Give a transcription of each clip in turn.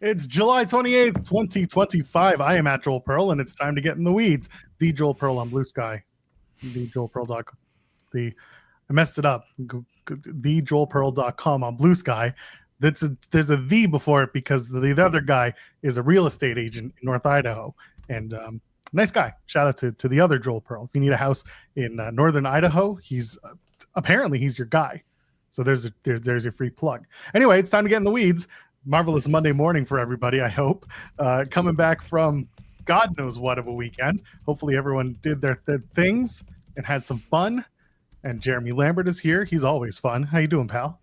It's July 28th, 2025. I am at Joel Pearl, and it's time to get in the weeds. The Joel Pearl on Blue Sky. The Joel Pearl. I messed it up. TheJoelPearl.com on Blue Sky. There's a "the" before it because the other guy is a real estate agent in North Idaho, and nice guy. Shout out to the other Joel Pearl. If you need a house in northern Idaho, he's apparently he's your guy. So there's your free plug. Anyway, it's time to get in the weeds. Marvelous Monday morning for everybody, I hope. Coming back from God knows what of a weekend. Hopefully everyone did their things and had some fun. And Jeremy Lambert is here. He's always fun. How you doing, pal?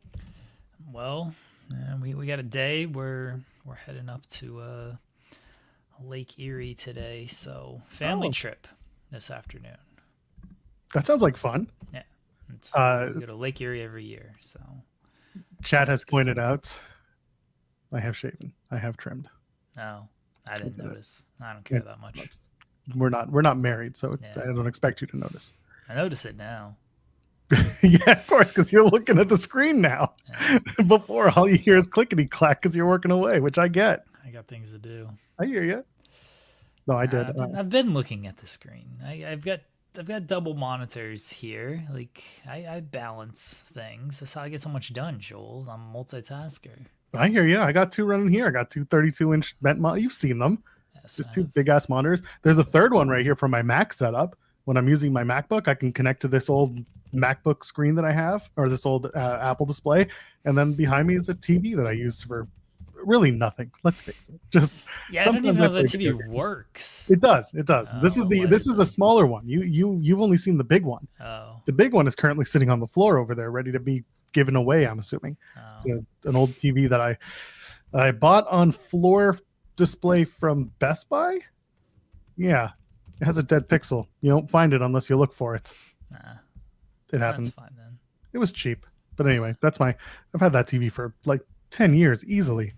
Well, we got a day. We're heading up to Lake Erie today, so family trip this afternoon. That sounds like fun. Yeah, we go to Lake Erie every year. So Chad has pointed out, I have shaven. I have trimmed. No, I didn't notice. I don't care that much. We're not married, so I don't expect you to notice. I notice it now. Yeah, of course, because you're looking at the screen now. Yeah. Before, all you hear is clickety clack because you're working away, which I get. I got things to do. I hear you. No, I did. I've been looking at the screen. I've got double monitors here. Like I balance things. That's how I get so much done, Joel. I'm a multitasker. I hear you. I got two running here. I got two 32-inch vent monitors. You've seen them. Yes, just two big ass monitors. There's a third one right here for my Mac setup. When I'm using my MacBook, I can connect to this old MacBook screen that I have, or this old Apple display, and then behind me is a TV that I use for really nothing. Let's face it. Just I don't even know that TV works. It does. Oh, this is a smaller one. You've only seen the big one. Oh, the big one is currently sitting on the floor over there, ready to be given away. I'm assuming it's an old TV that I bought on floor display from Best Buy. Yeah. It has a dead pixel. You don't find it unless you look for it. It happens. That's fine, then. It was cheap. But anyway, I've had that TV for like 10 years easily.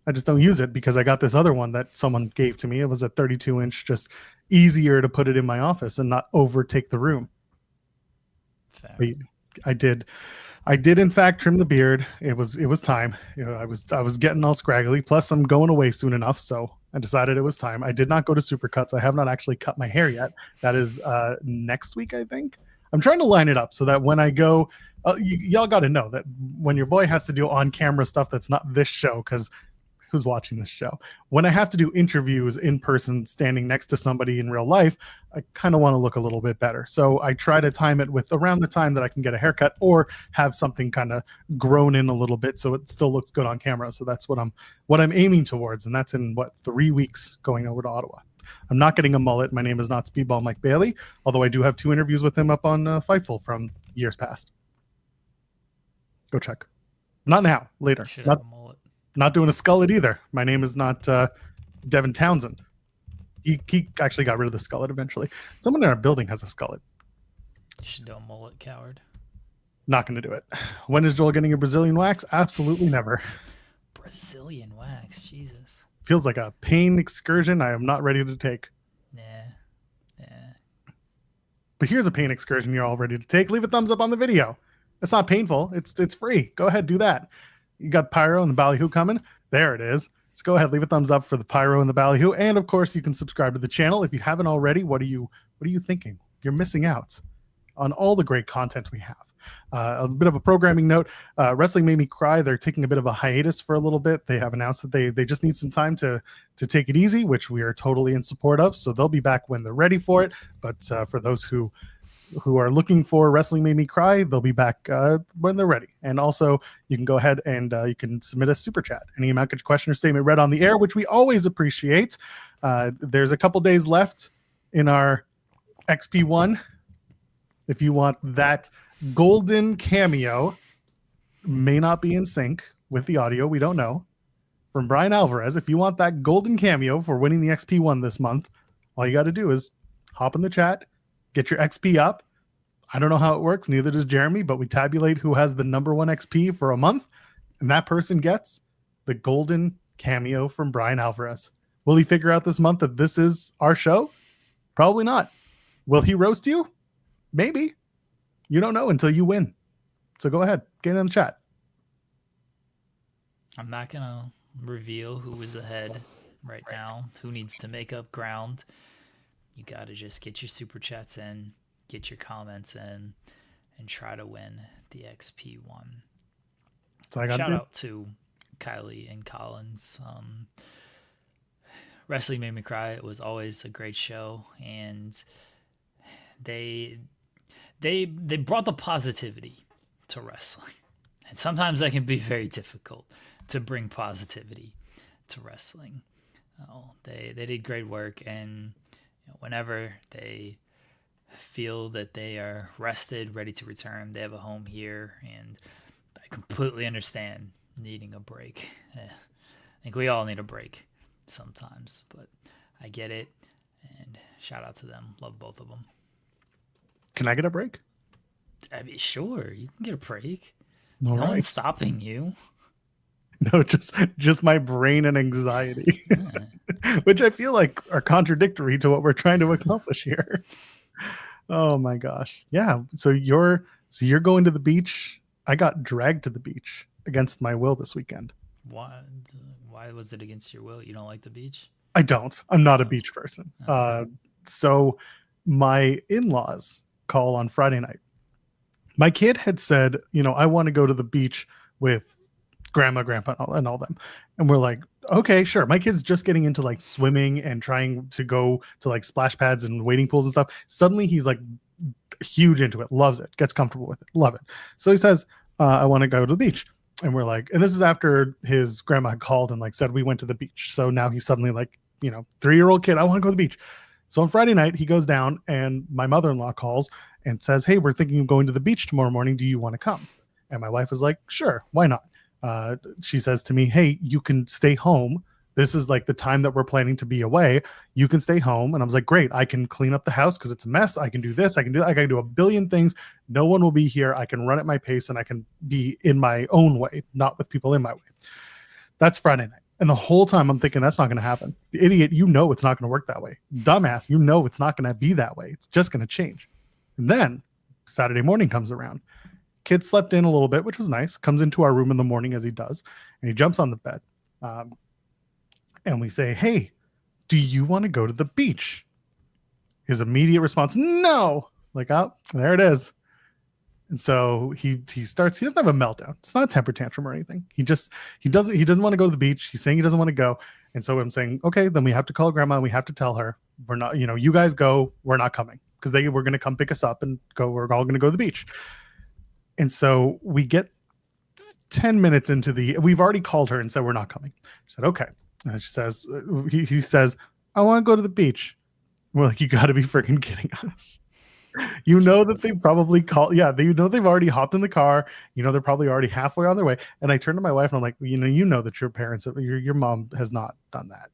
I just don't use it because I got this other one that someone gave to me. It was a 32-inch, just easier to put it in my office and not overtake the room. Fair. But I did in fact trim the beard. It was time. I was getting all scraggly. Plus I'm going away soon enough, so I decided it was time. I did not go to Supercuts. I have not actually cut my hair yet. That is next week, I think. I'm trying to line it up so that when I go, y'all got to know that when your boy has to do on-camera stuff that's not this show, because who's watching this show? When I have to do interviews in person, standing next to somebody in real life, I kind of want to look a little bit better. So I try to time it with around the time that I can get a haircut or have something kind of grown in a little bit so it still looks good on camera. So that's what I'm aiming towards, and that's in 3 weeks going over to Ottawa. I'm not getting a mullet. My name is not Speedball Mike Bailey, although I do have 2 interviews with him up on Fightful from years past. Go check. Not now, later. Not doing a skullet either. My name is not Devin Townsend. He actually got rid of the skullet eventually. Someone in our building has a skullet. You should do a mullet, coward. Not going to do it. When is Joel getting a Brazilian wax? Absolutely never. Brazilian wax, Jesus. Feels like a pain excursion I am not ready to take. Yeah. But here's a pain excursion you're all ready to take. Leave a thumbs up on the video. It's not painful. It's free. Go ahead, do that. You got Pyro and the Ballyhoo coming. There it is. Let's go ahead. Leave a thumbs up for the Pyro and the Ballyhoo. And of course, you can subscribe to the channel. If you haven't already, what are you thinking? You're missing out on all the great content we have. A bit of a programming note. Wrestling Made Me Cry. They're taking a bit of a hiatus for a little bit. They have announced that they just need some time to take it easy, which we are totally in support of. So they'll be back when they're ready for it. But for those who are looking for Wrestling Made Me Cry, they'll be back when they're ready. And also, you can go ahead and you can submit a super chat. Any amount, get your question or statement read on the air, which we always appreciate. There's a couple days left in our XP1. If you want that golden cameo, may not be in sync with the audio, we don't know, from Brian Alvarez. If you want that golden cameo for winning the XP1 this month, all you got to do is hop in the chat, get your XP up. I don't know how it works, neither does Jeremy, but we tabulate who has the number 1 XP for a month, and that person gets the golden cameo from Brian Alvarez. Will he figure out this month that this is our show? Probably not. Will he roast you? Maybe. You don't know until you win. So go ahead, get in the chat. I'm not gonna reveal who is ahead right now, who needs to make up ground. You got to just get your super chats in, get your comments in, and try to win the XP1. So I got Shout out to Kylie and Collins. Wrestling made me cry. It was always a great show, and they brought the positivity to wrestling. And sometimes that can be very difficult to bring positivity to wrestling. They did great work, and whenever they feel that they are rested, ready to return, they have a home here, and I completely understand needing a break. I think we all need a break sometimes, but I get it, and shout out to them. Love both of them. Can I get a break? I mean, sure, you can get a break. All No right. one's stopping you. No, just my brain and anxiety, which I feel like are contradictory to what we're trying to accomplish here. Oh my gosh. Yeah. So you're going to the beach. I got dragged to the beach against my will this weekend. Why was it against your will? You don't like the beach? I don't. I'm not a beach person. So my in-laws call on Friday night. My kid had said, I want to go to the beach with grandma, grandpa, and all them. And we're like, okay, sure. My kid's just getting into like swimming and trying to go to like splash pads and wading pools and stuff. Suddenly he's like huge into it, loves it, gets comfortable with it, love it. So he says, I want to go to the beach. And we're like, and this is after his grandma called and like said we went to the beach. So now he's suddenly like, 3-year-old kid, I want to go to the beach. So on Friday night, he goes down and my mother-in-law calls and says, hey, we're thinking of going to the beach tomorrow morning. Do you want to come? And my wife is like, sure, why not? She says to me, hey, you can stay home. This is like the time that we're planning to be away. You can stay home. And I was like, great. I can clean up the house because it's a mess. I can do this. I can do that. I can do a billion things. No one will be here. I can run at my pace and I can be in my own way, not with people in my way. That's Friday night. And the whole time I'm thinking that's not going to happen. Idiot, it's not going to work that way. Dumbass, it's not going to be that way. It's just going to change. And then Saturday morning comes around. Kid slept in a little bit, which was nice. Comes into our room in the morning as he does. And he jumps on the bed. And we say, hey, do you want to go to the beach? His immediate response, no. Like, oh, there it is. And so he doesn't have a meltdown. It's not a temper tantrum or anything. He doesn't want to go to the beach. He's saying he doesn't want to go. And so I'm saying, okay, then we have to call grandma and we have to tell her we're not, you guys go, we're not coming because we're going to come pick us up and go. We're all going to go to the beach. And so we get 10 minutes into we've already called her and said, we're not coming. She said, okay. And she says, he says, I want to go to the beach. We're like, you got to be freaking kidding us. That they probably call. Yeah, they've already hopped in the car. They're probably already halfway on their way. And I turned to my wife and I'm like, that your parents, your mom has not done that.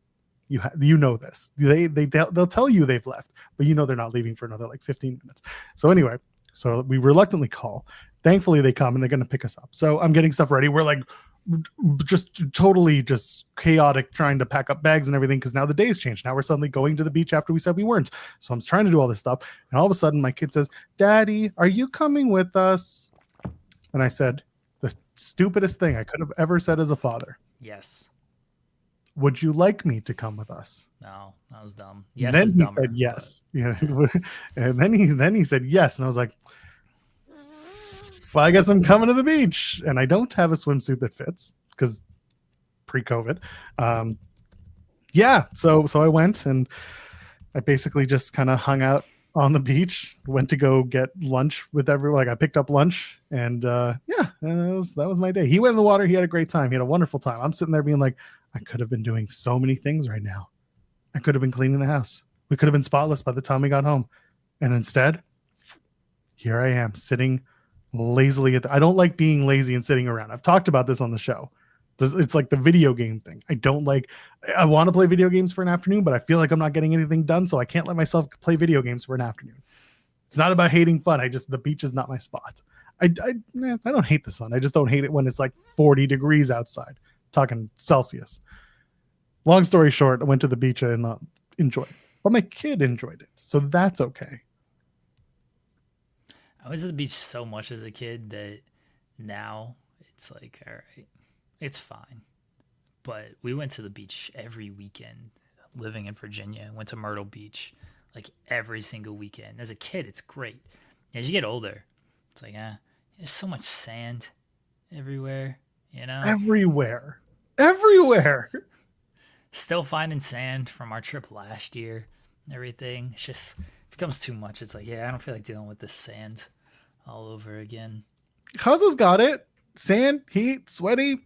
This. They'll tell you they've left, but they're not leaving for another like 15 minutes. So anyway, so we reluctantly call. Thankfully they come and they're going to pick us up. So I'm getting stuff ready. We're like just totally just chaotic trying to pack up bags and everything because now the day's changed. Now we're suddenly going to the beach after we said we weren't. So I'm trying to do all this stuff. And all of a sudden my kid says, Daddy, are you coming with us? And I said, the stupidest thing I could have ever said as a father. Yes. Would you like me to come with us? No, that was dumb. Yes. Then he said yes. Yeah. And then he said yes. And I was like, well, I guess I'm coming to the beach. And I don't have a swimsuit that fits because pre-COVID. So I went and I basically just kind of hung out on the beach, went to go get lunch with everyone. Like I picked up lunch and that was my day. He went in the water. He had a great time. He had a wonderful time. I'm sitting there being like, I could have been doing so many things right now. I could have been cleaning the house. We could have been spotless by the time we got home. And instead, here I am sitting lazily I don't like being lazy and sitting around. I've talked about this on the show. It's like the video game thing. I want to play video games for an afternoon, but I feel like I'm not getting anything done, so I can't let myself play video games for an afternoon. It's not about hating fun. The beach is not my spot. I don't hate the sun. I just don't hate it when it's like 40 degrees outside, talking Celsius. Long story short, I went to the beach and enjoyed it. But my kid enjoyed it, so that's okay. I was at the beach so much as a kid that now it's like, all right, it's fine. but we went to the beach every weekend. Living in Virginia, went to Myrtle Beach like every single weekend. As a kid, it's great. As you get older, it's like, there's so much sand everywhere, you know? Everywhere. Still finding sand from our trip last year and everything. It's just, it becomes too much. It's like, I don't feel like dealing with this sand all over again. How's got it? Sand, heat, sweaty.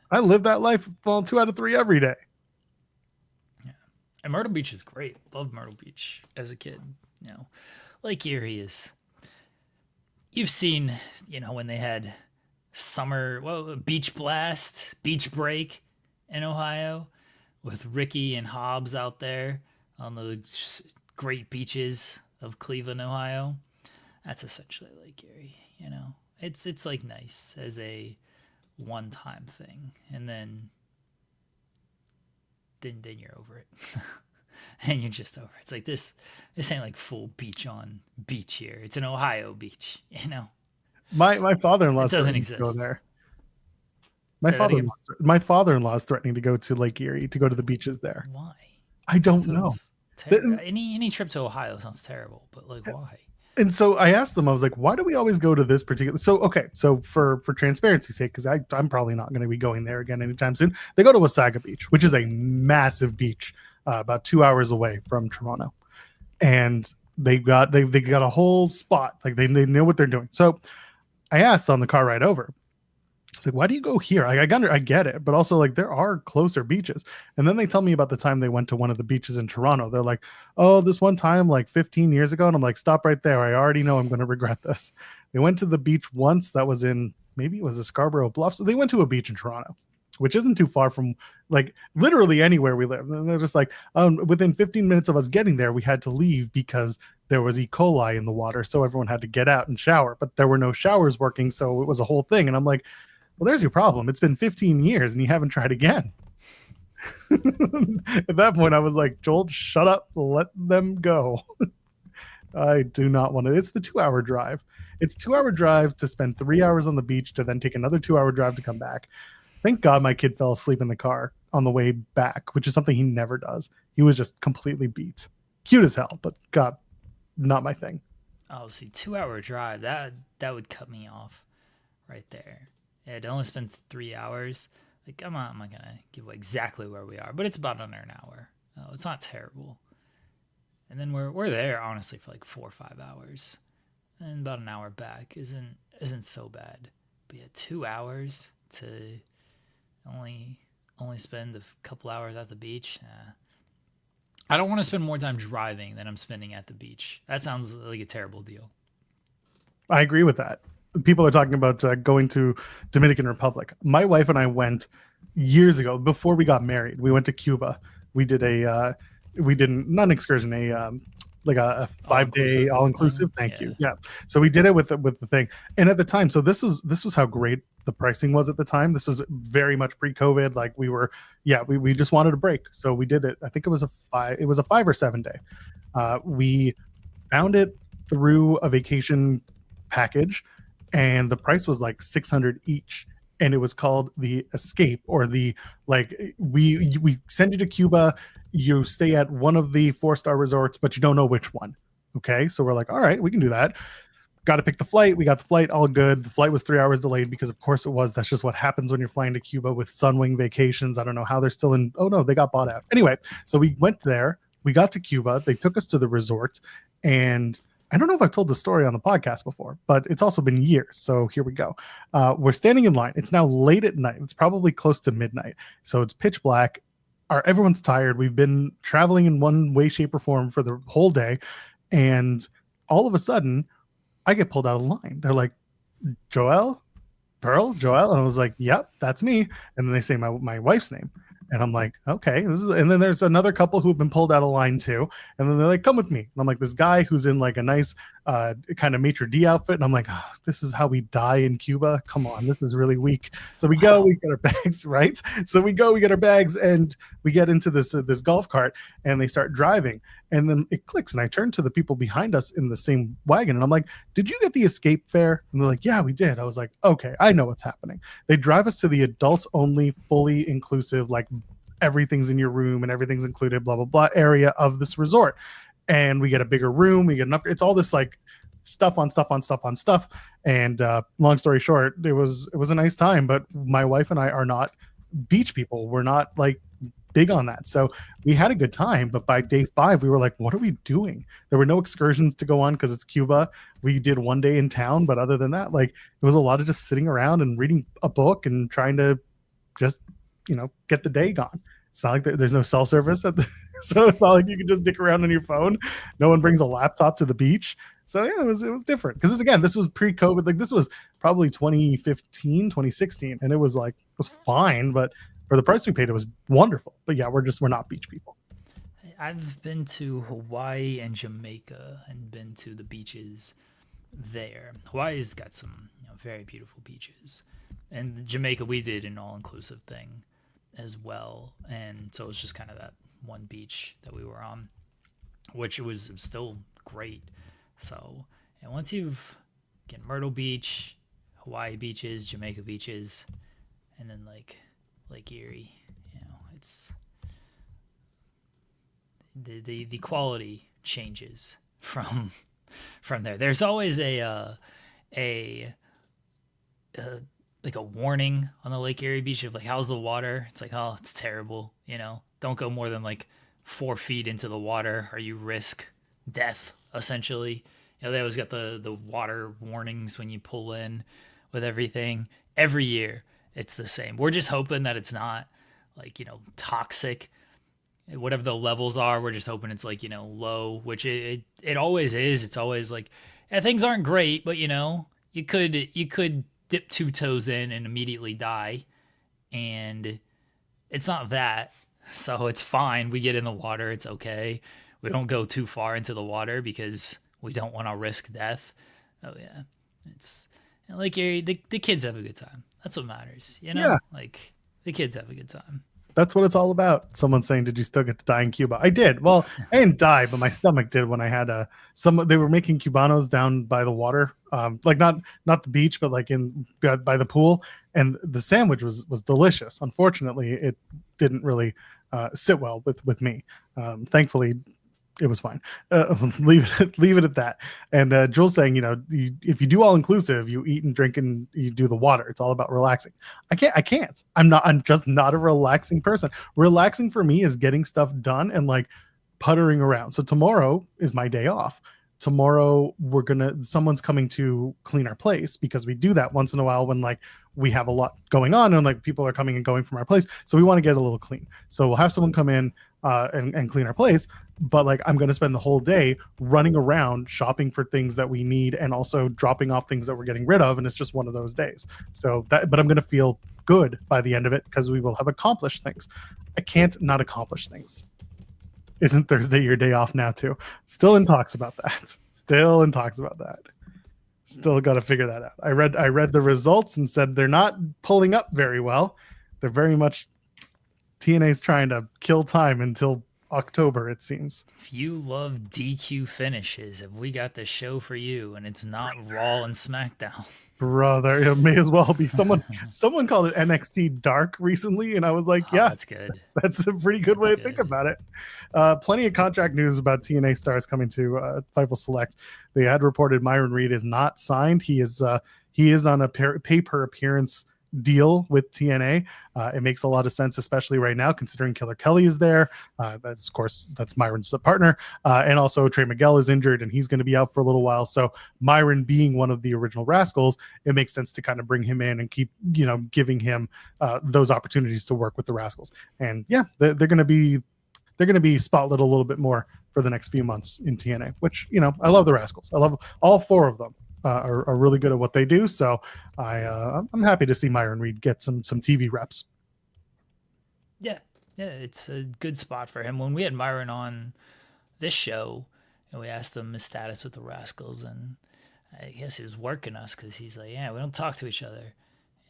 I live that life 2 out of 3 every day. Yeah. And Myrtle Beach is great. Love Myrtle Beach as a kid. You know, Lake Erie is, you've seen, when they had beach blast, beach break in Ohio with Ricky and Hobbs out there on the great beaches of Cleveland, Ohio. That's essentially Lake Erie, It's like nice as a one-time thing, and then you're over it. And you're just over it. It's like this ain't like full beach on beach here. It's an Ohio beach, My father-in-law doesn't exist. Go there. My father-in-law is threatening to go to Lake Erie to go to the beaches there. Why? I don't know. Any trip to Ohio sounds terrible, but like why? And so I asked them, I was like, why do we always go to this particular? So, okay. So for transparency's sake, because I'm probably not going to be going there again anytime soon. They go to Wasaga Beach, which is a massive beach, about 2 hours away from Toronto. And they got a whole spot. Like they know what they're doing. So I asked on the car ride over, it's like, why do you go here? I get it, but also like there are closer beaches. And then they tell me about the time they went to one of the beaches in Toronto. They're like, oh, this one time like 15 years ago. And I'm like, stop right there. I already know I'm going to regret this. They went to the beach once that was maybe it was the Scarborough Bluffs. So they went to a beach in Toronto, which isn't too far from like literally anywhere we live. And they're just like, within 15 minutes of us getting there, we had to leave because there was E. coli in the water. So everyone had to get out and shower, but there were no showers working. So it was a whole thing. And I'm like, well, there's your problem. It's been 15 years and you haven't tried again. At that point, I was like, Joel, shut up. Let them go. I do not want to. It's the 2-hour drive. It's 2-hour drive to spend 3 hours on the beach to then take another 2-hour drive to come back. Thank God my kid fell asleep in the car on the way back, which is something he never does. He was just completely beat. Cute as hell, but God, not my thing. Oh, see, 2-hour drive, that would cut me off right there. Yeah, to only spend 3 hours. Like, I'm not going to give exactly where we are, but it's about under an hour. No, it's not terrible. And then we're there, honestly, for like 4 or 5 hours. And about an hour back isn't so bad. But yeah, 2 hours to only spend a couple hours at the beach. I don't want to spend more time driving than I'm spending at the beach. That sounds like a terrible deal. I agree with that. People are talking about going to Dominican Republic. My wife and I went years ago before we got married. We went to Cuba. We did not an excursion, like a 5-day all-inclusive. Thank you. Yeah. So we did it with the thing. And at the time, so this was how great the pricing was at the time. This is very much pre-COVID. Like we just wanted a break. So we did it. I think it was a 5 or 7 day. We found it through a vacation package, and the price was like $600 each. And it was called the Escape, or the we send you to Cuba. You stay at one of the 4-star resorts, but you don't know which one. Okay, so we're like, all right, we can do that. Got to pick the flight. We got the flight, all good. The flight was 3 hours delayed because, of course, it was. That's just what happens when you're flying to Cuba with Sunwing Vacations. I don't know how they're still in. Oh no, they got bought out. Anyway, so we went there. We got to Cuba. They took us to the resort, and I don't know if I've told the story on the podcast before, but it's also been years. So here we go. We're standing in line. It's now late at night. It's probably close to midnight. So it's pitch black. Everyone's tired. We've been traveling in one way, shape, or form for the whole day. And all of a sudden, I get pulled out of line. They're like, Joel? And I was like, yep, that's me. And then they say my wife's name. And I'm like, okay, and then there's another couple who've been pulled out of line too. And then they're like, come with me. And I'm like, this guy who's in like a nice kind of maitre d' outfit. And I'm like, oh, this is how we die in Cuba. Come on, this is really weak. So we go, we get our bags, right? So we go, we get our bags, and we get into this golf cart, and they start driving. And then it clicks, and I turn to the people behind us in the same wagon, and I'm like, did you get the escape fare? And they're like, yeah, we did. I was like, okay, I know what's happening. They drive us to the adults only, fully inclusive, like everything's in your room and everything's included, blah, blah, blah, area of this resort. And we get a bigger room, we get an upgrade. It's all this like stuff on stuff on stuff on stuff. And long story short, it was a nice time, but my wife and I are not beach people. We're not like big on that. So we had a good time, but by day 5 we were like, what are we doing? There were no excursions to go on because it's Cuba. We did one day in town, but other than that, like it was a lot of just sitting around and reading a book and trying to just, get the day gone. It's not like there's no cell service so it's not like you can just dick around on your phone. No one brings a laptop to the beach. So yeah, it was different because this was pre-COVID. Like this was probably 2015, 2016, and it was fine, but for the price we paid, it was wonderful. But yeah, we're not beach people. I've been to Hawaii and Jamaica and been to the beaches there. Hawaii's got some very beautiful beaches, and Jamaica we did an all-inclusive thing as well, and so it was just kind of that one beach that we were on, which was still great. So, and once you've get Myrtle Beach, Hawaii beaches, Jamaica beaches, and then like Lake Erie, it's the quality changes from there. There's always a warning on the Lake Erie beach of like, how's the water? It's like, oh, it's terrible. Don't go more than like 4 feet into the water or you risk death, essentially. They always got the water warnings when you pull in with everything. Every year it's the same. We're just hoping that it's not like, toxic. Whatever the levels are, we're just hoping it's like, low, which it always is. It's always like, things aren't great, but you could dip 2 toes in and immediately die, and it's not that, so it's fine. We get in the water, it's okay. We don't go too far into the water because we don't want to risk death. Oh yeah, it's like the kids have a good time. That's what matters, Yeah. Like the kids have a good time. That's what it's all about. Someone's saying, did you still get to die in Cuba? I did. Well, I didn't die, but my stomach did when I had they were making Cubanos down by the water. Like not the beach, but like by the pool. And the sandwich was delicious. Unfortunately, it didn't really sit well with me. Thankfully, it was fine. Leave it at that. And Joel's saying, if you do all inclusive, you eat and drink and you do the water. It's all about relaxing. I can't. I'm just not a relaxing person. Relaxing for me is getting stuff done and like puttering around. So tomorrow is my day off. Tomorrow someone's coming to clean our place because we do that once in a while when like we have a lot going on and like people are coming and going from our place. So we want to get a little clean. So we'll have someone come in and clean our place. But like I'm going to spend the whole day running around shopping for things that we need and also dropping off things that we're getting rid of. And it's just one of those days. But I'm going to feel good by the end of it because we will have accomplished things. I can't not accomplish things. Isn't Thursday your day off now too? Still in talks about that. Still got to figure that out. I read the results and said they're not pulling up very well. They're very much TNA's trying to kill time until October, it seems. If you love DQ finishes, have we got the show for you? And it's not Raw and SmackDown. Brother, it may as well be. Someone called it NXT Dark recently, and I was like, yeah, that's good. That's a pretty good way to think about it. Plenty of contract news about TNA stars coming to Fightful Select. They had reported Myron Reed is not signed. He is on a pay per appearance deal with TNA. It makes a lot of sense, especially right now, considering Killer Kelly is there. That's Myron's partner. And also Trey Miguel is injured and he's going to be out for a little while. So Myron being one of the original Rascals, it makes sense to kind of bring him in and keep, giving him those opportunities to work with the Rascals. And yeah, they're going to be spotlit a little bit more for the next few months in TNA, which, I love the Rascals. I love all 4 of them. Are really good at what they do, so I'm happy to see Myron Reed get some TV reps. Yeah, Yeah, it's a good spot for him. When we had Myron on this show, and we asked him his status with the Rascals, and I guess he was working us because he's like, yeah, we don't talk to each other.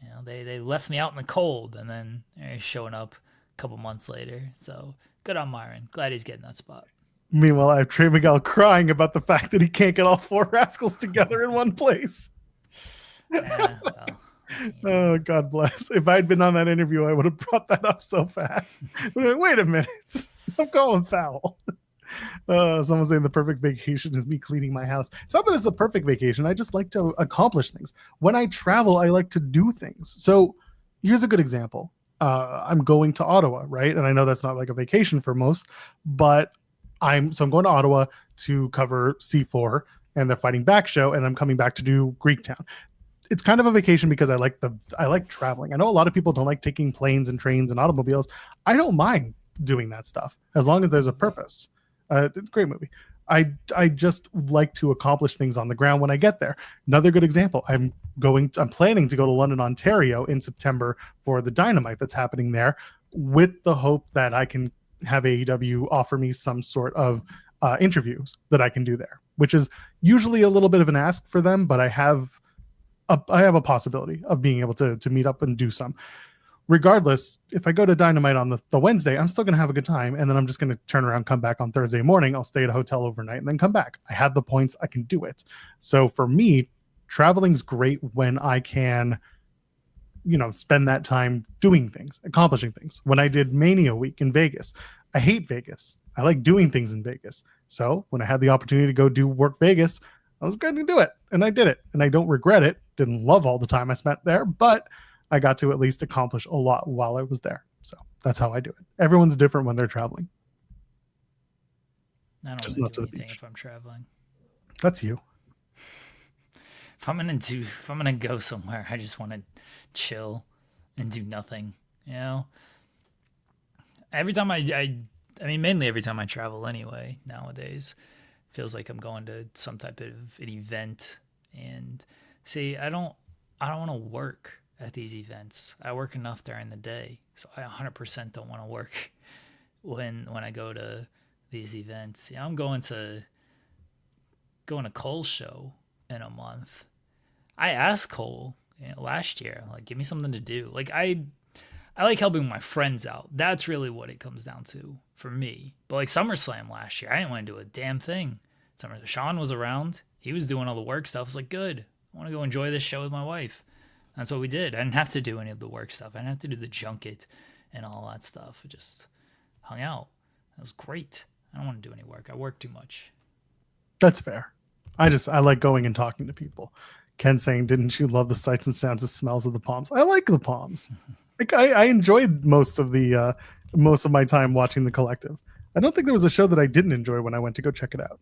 You know, they left me out in the cold, and then he's showing up a couple months later. So good on Myron. Glad he's getting that spot. Meanwhile, I have Trey Miguel crying about the fact that he can't get all 4 Rascals together in one place. Yeah, well, oh, God bless. If I'd been on that interview, I would have brought that up so fast. Wait a minute. I'm going foul. Someone saying the perfect vacation is me cleaning my house. It's not that it's a perfect vacation. I just like to accomplish things. When I travel, I like to do things. So here's a good example. I'm going to Ottawa, right? And I know that's not like a vacation for most, but I'm going to Ottawa to cover C4 and the Fighting Back show, and I'm coming back to do Greektown. It's kind of a vacation because I like traveling. I know a lot of people don't like taking planes and trains and automobiles. I don't mind doing that stuff as long as there's a purpose. Great movie. I just like to accomplish things on the ground when I get there. Another good example, I'm planning to go to London, Ontario in September for the Dynamite that's happening there, with the hope that I can have AEW offer me some sort of interviews that I can do there, which is usually a little bit of an ask for them, but I have a possibility of being able to meet up and do some. Regardless, if I go to Dynamite on the Wednesday, I'm still going to have a good time. And then I'm just going to turn around, come back on Thursday morning. I'll stay at a hotel overnight and then come back. I have the points. I can do it. So for me, traveling's great when I can, spend that time doing things, accomplishing things. When I did Mania week in Vegas, I hate Vegas. I like doing things in Vegas. So when I had the opportunity to go do work Vegas, I was going to do it. And I did it. And I don't regret it. Didn't love all the time I spent there, but I got to at least accomplish a lot while I was there. So that's how I do it. Everyone's different when they're traveling. I don't just really do anything if I'm traveling. That's you. If I'm gonna go somewhere, I just want to chill and do nothing. Every time mainly every time I travel anyway nowadays, feels like I'm going to some type of an event. And see, I don't want to work at these events. I work enough during the day, so I 100% don't want to work when I go to these events. I'm going to Cole's show in a month. I asked Cole last year, like, give me something to do. Like, I like helping my friends out. That's really what it comes down to for me. But like SummerSlam last year, I didn't want to do a damn thing. Sean was around. He was doing all the work stuff. I was like, good. I want to go enjoy this show with my wife. That's what we did. I didn't have to do any of the work stuff. I didn't have to do the junket and all that stuff. I just hung out. That was great. I don't want to do any work. I work too much. That's fair. I like going and talking to people. Ken saying, didn't you love the sights and sounds and smells of the Palms? I like the Palms. Like I enjoyed most of my time watching the Collective. I don't think there was a show that I didn't enjoy when I went to go check it out.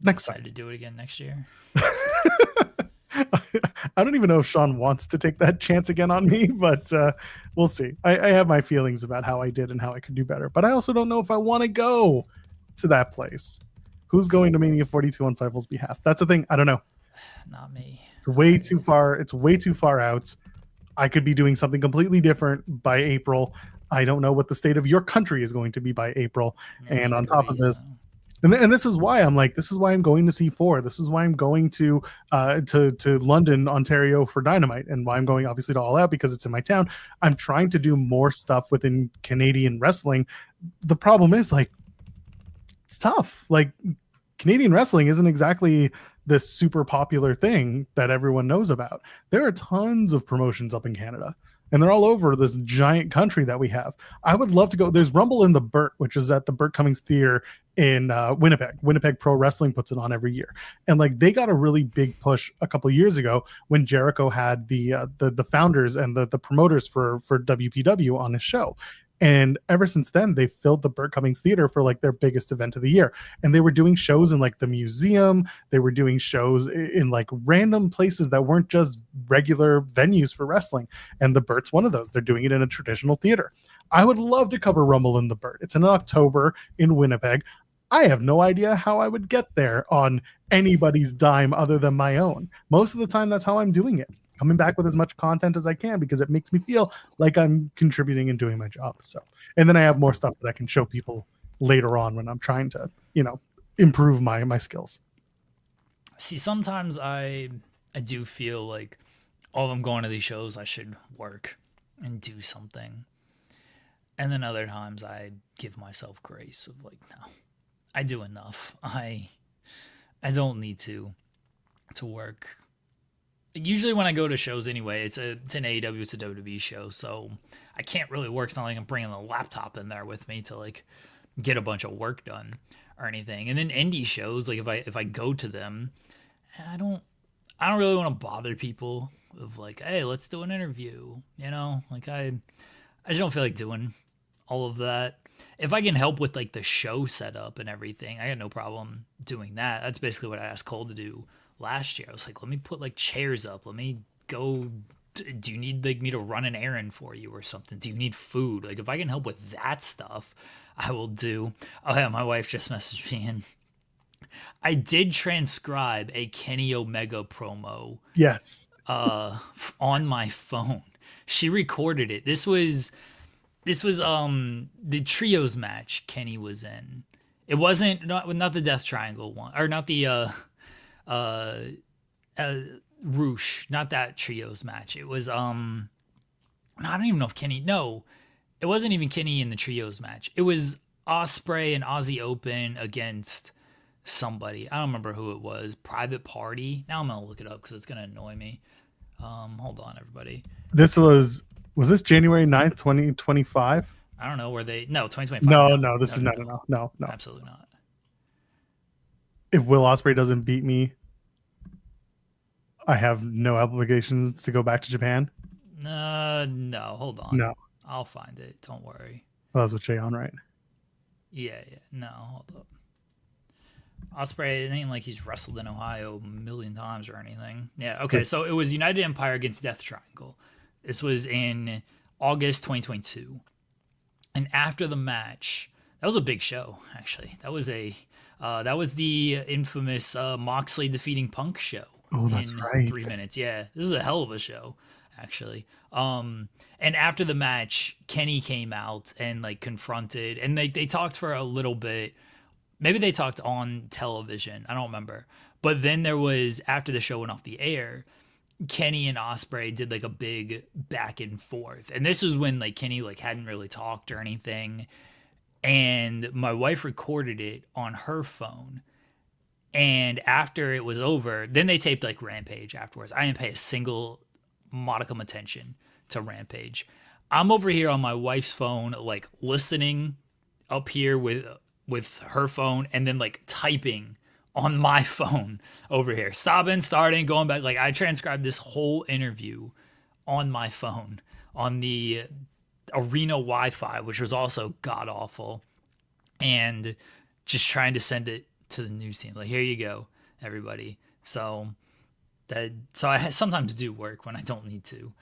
Next time. To do it again next year. I don't even know if Sean wants to take that chance again on me, but we'll see. I have my feelings about how I did and how I could do better, but I also don't know if I want to go to that place. Who's going to Mania 42 on Fightful's behalf? That's the thing. I don't know. Not me. It's way too far. It's way too far out. I could be doing something completely different by April. I don't know what the state of your country is going to be by April. Yeah, and on top of this, and this is why I'm like, this is why I'm going to C4. This is why I'm going to London, Ontario for Dynamite, and why I'm going obviously to All Out because it's in my town. I'm trying to do more stuff within Canadian wrestling. The problem is, like, it's tough. Like, Canadian wrestling isn't exactly this super popular thing that everyone knows about. There are tons of promotions up in Canada, and they're all over this giant country that we have. I would love to go. There's Rumble in the Burt, which is at the Burt Cummings Theater in Winnipeg. Winnipeg Pro Wrestling puts it on every year. And like, they got a really big push a couple of years ago when Jericho had the founders and the promoters for WPW on his show. And ever since then, they filled the Burt Cummings Theater for like their biggest event of the year. And they were doing shows in like the museum. They were doing shows in like random places that weren't just regular venues for wrestling. And the Burt's one of those. They're doing it in a traditional theater. I would love to cover Rumble in the Burt. It's in October in Winnipeg. I have no idea how I would get there on anybody's dime other than my own. Most of the time, that's how I'm doing it. coming back with as much content as I can because it makes me feel like I'm contributing and doing my job. So, and then I have more stuff that I can show people later on when I'm trying to, improve my skills. See, sometimes I do feel like, oh, I'm going to these shows, I should work and do something. And then other times I give myself grace of like, no, I do enough. I don't need to work. Usually when I go to shows anyway, it's an AEW, it's a WWE show, so I can't really work. It's not like I'm bringing the laptop in there with me to like get a bunch of work done or anything. And then indie shows, like if I go to them, I don't really want to bother people of like, hey, let's do an interview. Like I just don't feel like doing all of that. If I can help with like the show setup and everything, I got no problem doing that. That's basically what I asked Cole to do last year. I was like, let me put like chairs up. Let me go. Do you need like me to run an errand for you or something? Do you need food? Like if I can help with that stuff, I will do. Oh yeah, my wife just messaged me and I did transcribe a Kenny Omega promo. Yes. On my phone. She recorded it. This was the trios match Kenny was in. It wasn't not the Death Triangle one, or not the Roosh, not that trios match. It was I don't even know if Kenny. No, it wasn't even Kenny in the trios match. It was Ospreay and Aussie Open against somebody. I don't remember who it was. Private Party. Now I'm gonna look it up because it's gonna annoy me. Hold on, everybody. This was this January 9th, 2025? I don't know where they. No, 2025. No. This is no. Absolutely not. If Will Ospreay doesn't beat me, I have no obligations to go back to Japan. No. Hold on. No, I'll find it. Don't worry. well, that was with Jay on, right? Yeah. No, hold up. Ospreay, it ain't like he's wrestled in Ohio a million times or anything. Yeah, okay, so it was United Empire against Death Triangle. This was in August 2022. And after the match, that was a big show, actually. That was the infamous Moxley defeating Punk show. Oh, that's right. 3 minutes, yeah. This is a hell of a show, actually. And after the match, Kenny came out and like confronted, and they talked for a little bit. Maybe they talked on television. I don't remember. But then there was, after the show went off the air, Kenny and Ospreay did like a big back and forth. And this was when like Kenny like hadn't really talked or anything. And my wife recorded it on her phone. And after it was over, then they taped like Rampage afterwards. I didn't pay a single modicum attention to Rampage. I'm over here on my wife's phone, like listening up here with her phone and then like typing on my phone over here, stopping, starting, going back. Like I transcribed this whole interview on my phone on the arena Wi-Fi, which was also god awful, and just trying to send it to the news team. Like, here you go, everybody. So I sometimes do work when I don't need to,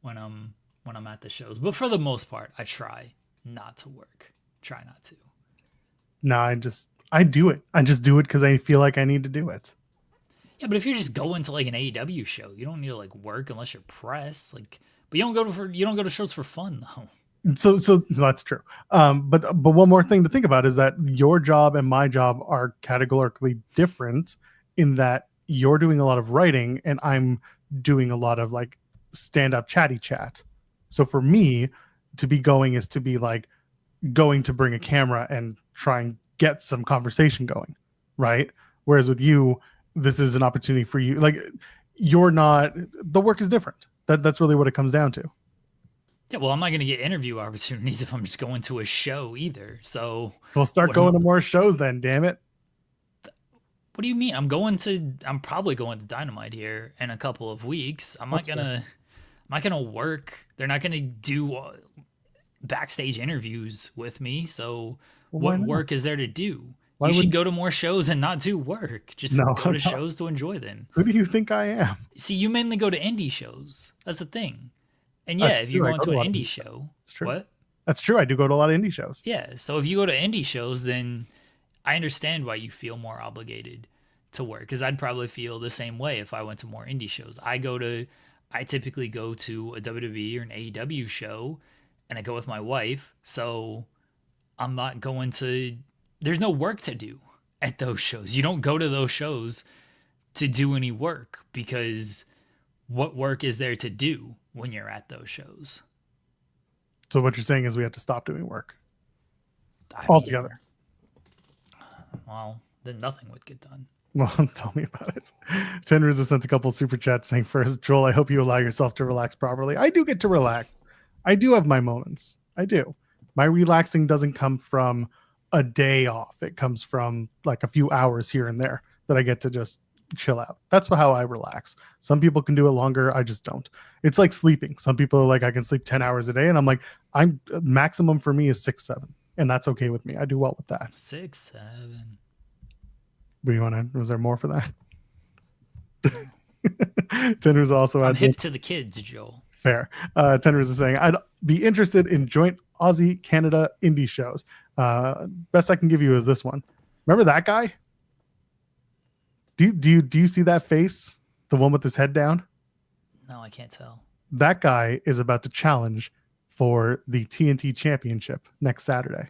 when I'm at the shows. But for the most part, I try not to work. Try not to. No, I do it. I just do it because I feel like I need to do it. Yeah, but if you're just going to like an AEW show, you don't need to like work unless you're press. Like, but you don't go to shows for fun though. So that's true. But one more thing to think about is that your job and my job are categorically different in that you're doing a lot of writing and I'm doing a lot of like stand-up chatty chat. So for me to be going is to be like going to bring a camera and try and get some conversation going, right? Whereas with you, this is an opportunity for you. Like you're not, the work is different. That's really what it comes down to. Yeah, well, I'm not going to get interview opportunities if I'm just going to a show either. So we'll start going to more shows then, damn it. What do you mean? I'm probably going to Dynamite here in a couple of weeks. I'm not gonna work. They're not gonna do backstage interviews with me. So what work is there to do? You should go to more shows and not do work. Just go to shows to enjoy them. Who do you think I am? See, you mainly go to indie shows. That's the thing. And yeah, if you're going to an indie show, that's true. What? That's true. I do go to a lot of indie shows. Yeah. So if you go to indie shows, then I understand why you feel more obligated to work, because I'd probably feel the same way if I went to more indie shows. I typically go to a WWE or an AEW show, and I go with my wife, so I'm not going to. There's no work to do at those shows. You don't go to those shows to do any work, because what work is there to do when you're at those shows? So what you're saying is we have to stop doing work I mean, altogether. well, then nothing would get done. Well, tell me about it. Tenruz has sent a couple super chats saying, first, Joel, I hope you allow yourself to relax properly. I do get to relax. I do have my moments. I do. My relaxing doesn't come from a day off. It comes from like a few hours here and there that I get to just chill out. That's how I relax. Some people can do it longer. I just don't. It's like sleeping. Some people are like, I can sleep 10 hours a day. And I'm like, maximum for me is 6, 7. And that's okay with me. I do well with that. 6, 7. But you want to, was there more for that? Tender's also I'm hip to the kids, Joel. Fair. Tender's is saying, I'd be interested in joint Aussie Canada indie shows. Best I can give you is this one. Remember that guy? Do you see that face? The one with his head down? No, I can't tell. That guy is about to challenge for the TNT Championship next Saturday.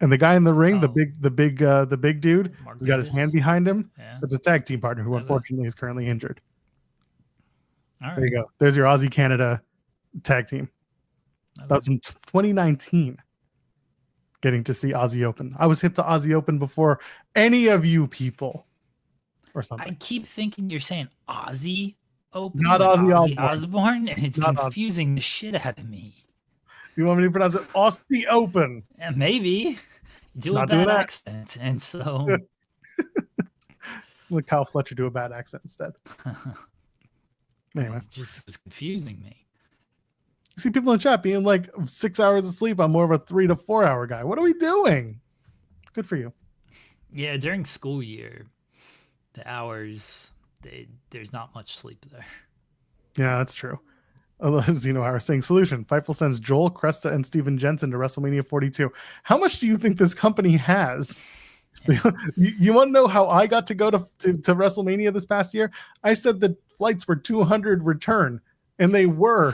And the guy in the ring, the big dude, Mark who's got his Davis? hand behind him. Yeah. It's a tag team partner who Okay. unfortunately is currently injured. All right. There you go. There's your Aussie Canada tag team. Okay. That was from 2019. Getting to see Aussie Open. I was hip to Aussie Open before any of you people, or something. I keep thinking you're saying Ozzy Open, Not like Ozzy Osbourne, and it's Not confusing the shit out of me. You want me to pronounce it Aussie Open? Maybe you do Not a doing bad that. accent, and so Let Kyle Fletcher do a bad accent instead. Anyway, it just was confusing me. you see people in chat being like 6 hours of sleep. I'm more of a 3 to 4 hour guy. What are we doing? Good for you. Yeah, during school year, the hours there's not much sleep there. Yeah, that's true. Zeno Howard saying, solution. Fightful sends Joel, Cresta, and Steven Jensen to WrestleMania 42. How much do you think this company has? You want to know how I got to go to WrestleMania this past year? I said the flights were 200 return, and they were.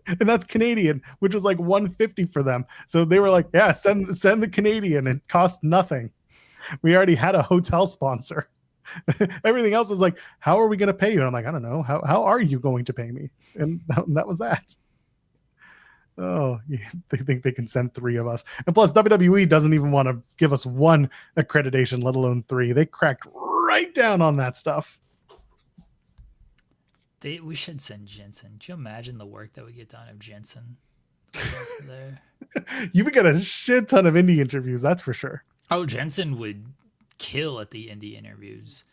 And that's Canadian, which was like 150 for them. So they were like, yeah, send the Canadian. It cost nothing. We already had a hotel sponsor. Everything else was like, how are we going to pay you? And I'm like, I don't know. How are you going to pay me? And that was that. Oh, yeah, they think they can send 3 of us. And plus, WWE doesn't even want to give us 1 accreditation, let alone 3. They cracked right down on that stuff. We should send Jensen. Do you imagine the work that would get done if Jensen was there? You would get a shit ton of indie interviews, that's for sure. Oh, Jensen would kill at the indie interviews.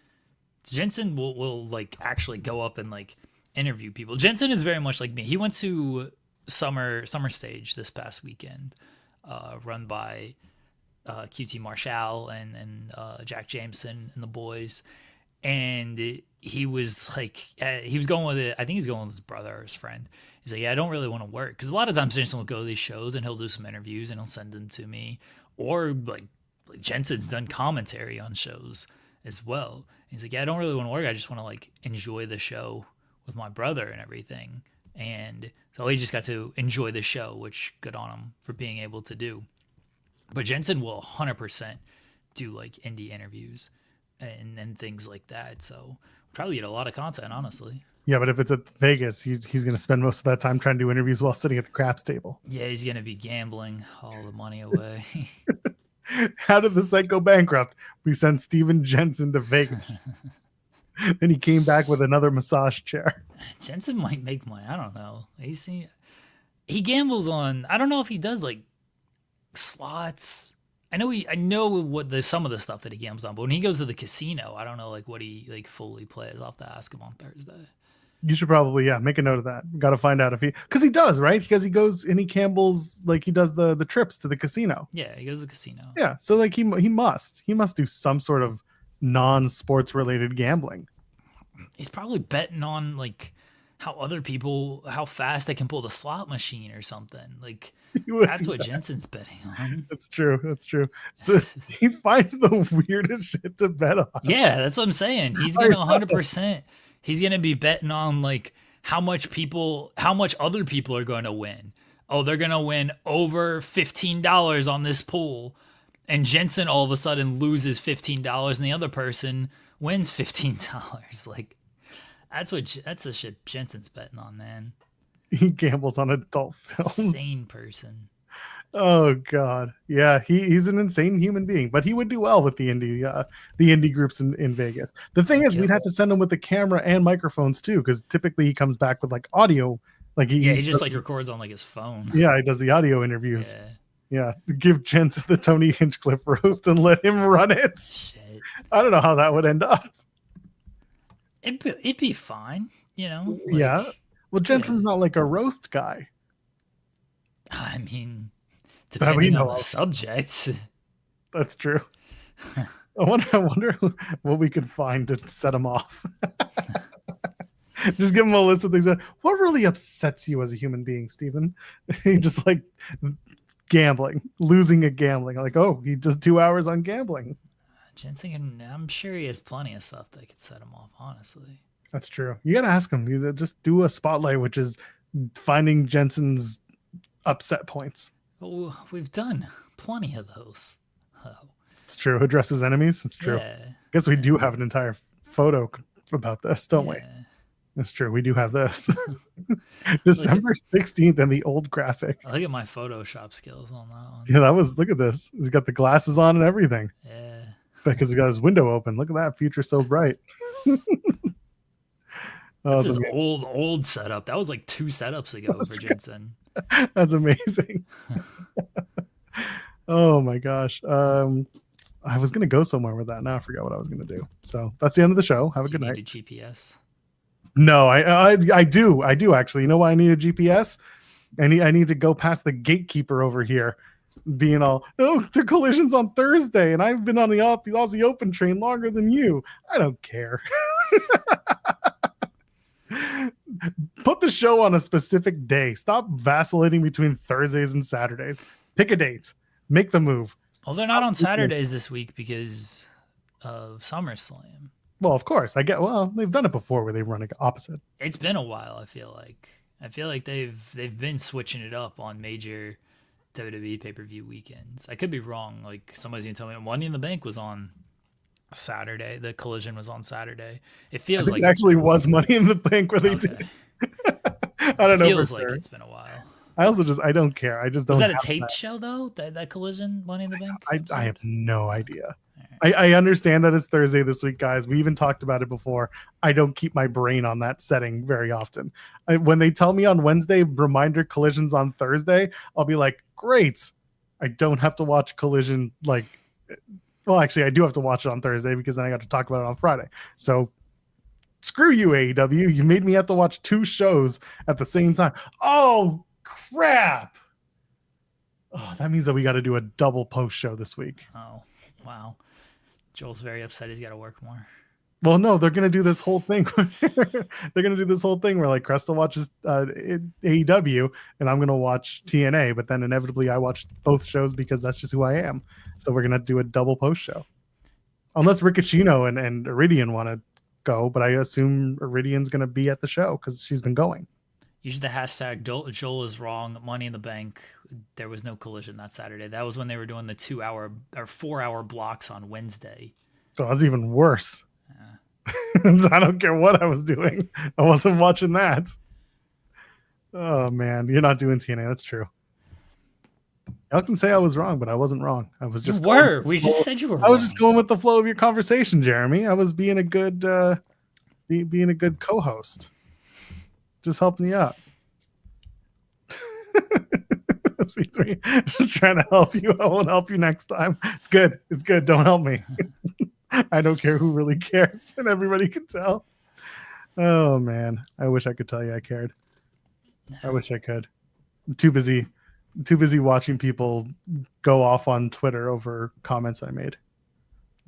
Jensen will like actually go up and like interview people. Jensen is very much like me. He went to summer stage this past weekend, run by QT Marshall and Jack Jameson and the boys. And he was like, he was going with it. I think he's going with his brother or his friend. He's like, yeah, I don't really want to work. Because a lot of times Jensen will go to these shows and he'll do some interviews and he'll send them to me. Or like Jensen's done commentary on shows as well. He's like, yeah, I don't really want to work. I just want to like enjoy the show with my brother and everything. And so he just got to enjoy the show, which good on him for being able to do. But Jensen will 100% do like indie interviews and things like that. So we'll probably get a lot of content, honestly. Yeah, but if it's at Vegas, he's going to spend most of that time trying to do interviews while sitting at the craps table. Yeah, he's going to be gambling all the money away. How did the site go bankrupt? We sent Steven Jensen to Vegas. And he came back with another massage chair. Jensen might make money. I don't know. He gambles on, I don't know if he does like slots. I know what some of the stuff that he gambles on, but when he goes to the casino, I don't know like what he like fully plays. I'll have to ask him on Thursday. You should probably, make a note of that. Got to find out if because he does, right? Because he goes and he gambles, like he does the trips to the casino. Yeah, he goes to the casino. Yeah, so like he must do some sort of non-sports related gambling. He's probably betting on like how fast they can pull the slot machine or something. Like He would that's do what that. Jensen's betting on. That's true. That's true. So he finds the weirdest shit to bet on. Yeah, that's what I'm saying. He's I gonna know. 100%. He's gonna be betting on like how much other people are going to win. Oh, they're gonna win over $15 on this pool, and Jensen all of a sudden loses $15, and the other person wins $15. Like that's the shit Jensen's betting on, man. He gambles on adult films. Insane person. Oh God, yeah, he's an insane human being, but he would do well with the indie groups in Vegas. The thing is, we'd have to send him with the camera and microphones too, because typically he comes back with like audio, like he just like records on like his phone. Yeah, he does the audio interviews. Yeah, give Jensen the Tony Hinchcliffe roast and let him run it. Shit. I don't know how that would end up. It'd be fine, you know. Like, yeah. Well, Jensen's not like a roast guy. I mean, depending on the subject. That's true. I wonder what we could find to set him off. Just give him a list of things. What really upsets you as a human being, Steven? He just like gambling, losing at gambling. Like, oh, he does 2 hours on gambling. Jensen, I'm sure he has plenty of stuff that could set him off, honestly. That's true. You got to ask him. You just do a spotlight, which is finding Jensen's upset points. Well, we've done plenty of those. Oh. It's true. Addresses enemies. It's true. Yeah. I guess we do have an entire photo about this, don't we? That's true. We do have this. December 16th and the old graphic. Look at my Photoshop skills on that one. Yeah, look at this. He's got the glasses on and everything. Yeah. Because he's got his window open. Look at that. Future so bright. That's his old setup. That was like 2 setups ago for Jensen. That's amazing. Oh my gosh. I was gonna go somewhere with that. Now I forgot what I was gonna do. So that's the end of the show. Have a good night. Need a GPS? No, I do actually. You know why I need a GPS? I need to go past the gatekeeper over here, being all, oh, the collision's on Thursday, and I've been on the Aussie Open train longer than you. I don't care. Put the show on a specific day. Stop vacillating between Thursdays and Saturdays. Pick a date. Make the move. Well, they're not on Saturdays this week because of SummerSlam. Well, of course. They've done it before where they run it opposite. It's been a while, I feel like they've been switching it up on major WWE pay-per-view weekends. I could be wrong. Like somebody's gonna tell me Money in the Bank was on Saturday. The Collision was on Saturday. It feels like it actually was Money in the Bank where they did it. I don't know. Feels like it's been a while. I don't care. I just don't. Was that a taped show though? That Collision Money in the Bank? I have no idea. I understand that it's Thursday this week, guys. We even talked about it before. I don't keep my brain on that setting very often. When they tell me on Wednesday, reminder Collision's on Thursday, I'll be like, great. I don't have to watch Collision. Well, actually, I do have to watch it on Thursday because then I got to talk about it on Friday. So screw you, AEW. You made me have to watch 2 shows at the same time. Oh, crap. Oh, that means that we got to do a double post show this week. Oh, wow. Joel's very upset he's got to work more. Well, no, they're going to do this whole thing. They're going to do this whole thing where like Cresta watches AEW and I'm going to watch TNA, but then inevitably I watch both shows because that's just who I am. So we're going to do a double post show. Unless Ricocchino and Iridian want to go, but I assume Iridian's going to be at the show because she's been going. Use the hashtag Joel is wrong. Money in the Bank. There was no Collision that Saturday. That was when they were doing the 2-hour or 4-hour blocks on Wednesday. So that's even worse. I don't care what I was doing. I wasn't watching that. Oh man, you're not doing TNA. That's true. I can say I was wrong, but I wasn't wrong. I was just We just said you were wrong. I was just going with the flow of your conversation, Jeremy. I was being a good being a good co-host. Just helping you out. That's me just trying to help you. I won't help you next time. It's good. It's good. Don't help me. I don't care who really cares, and everybody can tell. Oh man, I wish I could tell you I cared. I wish I could. I'm too busy watching people go off on Twitter over comments I made.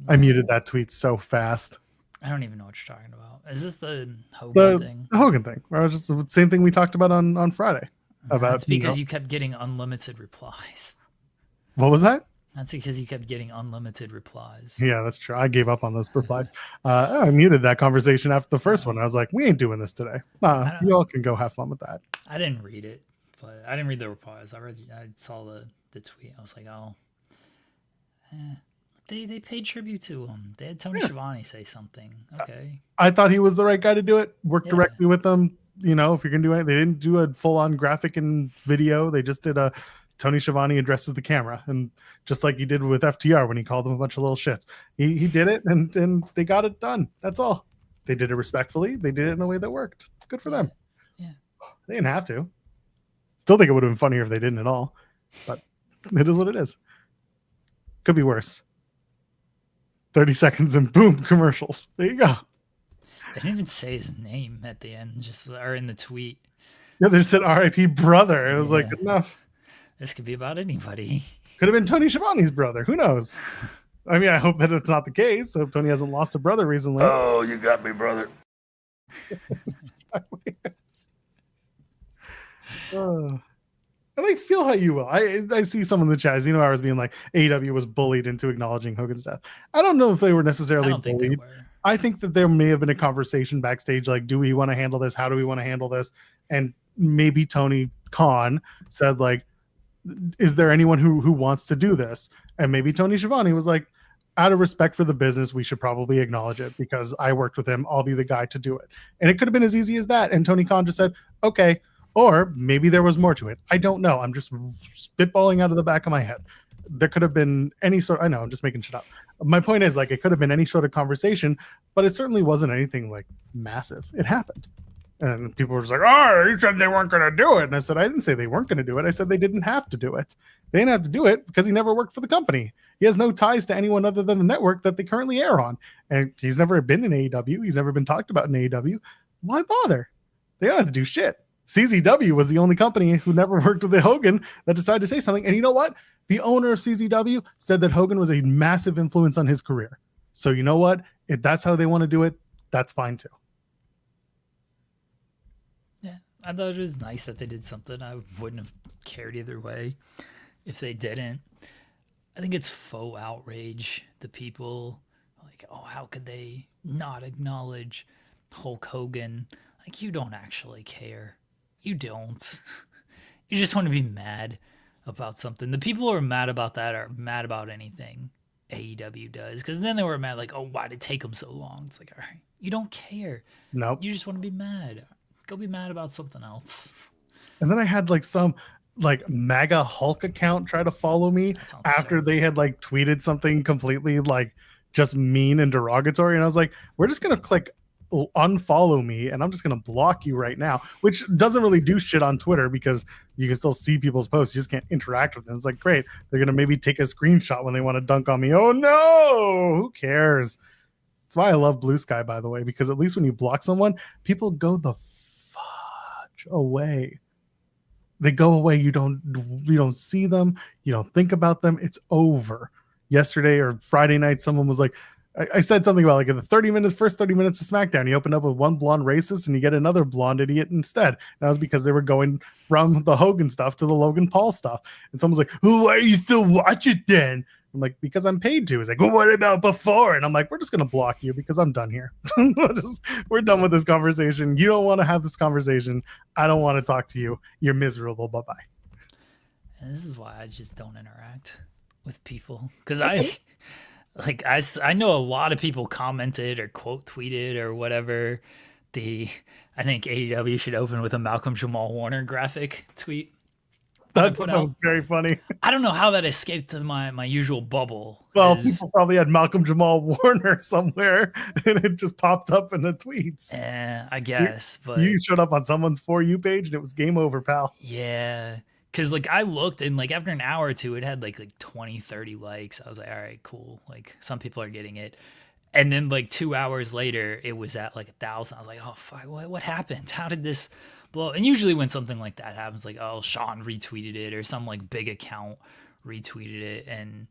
I muted that tweet so fast. I don't even know what you're talking about. Is this the Hogan The, thing? the Hogan thing. Or just the same thing we talked about on Friday. That's because you kept getting unlimited replies. What was that? That's because you kept getting unlimited replies. Yeah, that's true. I gave up on those replies. I muted that conversation after the first one. I was like, we ain't doing this today. You all can go have fun with that. I didn't read it, but I didn't read the replies. I saw the tweet. I was like, oh, they paid tribute to him. They had Tony Schiavone say something. Okay. I thought he was the right guy to do it. Work directly with them. You know, if you're gonna do it, they didn't do a full-on graphic and video. They just did a Tony Schiavone addresses the camera, and just like he did with FTR when he called them a bunch of little shits, he did it, and they got it done. That's all. They did it respectfully. They did it in a way that worked. Good for them. Yeah, they didn't have to. Still think it would have been funnier if they didn't at all, but it is what it is. Could be worse. 30 seconds and boom, commercials. There you go. They didn't even say his name at the end, or in the tweet. Yeah, they said R.I.P. brother. It was like, good enough. This could be about anybody. Could have been Tony Schiavone's brother. Who knows? I mean, I hope that it's not the case. I hope Tony hasn't lost a brother recently. Oh, you got me, brother. Exactly. And I feel how you will. I see some in the chat. You know, I was being like, AEW was bullied into acknowledging Hogan's death. I don't know if they were necessarily bullied. I think that there may have been a conversation backstage, like, do we want to handle this? How do we want to handle this? And maybe Tony Khan said, like, is there anyone who wants to do this? And maybe Tony Schiavone was like, out of respect for the business, we should probably acknowledge it because I worked with him. I'll be the guy to do it. And it could have been as easy as that. And Tony Khan just said, okay. Or maybe there was more to it. I don't know. I'm just spitballing out of the back of my head. There could have been any sort. I know. I'm just making shit up. My point is, like, it could have been any sort of conversation, but it certainly wasn't anything like massive. It happened. And people were just like, oh, you said they weren't going to do it. And I said, I didn't say they weren't going to do it. I said they didn't have to do it. They didn't have to do it because he never worked for the company. He has no ties to anyone other than the network that they currently air on. And he's never been in AEW. He's never been talked about in AEW. Why bother? They don't have to do shit. CZW was the only company who never worked with the Hogan that decided to say something. And you know what? The owner of CZW said that Hogan was a massive influence on his career. So you know what? If that's how they want to do it, that's fine too. I thought it was nice that they did something. I wouldn't have cared either way if they didn't. I think it's faux outrage. The people like, oh, how could they not acknowledge Hulk Hogan? Like, you don't actually care. You don't. You just want to be mad about something. The people who are mad about that are mad about anything AEW does. Because then they were mad like, oh, why did it take them so long? It's like, all right, you don't care. Nope. You just want to be mad. Go be mad about something else. And then I had like some like MAGA Hulk account try to follow me after they had like tweeted something completely like just mean and derogatory. And I was like, we're just going to click unfollow me and I'm just going to block you right now, which doesn't really do shit on Twitter because you can still see people's posts. You just can't interact with them. It's like, great. They're going to maybe take a screenshot when they want to dunk on me. Oh no, who cares? That's why I love Blue Sky, by the way, because at least when you block someone, people go the away. They go away. You don't see them. You don't think about them. It's over. Yesterday or Friday night, someone was like, I said something about like in the first 30 minutes of SmackDown, you opened up with one blonde racist and you get another blonde idiot instead. That was because they were going from the Hogan stuff to the Logan Paul stuff. And someone's like, oh, why are you still watch it then? I'm like, because I'm paid to. He's like, well, what about before? And I'm like, we're just going to block you because I'm done here. We're done with this conversation. You don't want to have this conversation. I don't want to talk to you. You're miserable. Bye-bye. And this is why I just don't interact with people. Because I know a lot of people commented or quote tweeted or whatever. I think AEW should open with a Malcolm Jamal Warner graphic tweet. That was very funny. I don't know how that escaped my usual bubble. Well, people probably had Malcolm Jamal Warner somewhere, and it just popped up in the tweets. I guess. But you showed up on someone's For You page, and it was game over, pal. Yeah. Because, like, I looked, and, like, after an hour or two, it had, like 20, 30 likes. I was like, all right, cool. Like, some people are getting it. And then, like, 2 hours later, it was at, like, 1,000. I was like, oh, fuck, what happened? How did this blow? And usually when something like that happens, like, oh, Sean retweeted it or some, like, big account retweeted it. And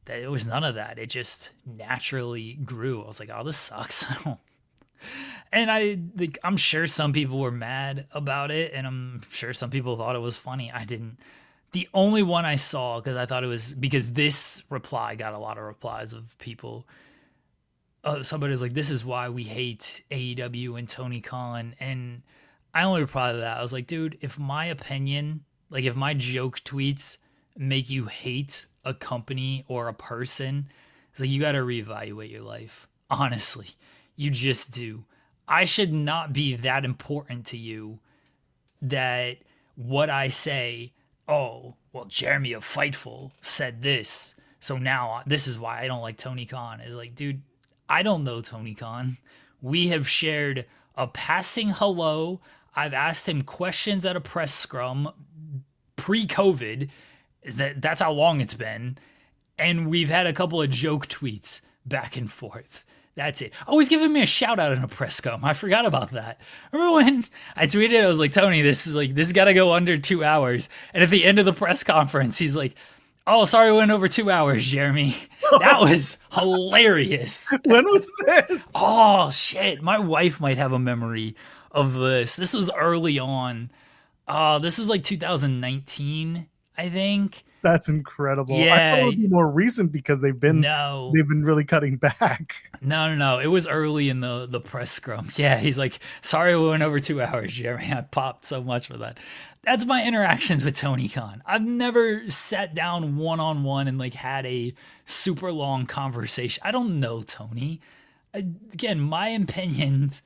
It was none of that. It just naturally grew. I was like, oh, this sucks. I don't. And I'm sure some people were mad about it, and I'm sure some people thought it was funny. I didn't. The only one I saw, because I thought it was, because this reply got a lot of replies of people. Somebody was like, "This is why we hate AEW and Tony Khan," and I only replied to that. I was like, "Dude, if my opinion, like if my joke tweets make you hate a company or a person, it's like you got to reevaluate your life. Honestly, you just do. I should not be that important to you that what I say, oh, well, Jeremy of Fightful said this, so now this is why I don't like Tony Khan." Is like, dude, I don't know Tony Khan. We have shared a passing hello. I've asked him questions at a press scrum pre-COVID. That's how long it's been. And we've had a couple of joke tweets back and forth. That's it. Oh, he's giving me a shout out in a press scrum. I forgot about that. Remember when I tweeted, I was like, Tony, this got to go under 2 hours. And at the end of the press conference, he's like, oh, sorry, we went over 2 hours, Jeremy. That was hilarious. When was this? Oh, shit. My wife might have a memory of this. This was early on. This was like 2019, I think. That's incredible. Yeah. I thought it would be more recent because they've been really cutting back. No. It was early in the press scrum. Yeah, he's like, sorry we went over 2 hours, Jeremy. I popped so much for that. That's my interactions with Tony Khan. I've never sat down one-on-one and like had a super long conversation. I don't know Tony. Again, my opinions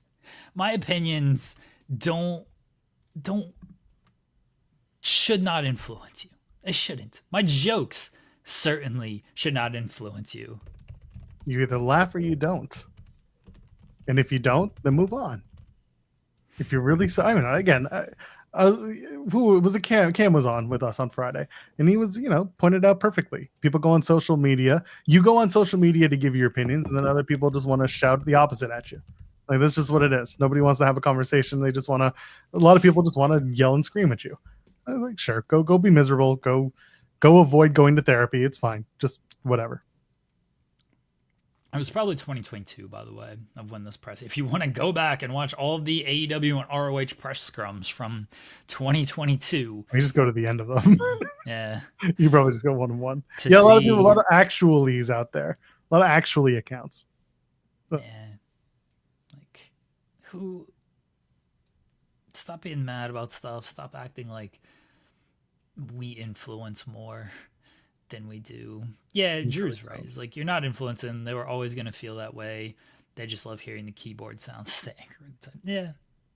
should not influence you. They shouldn't. My jokes certainly should not influence you. You either laugh or you don't. And if you don't, then move on. If you're really again, who was it? Cam was on with us on Friday, and he was, pointed out perfectly. People go on social media. You go on social media to give your opinions, and then other people just want to shout the opposite at you. Like, that's just what it is. Nobody wants to have a conversation. They just want to. A lot of people just want to yell and scream at you. I was like, sure, go be miserable. Go avoid going to therapy. It's fine. Just whatever. It was probably 2022, by the way, of when this press. If you want to go back and watch all of the AEW and ROH press scrums from 2022, we just go to the end of them. Yeah, you probably just go 1-on-1. Yeah, a lot of people, a lot of actualies out there, a lot of actually accounts. Yeah, like who? Stop being mad about stuff. Stop acting like we influence more than we do. Yeah, Drew's right. It's like, you're not influencing. They were always going to feel that way. They just love hearing the keyboard sounds. Yeah.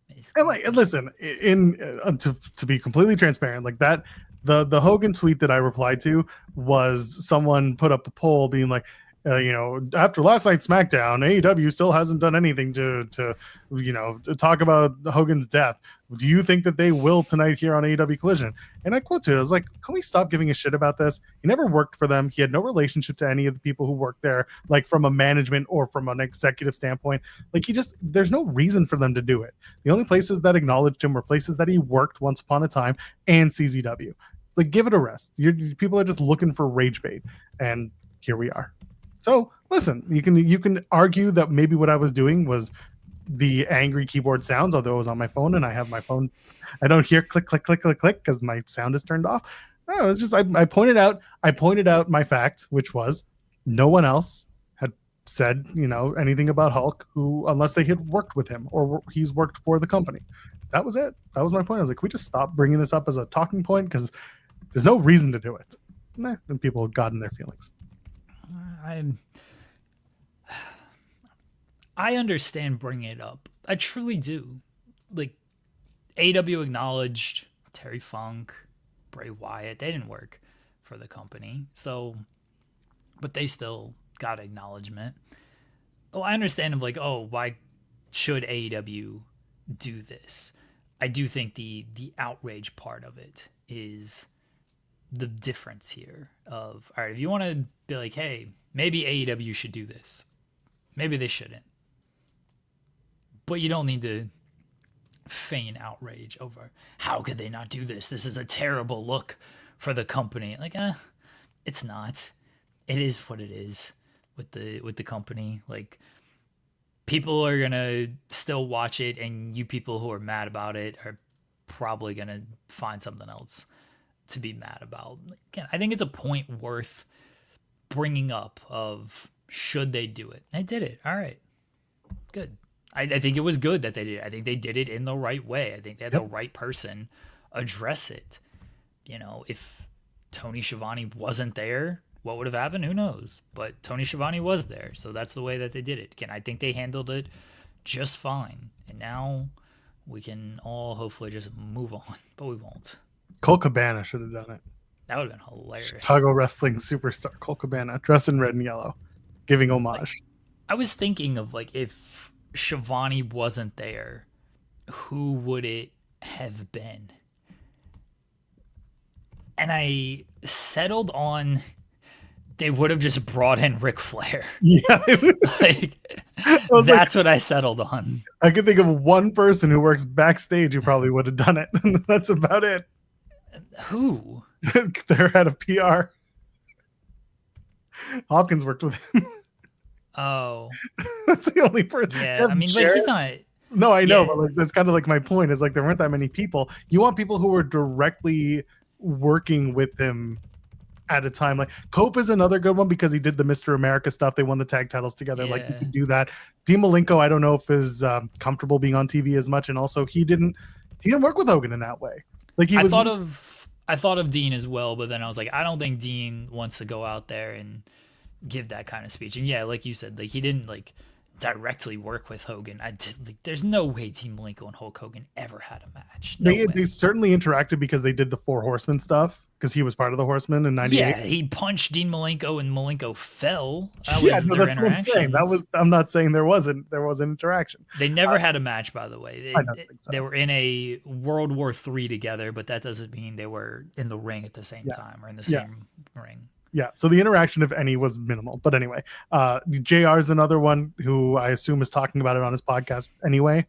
Basically. And like, listen, to be completely transparent, like that, the Hogan tweet that I replied to was someone put up a poll being like, after last night's SmackDown, AEW still hasn't done anything to talk about Hogan's death. Do you think that they will tonight here on AEW Collision? And I quote to it, I was like, can we stop giving a shit about this? He never worked for them. He had no relationship to any of the people who worked there, like from a management or from an executive standpoint. Like, there's no reason for them to do it. The only places that acknowledged him were places that he worked once upon a time and CZW. Like, give it a rest. People are just looking for rage bait. And here we are. So listen, you can argue that maybe what I was doing was the angry keyboard sounds, although it was on my phone and I have my phone. I don't hear click, click, click, click, click because my sound is turned off. No, it's just I pointed out my fact, which was no one else had said anything about Hulk unless they had worked with him or he's worked for the company. That was it. That was my point. I was like, can we just stop bringing this up as a talking point because there's no reason to do it. And people got in their feelings. I understand bringing it up. I truly do. Like, AW acknowledged Terry Funk, Bray Wyatt. They didn't work for the company, but they still got acknowledgement. Oh, I understand. Like, oh, why should AEW do this? I do think the outrage part of it is the difference here of, all right, if you want to be like, hey, maybe AEW should do this, maybe they shouldn't, but you don't need to feign outrage over how could they not do this is a terrible look for the company. Like, it's not. it is what it is with the company. Like, people are gonna still watch it, and you people who are mad about it are probably gonna find something else to be mad about. Again, I think it's a point worth bringing up of should they do it. They did it. All right, good. I think it was good that they did it. I think they did it in the right way. I think they had the right person address it. You know, if Tony Schiavone wasn't there, what would have happened? Who knows? But Tony Schiavone was there, so that's the way that they did it. Again, I think they handled it just fine. And now we can all hopefully just move on, but we won't. Cole Cabana should have done it. That would have been hilarious. Chicago wrestling superstar Cole Cabana, dressed in red and yellow, giving homage. Like, I was thinking of, like, if Schiavone wasn't there, who would it have been? And I settled on they would have just brought in Ric Flair. Yeah. Like, that's what I settled on. I could think of one person who works backstage who probably would have done it. That's about it. Who? Their head of PR. Hopkins worked with him. Oh. That's the only person. Yeah, I mean, like, he's not... No, I know, but like, that's kind of like my point is like there weren't that many people. You want people who were directly working with him at a time. Like Cope is another good one because he did the Mr. America stuff. They won the tag titles together. Like you could do that. Dean Malenko, I don't know if is comfortable being on TV as much, and also he didn't work with Hogan in that way. Like I thought of Dean as well, but then I was like, I don't think Dean wants to go out there and give that kind of speech. And yeah, like you said, like he didn't like directly work with Hogan. There's no way Dean Malenko and Hulk Hogan ever had a match. They certainly interacted because they did the Four Horsemen stuff because he was part of the Horsemen in '98. Yeah, he punched Dean Malenko and Malenko fell. That's what I'm saying. I'm not saying there wasn't interaction. They never had a match, by the way. I don't think so. They were in a World War III together, but that doesn't mean they were in the ring at the same time or in the same ring. Yeah, so the interaction, if any, was minimal. But anyway, JR is another one who I assume is talking about it on his podcast anyway.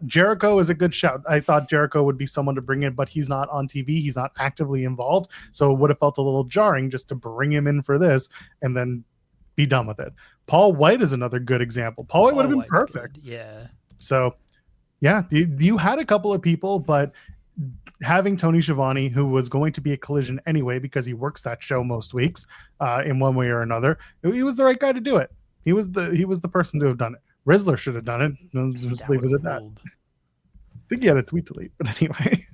Jericho is a good shout. I thought Jericho would be someone to bring in, but he's not on TV. He's not actively involved. So it would have felt a little jarring just to bring him in for this and then be done with it. Paul White is another good example. Paul White would have been perfect. Good. Yeah. So, yeah, you had a couple of people, but having Tony Schiavone, who was going to be a Collision anyway because he works that show most weeks in one way or another, he was the right guy to do it. He was the person to have done it. Rizzler should have done it. Just leave it at that. I think he had a tweet delete, but anyway.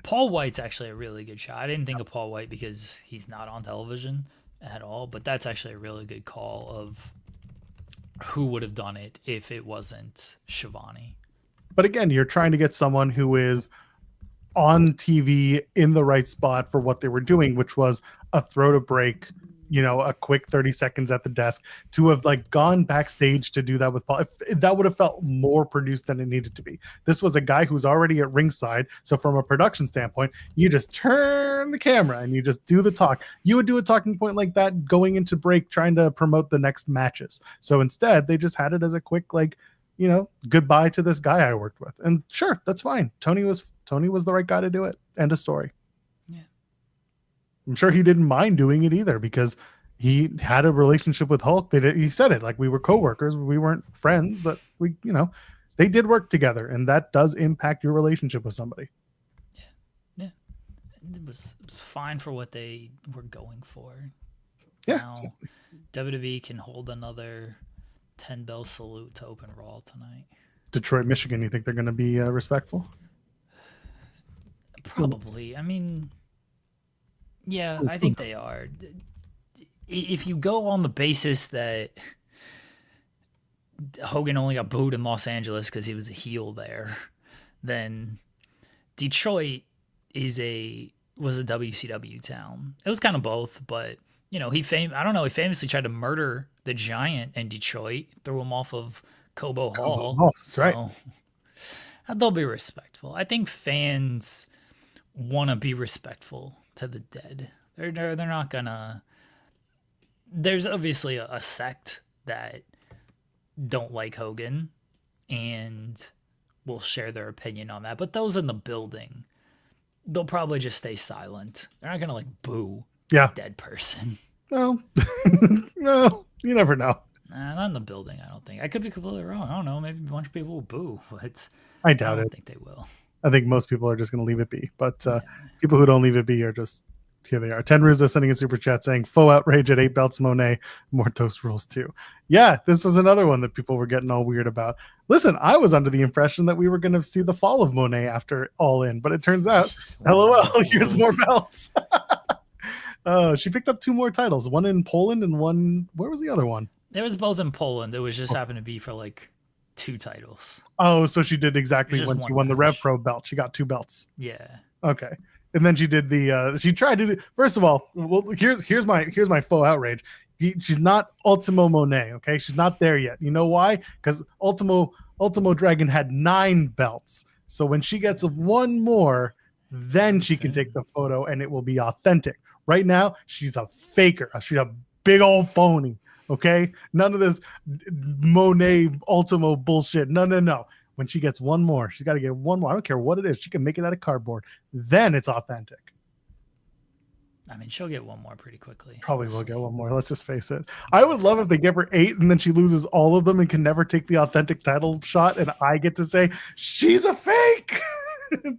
Paul White's actually a really good shot. I didn't think of Paul White because he's not on television at all, but that's actually a really good call of who would have done it if it wasn't Schiavone. But again, you're trying to get someone who is on TV in the right spot for what they were doing, which was a throw to break, a quick 30 seconds at the desk. To have like gone backstage to do that with Paul, that would have felt more produced than it needed to be. This was a guy who's already at ringside. So from a production standpoint, you just turn the camera and you just do the talk. You would do a talking point like that going into break, trying to promote the next matches. So instead they just had it as a quick, goodbye to this guy I worked with. And sure, that's fine. Tony was the right guy to do it. End of story. Yeah. I'm sure he didn't mind doing it either because he had a relationship with Hulk. He said it like we were coworkers. We weren't friends, but they did work together, and that does impact your relationship with somebody. Yeah. It was fine for what they were going for. Yeah. Now, exactly. WWE can hold another 10-bell salute to open Raw tonight. Detroit, Michigan. You think they're going to be respectful? Probably. I mean, yeah, I think they are. If you go on the basis that Hogan only got booed in Los Angeles because he was a heel there, then Detroit was a WCW town. It was kind of both, but he famously tried to murder the Giant in Detroit, threw him off of Cobo Hall. Oh, that's right. They'll be respectful. I think fans want to be respectful to the dead. They're not gonna. There's obviously a sect that don't like Hogan and will share their opinion on that, but those in the building, they'll probably just stay silent. They're not gonna boo a dead person. No, no, you never know. Nah, not in the building, I don't think. I could be completely wrong. I don't know. Maybe a bunch of people will boo, but I I doubt don't it. think they will. I think most people are just going to leave it be. But Yeah. people who don't leave it be are just, here they are. Ten Rizzo sending a super chat saying, faux outrage at 8 belts, Monet, more toast rules too. Yeah, this is another one that people were getting all weird about. Listen, I was under the impression that we were going to see the fall of Monet after All In, but it turns out, LOL, here's more belts. She picked up 2 more titles, one in Poland and one, where was the other one? There was both in Poland. It was just happened to be for like 2 titles. Oh, so she did exactly Just when one she won the Rev match. Pro belt. She got 2 belts. Yeah. Okay. And then she did the she tried to do, first of all, well, here's my faux outrage. She's not Ultimo Monet, okay? She's not there yet. You know why? Because Ultimo Dragon had 9 belts. So when she gets 1 more, then she can take the photo and it will be authentic. Right now, she's a faker. She's a big old phony. Okay? None of this Monet Ultimo bullshit. No. When she gets 1 more, she's got to get 1 more. I don't care what it is. She can make it out of cardboard. Then it's authentic. I mean, she'll get 1 more pretty quickly. Probably will get 1 more. Let's just face it. I would love if they give her 8 and then she loses all of them and can never take the authentic title shot. And I get to say, she's a fake.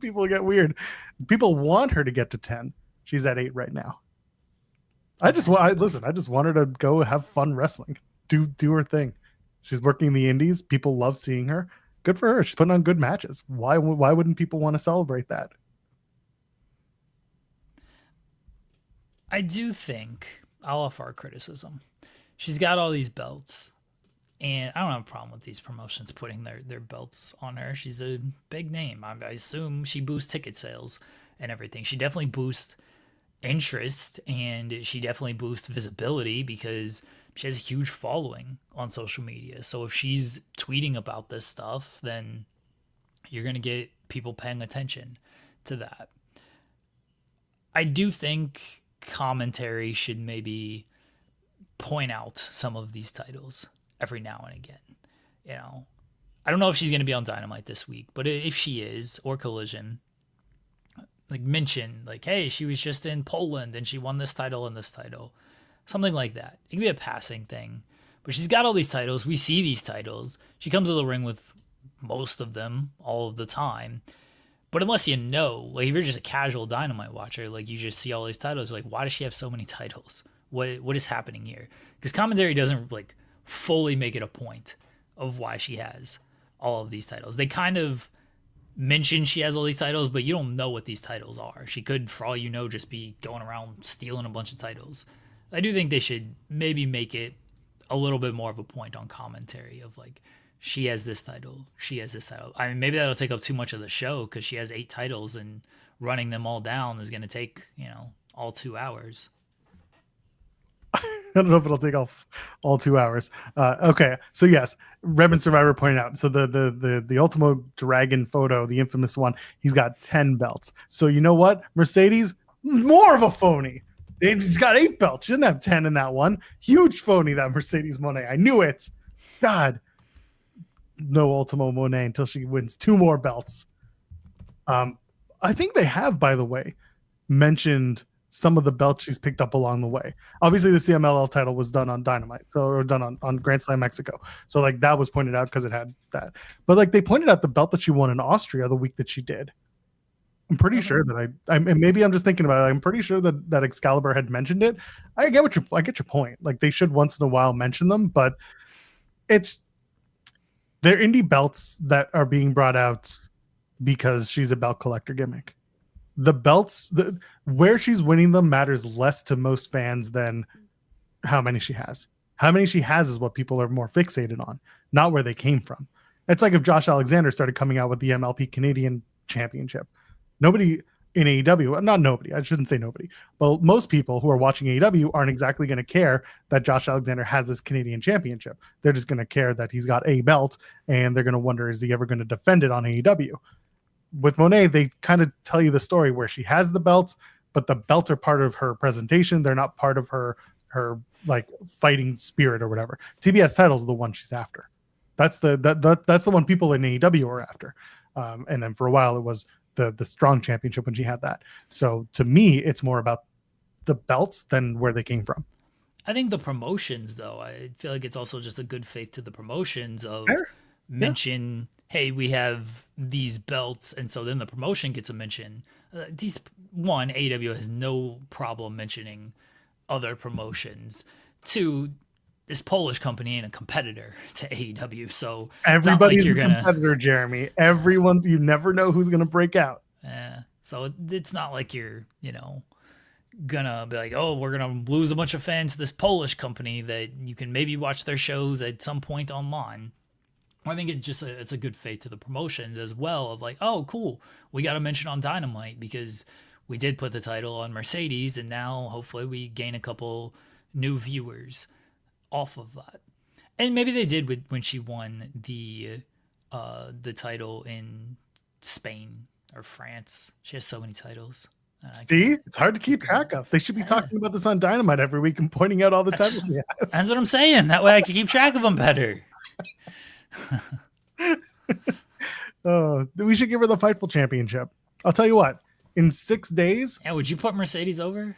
People get weird. People want her to get to 10. She's at 8 right now. I just want her to go have fun wrestling. Do her thing. She's working the indies. People love seeing her. Good for her. She's putting on good matches. Why wouldn't people want to celebrate that? I do think I'll offer our criticism. She's got all these belts, and I don't have a problem with these promotions putting their belts on her. She's a big name. I assume she boosts ticket sales and everything. She definitely boosts interest, and she definitely boosts visibility because she has a huge following on social media. So if she's tweeting about this stuff, then you're going to get people paying attention to that. I do think commentary should maybe point out some of these titles every now and again. You know, I don't know if she's going to be on Dynamite this week, but if she is, or Collision, like mention like, hey, she was just in Poland and she won this title and this title. Something like that. It can be a passing thing. But she's got all these titles. We see these titles. She comes to the ring with most of them all of the time. But unless you know, like if you're just a casual Dynamite watcher, like you just see all these titles, like why does she have so many titles? What is happening here? Because commentary doesn't like fully make it a point of why she has all of these titles. They kind of mention she has all these titles, but you don't know what these titles are. She could, for all you know, just be going around stealing a bunch of titles. I do think they should maybe make it a little bit more of a point on commentary of like, she has this title, she has this title. I mean, maybe that'll take up too much of the show because she has 8 titles and running them all down is going to take, all 2 hours. I don't know if it'll take all 2 hours. Okay, so yes, Redmond Survivor pointed out. So the Ultimo Dragon photo, the infamous one, he's got 10 belts. So you know what, Mercedes, more of a phony. He's got 8 belts. She didn't have 10 in that one. Huge phony, that Mercedes Moné. I knew it. God, no Ultimo Moné until she wins 2 more belts. I think they have, by the way, mentioned some of the belts she's picked up along the way. Obviously, the CMLL title was done on Dynamite, or done on Grand Slam Mexico. So like that was pointed out because it had that. But like they pointed out the belt that she won in Austria the week that she did. I'm pretty sure that and maybe I'm just thinking about it. I'm pretty sure that Excalibur had mentioned it. I get your point. Like they should once in a while mention them, but they're indie belts that are being brought out because she's a belt collector gimmick. The belts, where she's winning them matters less to most fans than how many she has. How many she has is what people are more fixated on, not where they came from. It's like if Josh Alexander started coming out with the MLP Canadian Championship. Nobody in AEW, not nobody, I shouldn't say nobody, but most people who are watching AEW aren't exactly going to care that Josh Alexander has this Canadian Championship. They're just going to care that he's got a belt, and they're going to wonder, is he ever going to defend it on AEW? With Moné, they kind of tell you the story where she has the belts, but the belts are part of her presentation. They're not part of her like fighting spirit or whatever. TBS titles are the one she's after. That's the one people in AEW are after. And then for a while it was the strong championship when she had that. So to me, it's more about the belts than where they came from. I think the promotions, though, I feel like it's also just a good faith to the promotions of Fair. mention, hey, we have these belts, and so then the promotion gets a mention. AEW has no problem mentioning other promotions. Two, this Polish company ain't a competitor to AEW, so it's not like Everybody's you're a gonna. competitor, Jeremy. Everyone's, you never know who's gonna break out. So it's not like you're, gonna be like, oh, we're gonna lose a bunch of fans to this Polish company that you can maybe watch their shows at some point online. I think it's a good faith to the promotions as well of like, oh, cool, we got to mention on Dynamite because we did put the title on Mercedes, and now hopefully we gain a couple new viewers off of that. And maybe they did when she won the title in Spain or France. She has so many titles. See, it's hard to keep track of. They should be talking about this on Dynamite every week and pointing out all the titles. That's what I'm saying. That way I can keep track of them better. Oh, we should give her the Fightful Championship. I'll tell you what. In 6 days. Yeah, would you put Mercedes over?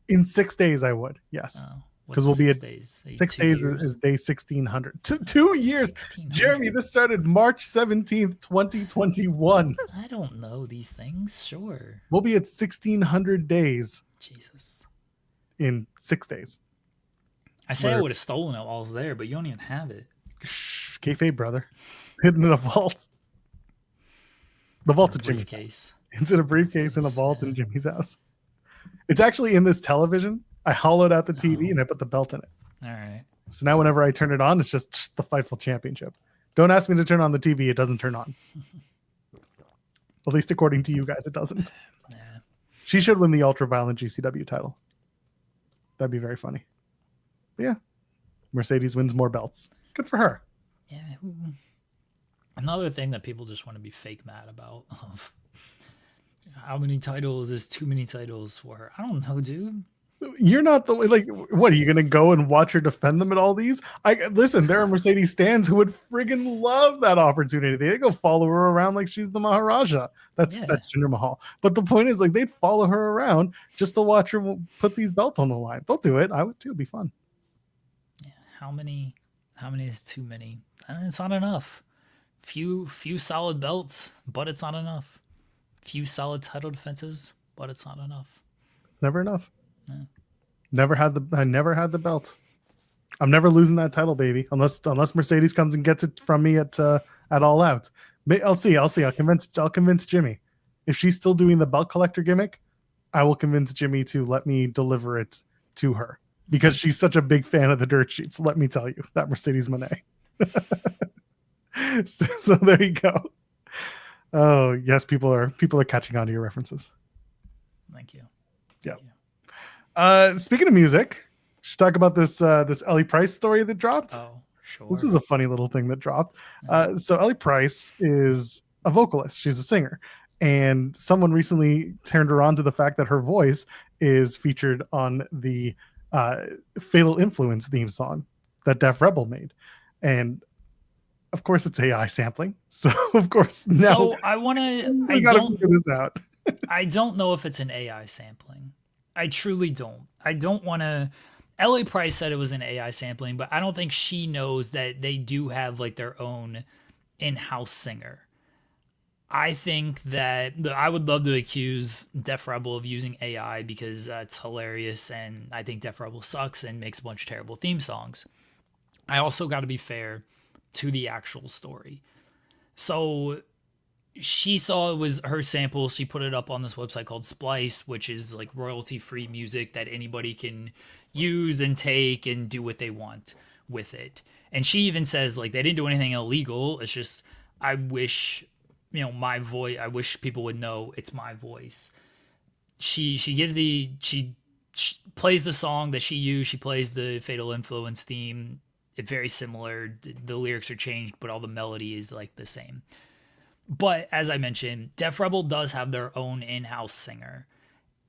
In 6 days, I would. Yes. Because we'll be at days? 6 days is day 1600. 2 years. 1600. Jeremy, this started March 17th, 2021. I don't know these things. Sure. We'll be at 1600 days. Jesus. In 6 days. I say I would have stolen it while I was there, but you don't even have it. Shh, kayfabe, brother. Hidden in a vault. The vault's at Jimmy's house. It's in a briefcase in a vault in Jimmy's house. It's actually in this television. I hollowed out the TV and I put the belt in it. All right. So now whenever I turn it on, it's just the Fightful Championship. Don't ask me to turn on the TV. It doesn't turn on. At least according to you guys, it doesn't. Yeah. She should win the ultra-violent GCW title. That'd be very funny. But yeah. Mercedes wins more belts. Good for her. Yeah. Another thing that people just want to be fake mad about. How many titles is too many titles for her? I don't know, dude. You're not the like. What are you gonna go and watch her defend them at all these? Listen. There are Mercedes stands who would friggin' love that opportunity. They go follow her around like she's the Maharaja. That's Jinder Mahal. But the point is, like, they'd follow her around just to watch her put these belts on the line. They'll do it. I would too. It'd be fun. Yeah. How many is too many? It's not enough. Few solid belts, but it's not enough. Few solid title defenses, but it's not enough. It's never enough. Yeah. I never had the belt. I'm never losing that title, baby. Unless Mercedes comes and gets it from me at All Out. I'll see. I'll convince Jimmy. If she's still doing the belt collector gimmick, I will convince Jimmy to let me deliver it to her because she's such a big fan of the dirt sheets. Let me tell you, that Mercedes Moné. So there you go. Oh yes, people are catching on to your references. Thank you. Yeah. Speaking of music, should talk about this Ellie Price story that dropped. Oh, sure. This is a funny little thing that dropped. So Ellie Price is a vocalist. She's a singer. And someone recently turned her on to the fact that her voice is featured on the Fatal Influence theme song that Def Rebel made. And of course it's AI sampling. So of course now so I gotta figure this out. I don't know if it's an AI sampling. I truly don't. I don't want to. LA Price said it was an AI sampling, but I don't think she knows that they do have like their own in-house singer. I think that I would love to accuse Def Rebel of using AI because that's hilarious, and I think Def Rebel sucks and makes a bunch of terrible theme songs. I also got to be fair to the actual story. So she saw it was her sample. She put it up on this website called Splice, which is like royalty-free music that anybody can use and take and do what they want with it. And she even says like they didn't do anything illegal. It's just I wish, my voice. I wish people would know it's my voice. She plays the song that she used. She plays the Fatal Influence theme. It's very similar. The lyrics are changed, but all the melody is like the same. But as I mentioned, Def Rebel does have their own in-house singer.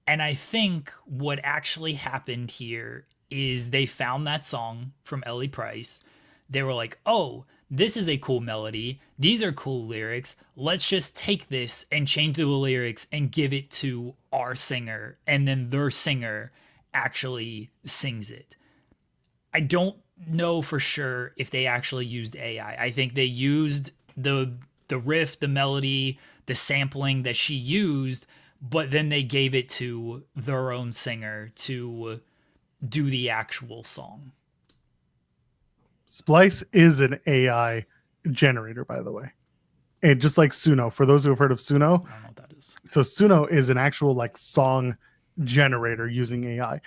And I think what actually happened here is they found that song from Ellie Price. They were like, oh, this is a cool melody. These are cool lyrics. Let's just take this and change the lyrics and give it to our singer. And then their singer actually sings it. I don't know for sure if they actually used AI. I think they used the riff, the melody, the sampling that she used, but then they gave it to their own singer to do the actual song. Splice is an AI generator, by the way. And just like Suno, for those who have heard of Suno, I don't know what that is. So Suno is an actual like song generator using AI.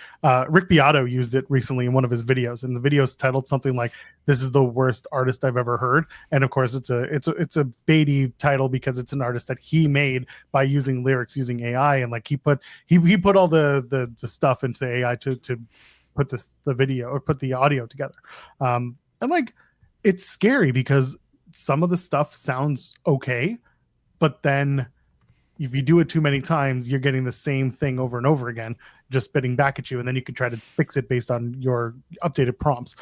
Rick Beato used it recently in one of his videos, and the video is titled something like "This is the worst artist I've ever heard." And of course, it's a baity title because it's an artist that he made by using lyrics using AI, and like he put all the stuff into AI to put the video or put the audio together. And like it's scary because some of the stuff sounds okay, but then if you do it too many times, you're getting the same thing over and over again, just spitting back at you. And then you could try to fix it based on your updated prompts.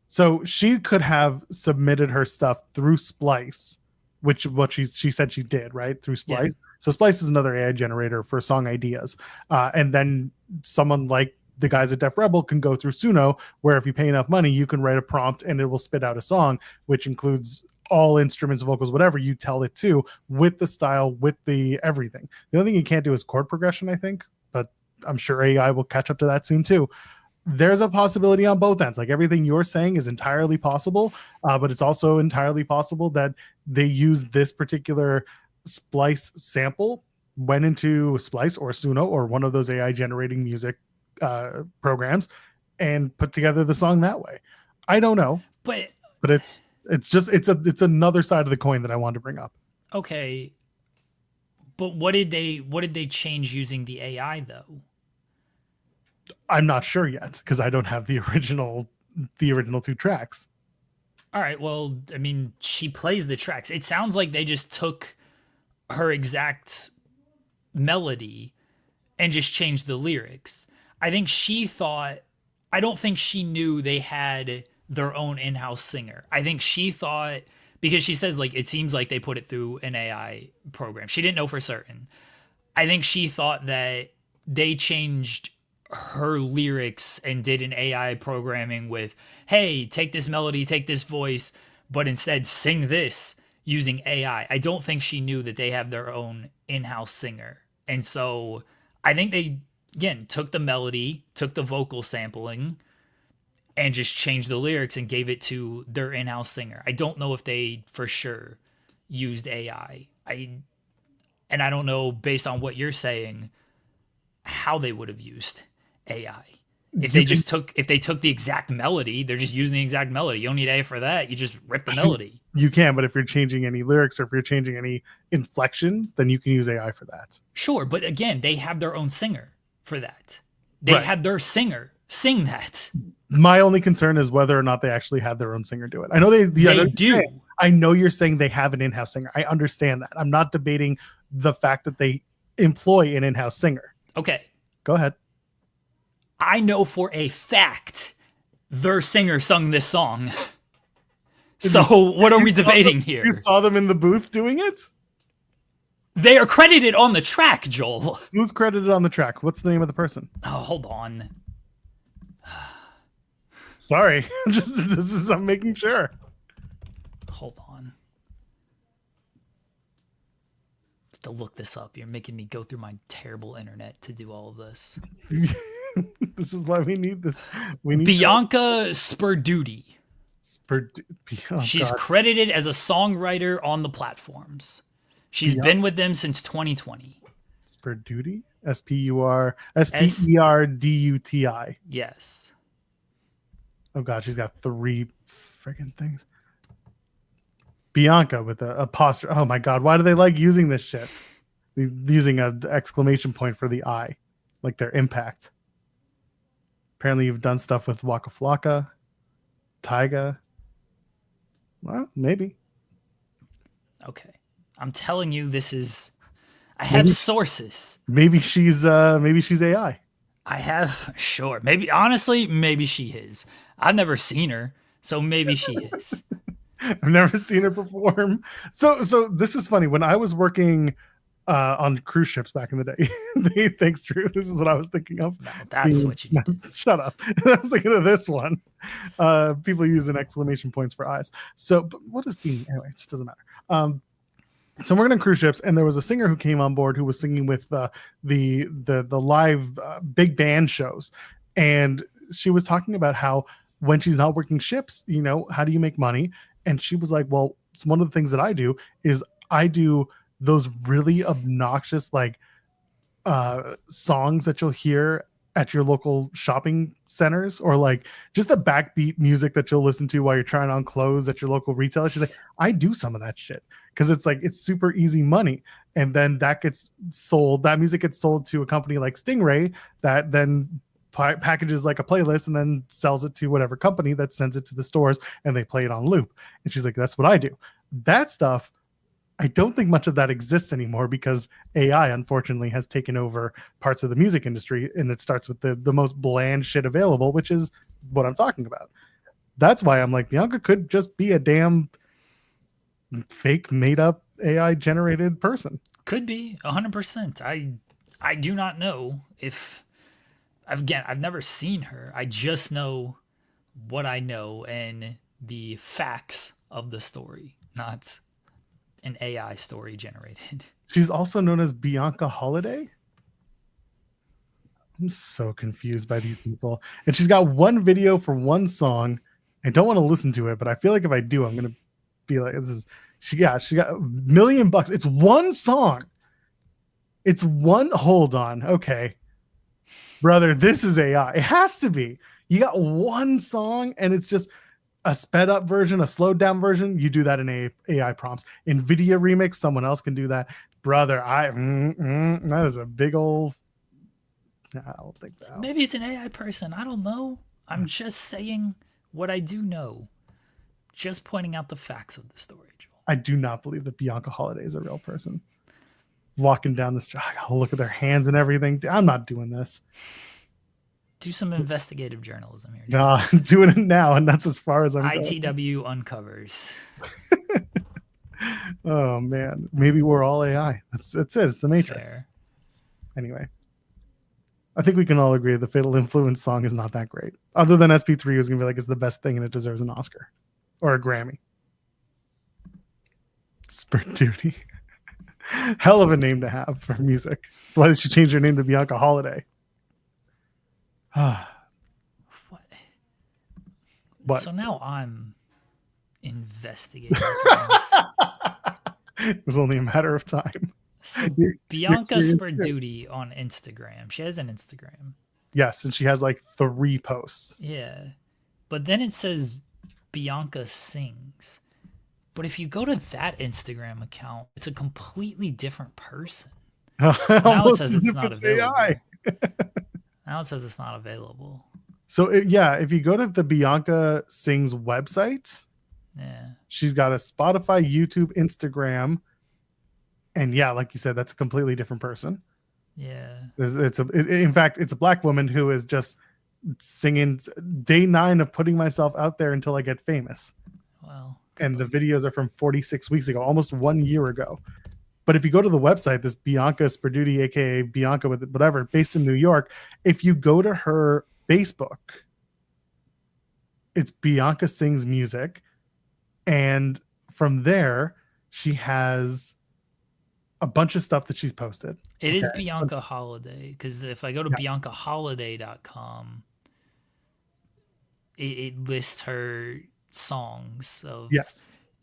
So she could have submitted her stuff through Splice, which what she said she did, right? Through Splice. Yeah. So Splice is another AI generator for song ideas. And then someone like the guys at Def Rebel can go through Suno, where if you pay enough money, you can write a prompt and it will spit out a song, which includes all instruments, vocals, whatever you tell it to, with the style, with the everything. The only thing you can't do is chord progression, I think, but I'm sure AI will catch up to that soon too. There's a possibility on both ends. Like everything you're saying is entirely possible, but it's also entirely possible that they use this particular Splice sample, went into Splice or Suno or one of those AI generating music programs, and put together the song that way. I don't know, but it's another side of the coin that I wanted to bring up. Okay, but what did they change using the AI though? I'm not sure yet because I don't have the original 2 tracks. All right, well, I mean, she plays the tracks. It sounds like they just took her exact melody and just changed the lyrics. I don't think she knew they had their own in-house singer. I think she thought, because she says like it seems like they put it through an AI program. She didn't know for certain. I think she thought that they changed her lyrics and did an AI programming with, hey, take this melody, take this voice, but instead sing this using AI. I don't think she knew that they have their own in-house singer. And so I think they, again, took the melody, took the vocal sampling, and just changed the lyrics and gave it to their in-house singer. I don't know if they for sure used AI. And I don't know, based on what you're saying, how they would have used AI. If they took the exact melody, they're just using the exact melody. You don't need AI for that. You just rip the melody. You can, but if you're changing any lyrics or if you're changing any inflection, then you can use AI for that. Sure, but again, they have their own singer for that. They had their singer sing that. My only concern is whether or not they actually have their own singer do it. I know they do. I know you're saying they have an in-house singer. I understand that. I'm not debating the fact that they employ an in-house singer. Okay. Go ahead. I know for a fact their singer sung this song. So what are we debating here? You saw them in the booth doing it? They are credited on the track, Joel. Who's credited on the track? What's the name of the person? Oh, hold on. Sorry. I'm making sure. Hold on. To look this up. You're making me go through my terrible internet to do all of this. This is why we need this. We need Bianca Sperduti. Oh, She's credited as a songwriter on the platforms. She's been with them since 2020. Sperduti? Sperduti. Yes. Oh god, she's got 3 freaking things. Bianca with a apostrophe. Oh my god, why do they like using this shit? Using an exclamation point for the I, like their impact. Apparently, you've done stuff with Waka Flocka, Tyga. Well, maybe. Okay, I'm telling you, this is. I have sources. Maybe she's AI. I have maybe honestly, maybe she is. I've never seen her, so maybe she is. I've never seen her perform. So this is funny. When I was working on cruise ships back in the day. Thanks, Drew. This is what I was thinking of. No, that's what you need to do. Shut up. I was thinking of this one. People using exclamation points for eyes. So, but what is fiend? Anyway, it doesn't matter. So we're on cruise ships, and there was a singer who came on board who was singing with the live big band shows, and she was talking about how when she's not working ships, you know, how do you make money? And she was like, well, it's one of the things that I do is I do those really obnoxious like songs that you'll hear at your local shopping centers, or like just the backbeat music that you'll listen to while you're trying on clothes at your local retailer. She's like, I do some of that shit because it's like it's super easy money, and then that gets sold. That music gets sold to a company like Stingray that then packages like a playlist and then sells it to whatever company that sends it to the stores, and they play it on loop. And she's like, that's what I do. That stuff, I don't think much of that exists anymore because AI, unfortunately, has taken over parts of the music industry, and it starts with the most bland shit available, which is what I'm talking about. That's why I'm like, Bianca could just be a damn fake, made-up, AI-generated person. Could be 100%. I do not know if... Again, I've never seen her. I just know what I know and the facts of the story, not an AI story generated. She's also known as Bianca Holiday. I'm so confused by these people. And she's got one video for one song. I don't want to listen to it, but I feel like if I do, I'm gonna be like, this is she got $1 million. It's one song. It's one. Hold on. Okay. Brother, this is AI. It has to be. You got one song and it's just a sped up version, a slowed down version. You do that in AI prompts. NVIDIA remix, someone else can do that. Brother, that is a big old... I don't think that. Maybe it's an AI person. I don't know. I'm just saying what I do know. Just pointing out the facts of the story, Joel. I do not believe that Bianca Holiday is a real person. Walking down the street, I gotta look at their hands and everything. I'm not doing this. Do some investigative journalism here. No, I'm doing it now, and that's as far as I'm going. ITW uncovers. Oh man, maybe we're all AI. That's it. It's the Matrix. Fair. Anyway, I think we can all agree the Fatal Influence song is not that great. Other than SP3 who's gonna be like, it's the best thing and it deserves an Oscar or a Grammy. Spurt Duty. Hell of a name to have for music. So why did she change her name to Bianca Holiday? What? So now I'm investigating things. It was only a matter of time. So Bianca Sperduti on Instagram. She has an Instagram. Yes, and she has like 3 posts. Yeah. But then it says Bianca Sings. But if you go to that Instagram account, it's a completely different person. Now it says it's not available. Now it says it's not available. So if you go to the Bianca Sings website, yeah, she's got a Spotify, YouTube, Instagram, and yeah, like you said, that's a completely different person. Yeah, in fact, it's a black woman who is just singing day 9 of putting myself out there until I get famous. Well, and the videos are from 46 weeks ago, almost 1 year ago. But if you go to the website, this Bianca Sperduti, aka Bianca with whatever, based in New York, if you go to her Facebook, it's Bianca Sings Music, and from there she has a bunch of stuff that she's posted. It is Bianca Holiday, because if I go to biancaholiday.com, it lists her songs of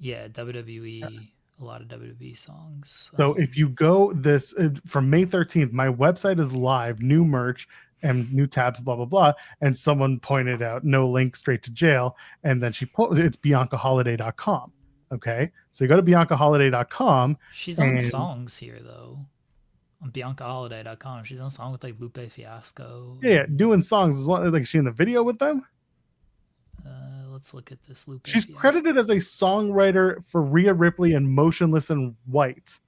WWE, a lot of WWE songs. So if you go this from May 13th, my website is live, new merch and new tabs, blah blah blah. And someone pointed out no link, straight to jail, and then it's biancaholiday.com. Okay, so you go to biancaholiday.com. She's on songs here though. On biancaholiday.com, she's on a song with like Lupe Fiasco. Yeah, doing songs is one. Like, is she in the video with them? Let's look at this. Lupe She's Fiasco. credited as a songwriter for Rhea Ripley and Motionless in White.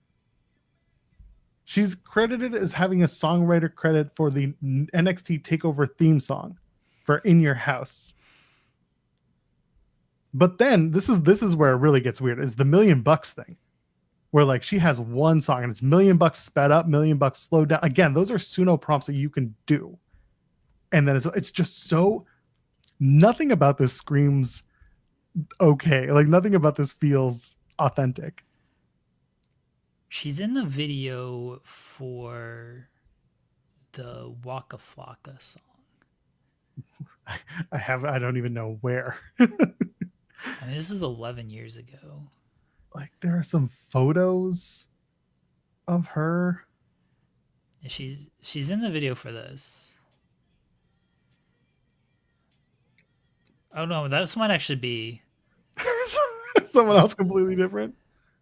She's credited as having a songwriter credit for the NXT TakeOver theme song for In Your House. But then this is where it really gets weird, is the $1 million thing. where like she has one song and it's $1 million sped up, $1 million slowed down. Again, those are Suno prompts that you can do. And then it's just so, nothing about this screams okay. Like nothing about this feels authentic. She's in the video for the Waka Flocka song. I don't even know where. I mean, this is 11 years ago. Like there are some photos of her. Yeah, she's in the video for this. Oh no, this might actually be Someone else completely different.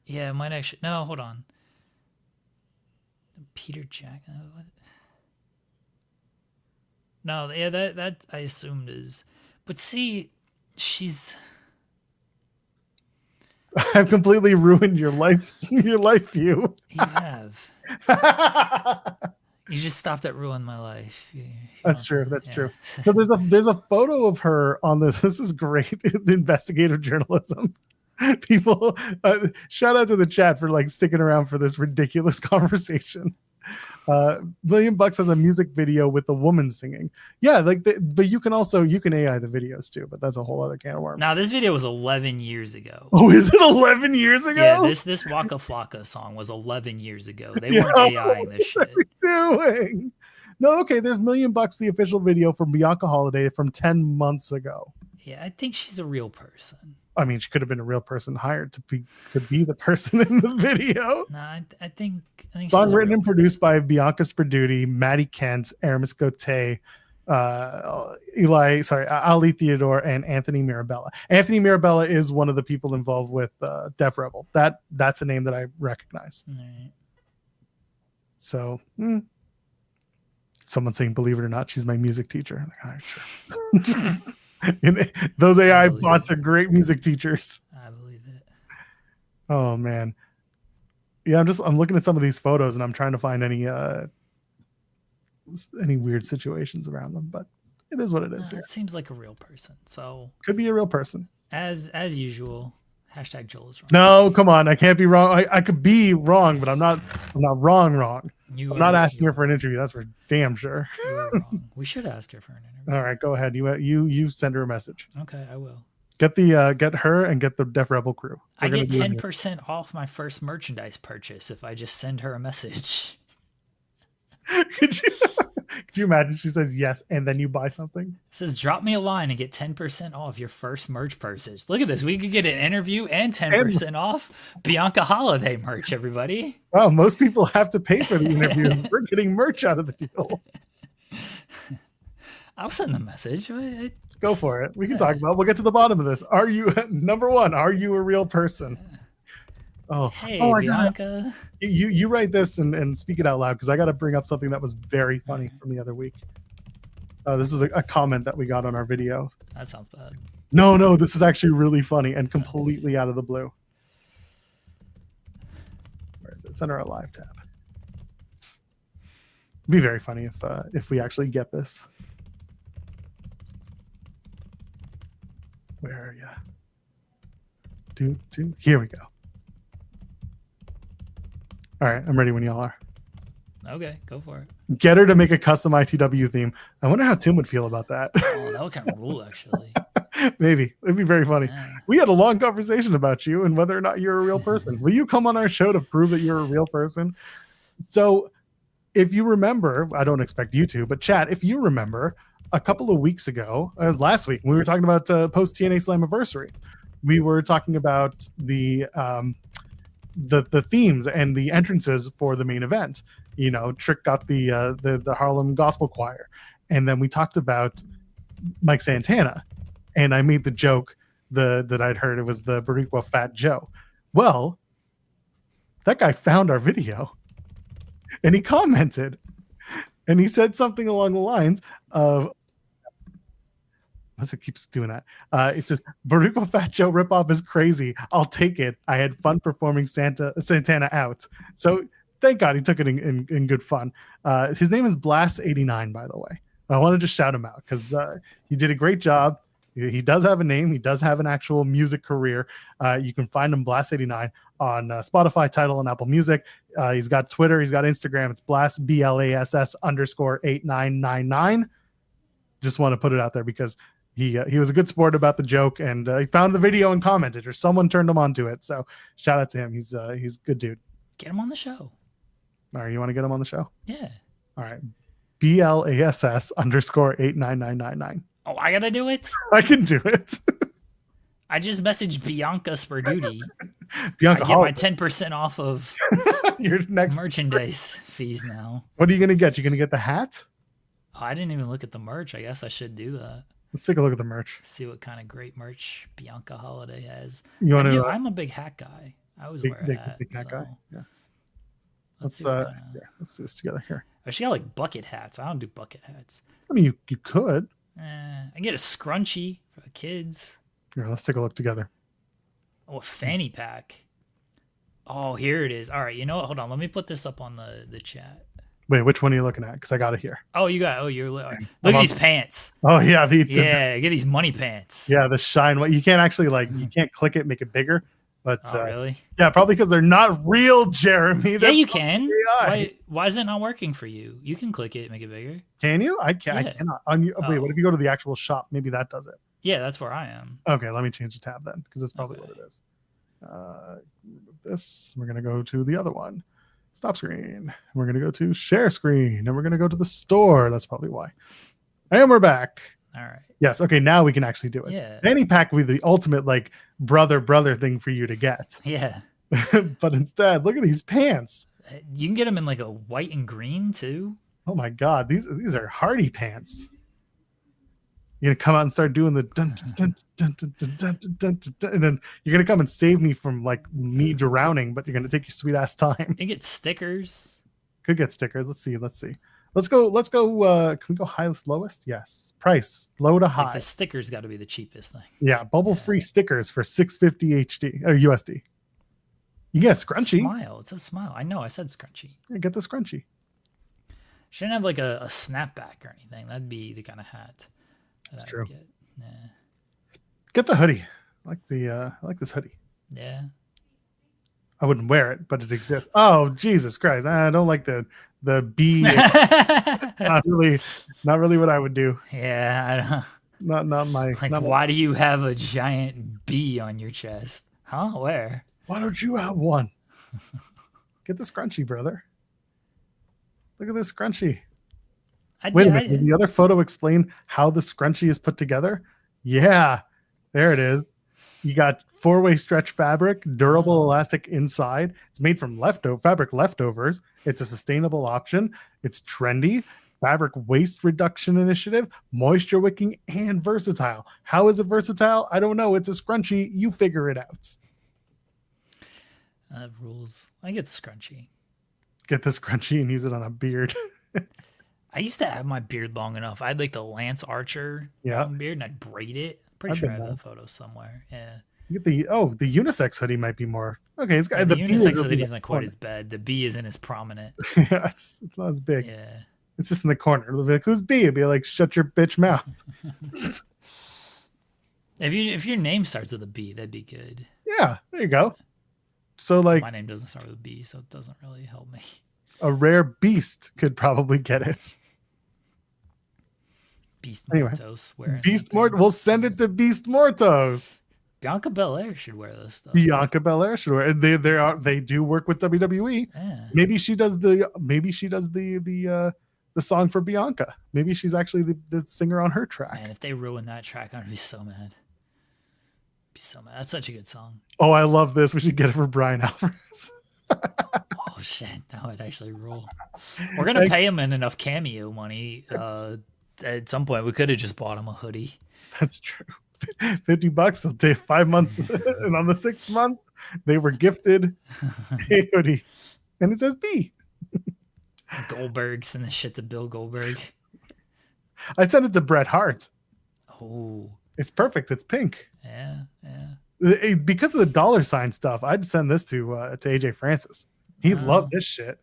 Yeah, it might actually. No, hold on. Peter Jack. What? No, yeah, that I assumed is. But see, she's. I've completely ruined your life view. You have. You just stopped at ruin my life. That's true. That's true. So there's a photo of her on this. This is great investigative journalism. People, shout out to the chat for like sticking around for this ridiculous conversation. $1 million has a music video with a woman singing. Yeah, but you can AI the videos too, but that's a whole other can of worms. Now this video was 11 years ago. Oh, is it 11 years ago? Yeah, this Waka Flocka song was 11 years ago. They weren't AIing this shit. What are we doing? No, okay, there's $1 million, the official video from Bianca Holiday from 10 months ago. Yeah, I think she's a real person. I mean, she could have been a real person hired to be the person in the video. No, I think song written and produced by Bianca Sperduti, Maddie Kent, Aramis Gauthier, Ali Theodore, and Anthony Mirabella. Anthony Mirabella is one of the people involved with Def Rebel. That's a name that I recognize. Right. So, someone saying, "Believe it or not, she's my music teacher." Like, all right, sure. Those AI bots are great music teachers. I believe it. Oh man, yeah. I'm looking at some of these photos and I'm trying to find any weird situations around them, but it is what it is. It seems like a real person, so could be a real person. As usual. Hashtag Joel is wrong. No, come on, I can't be wrong. I could be wrong, but I'm not wrong. I'm not asking her for an interview. That's for damn sure. You are wrong. We should ask her for an interview. All right, go ahead. You send her a message. Okay, I will. Get her and get the Def Rebel crew. I get 10% off my first merchandise purchase if I just send her a message. Could you imagine she says yes and then you buy something? It says drop me a line and get 10% off your first merch purchase. Look at this. We could get an interview and 10% off Bianca Holiday merch, everybody. Wow, most people have to pay for the interviews. We're getting merch out of the deal. I'll send the message. Go for it. We can talk about it. We'll get to the bottom of this. Are you, number one, are you a real person? Oh, hey, Bianca. You write this and speak it out loud because I got to bring up something that was very funny from the other week. This was a comment that we got on our video. That sounds bad. No, this is actually really funny and completely out of the blue. Where is it? It's under our live tab. It'd be very funny if we actually get this. Where are you? Here we go. All right, I'm ready when y'all are. Okay, go for it. Get her to make a custom ITW theme. I wonder how Tim would feel about that. Oh, that would kind of rule, actually. Maybe. It'd be very funny. Yeah. We had a long conversation about you and whether or not you're a real person. Will you come on our show to prove that you're a real person? So if you remember, I don't expect you to, but chat, if you remember, a couple of weeks ago, it was last week, we were talking about post TNA Slammiversary. We were talking about the themes and the entrances for the main event. You know, Trick got the Harlem Gospel Choir, and then we talked about Mike Santana, and I made the joke that I'd heard it was the Boricua Fat Joe. Well, that guy found our video, and he commented, and he said something along the lines of, it keeps doing that. It says, Boricua Fat Joe ripoff is crazy. I'll take it. I had fun performing Santana out. So thank God he took it in good fun. His name is Blast89, by the way. I want to just shout him out because he did a great job. He does have a name. He does have an actual music career. You can find him Blast89 on Spotify, Tidal, and Apple Music. He's got Twitter. He's got Instagram. It's Blast BLASS_8999. Just want to put it out there because he was a good sport about the joke, and he found the video and commented, or someone turned him onto it. So shout out to him. He's a good dude. Get him on the show. All right, you want to get him on the show? Yeah. All right. BLASS_89999. Oh, I gotta do it. I can do it. I just messaged Bianca Sperduti. Bianca, I get my 10% off of your next merchandise fees now. What are you gonna get? You gonna get the hat? Oh, I didn't even look at the merch. I guess I should do that. Let's take a look at the merch. See what kind of great merch Bianca Holiday has. You want to? I'm a big hat guy. I always wear a hat. Big hat guy. Yeah. Let's do this together here. Oh, she got like bucket hats. I don't do bucket hats. I mean, you could. I get a scrunchie for the kids. Here, let's take a look together. Oh, a fanny pack. Oh, here it is. All right, you know what? Hold on. Let me put this up on the chat. Wait, which one are you looking at? Because I got it here. Oh, you got. Oh, you're. Look at these pants. Oh yeah, get these money pants. Yeah, the shine. You can't actually you can't click it, make it bigger. But really? Yeah, probably because they're not real, Jeremy. Yeah, you can. Why is it not working for you? You can click it, make it bigger. Can you? I can't. Yeah. I cannot. Wait, what if you go to the actual shop? Maybe that does it. Yeah, that's where I am. Okay, let me change the tab then, because that's probably what it is. This, we're gonna go to the other one. Stop screen. We're gonna go to share screen, and we're gonna go to the store. That's probably why. And we're back. All right. Yes. Okay. Now we can actually do it. Yeah. Fanny pack would be the ultimate brother thing for you to get. Yeah. But instead, look at these pants. You can get them in like a white and green too. Oh my God, these are Hardy pants. You're gonna come out and start doing the dun dun dun dun dun dun dun dun dun, and then you're gonna come and save me from me drowning, but you're gonna take your sweet ass time. You get stickers. Could get stickers. Let's see. Let's go. Can we go highest, lowest? Yes. Price low to high. The stickers got to be the cheapest thing. Yeah, bubble-free stickers for $650 HD or USD. You get a scrunchie. Smile. It says smile. I know. I said scrunchie. Yeah, get the scrunchie. Shouldn't have like a snapback or anything. That'd be the kind of hat. That's true. Nah. Get the hoodie. I like this hoodie. Yeah. I wouldn't wear it, but it exists. Oh, Jesus Christ. I don't like the bee. not really what I would do. Yeah, I don't. Not my. Why do you have a giant bee on your chest? Huh? Where? Why don't you have one? Get the scrunchie, brother. Look at this scrunchie. Wait a minute. Does the other photo explain how the scrunchie is put together? Yeah, there it is. You got 4-way stretch fabric, durable elastic inside. It's made from fabric leftovers. It's a sustainable option. It's trendy. Fabric waste reduction initiative, moisture wicking, and versatile. How is it versatile? I don't know. It's a scrunchie. You figure it out. Rules. I get the scrunchie. Get the scrunchie and use it on a beard. I used to have my beard long enough. I had like the Lance Archer long beard, and I'd braid it. Pretty sure I have a photo somewhere. Yeah. You get the the unisex hoodie might be more okay. It's got the unisex hoodie isn't quite as bad. The B isn't as prominent. Yeah, it's not as big. Yeah. It's just in the corner. It'll be like, who's B? It'll be like, shut your bitch mouth. If your name starts with a B, that'd be good. Yeah, there you go. So my name doesn't start with a B, so it doesn't really help me. A rare beast could probably get it. Beast Mortos. Beast Mortos. We'll send it to Beast Mortos. Bianca Belair should wear this stuff. Bianca Belair should wear it. They do work with WWE. Yeah. Maybe she does the song for Bianca. Maybe she's actually the singer on her track. Man, if they ruin that track, I'm gonna be so mad. That's such a good song. Oh, I love this. We should get it for Brian Alvarez. Oh shit, that would actually rule. We're gonna pay him enough cameo money. At some point, we could have just bought him a hoodie. That's true. $50. They'll take 5 months, and on the 6th month, they were gifted a hoodie, and it says B. Goldberg, send the shit to Bill Goldberg. I sent it to Bret Hart. Oh, it's perfect. It's pink. Yeah. Because of the $sign stuff, I'd send this to AJ Francis. He'd love this shit.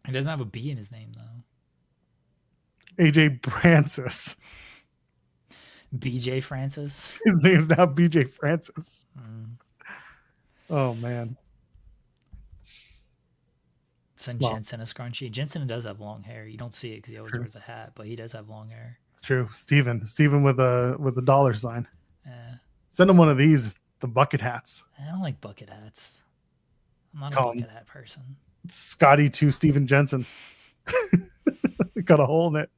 He doesn't have a B in his name though. AJ Francis. BJ Francis. His name's now BJ Francis. Mm. Oh man. Send Well, Jensen a scrunchie. Jensen does have long hair. You don't see it because he always true. wears a hat, but he does have long hair. It's true. Steven with a dollar sign. Eh, Send him one of these, the bucket hats. I don't like bucket hats. I'm not Call a him bucket hat person. Scotty to Steven Jensen. Got a hole in it.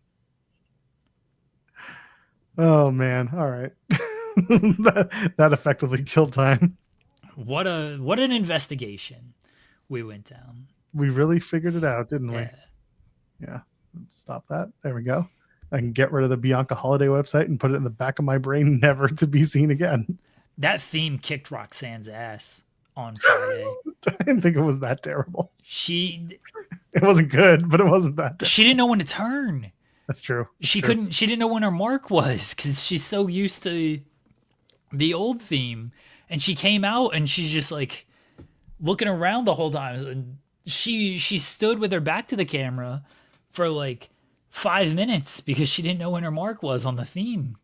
Oh man. All right. that effectively killed time. What an investigation we went down. We really figured it out, didn't we? Yeah. Yeah. Stop that. There we go. I can get rid of the Bianca Holiday website and put it in the back of my brain, never to be seen again. That theme kicked Roxanne's ass on Friday. I didn't think it was that terrible. It wasn't good, but it wasn't that terrible. She didn't know when to turn. That's true. She didn't know when her mark was because she's so used to the old theme. And she came out and she's just like looking around the whole time. And she stood with her back to the camera for like 5 minutes because she didn't know when her mark was on the theme.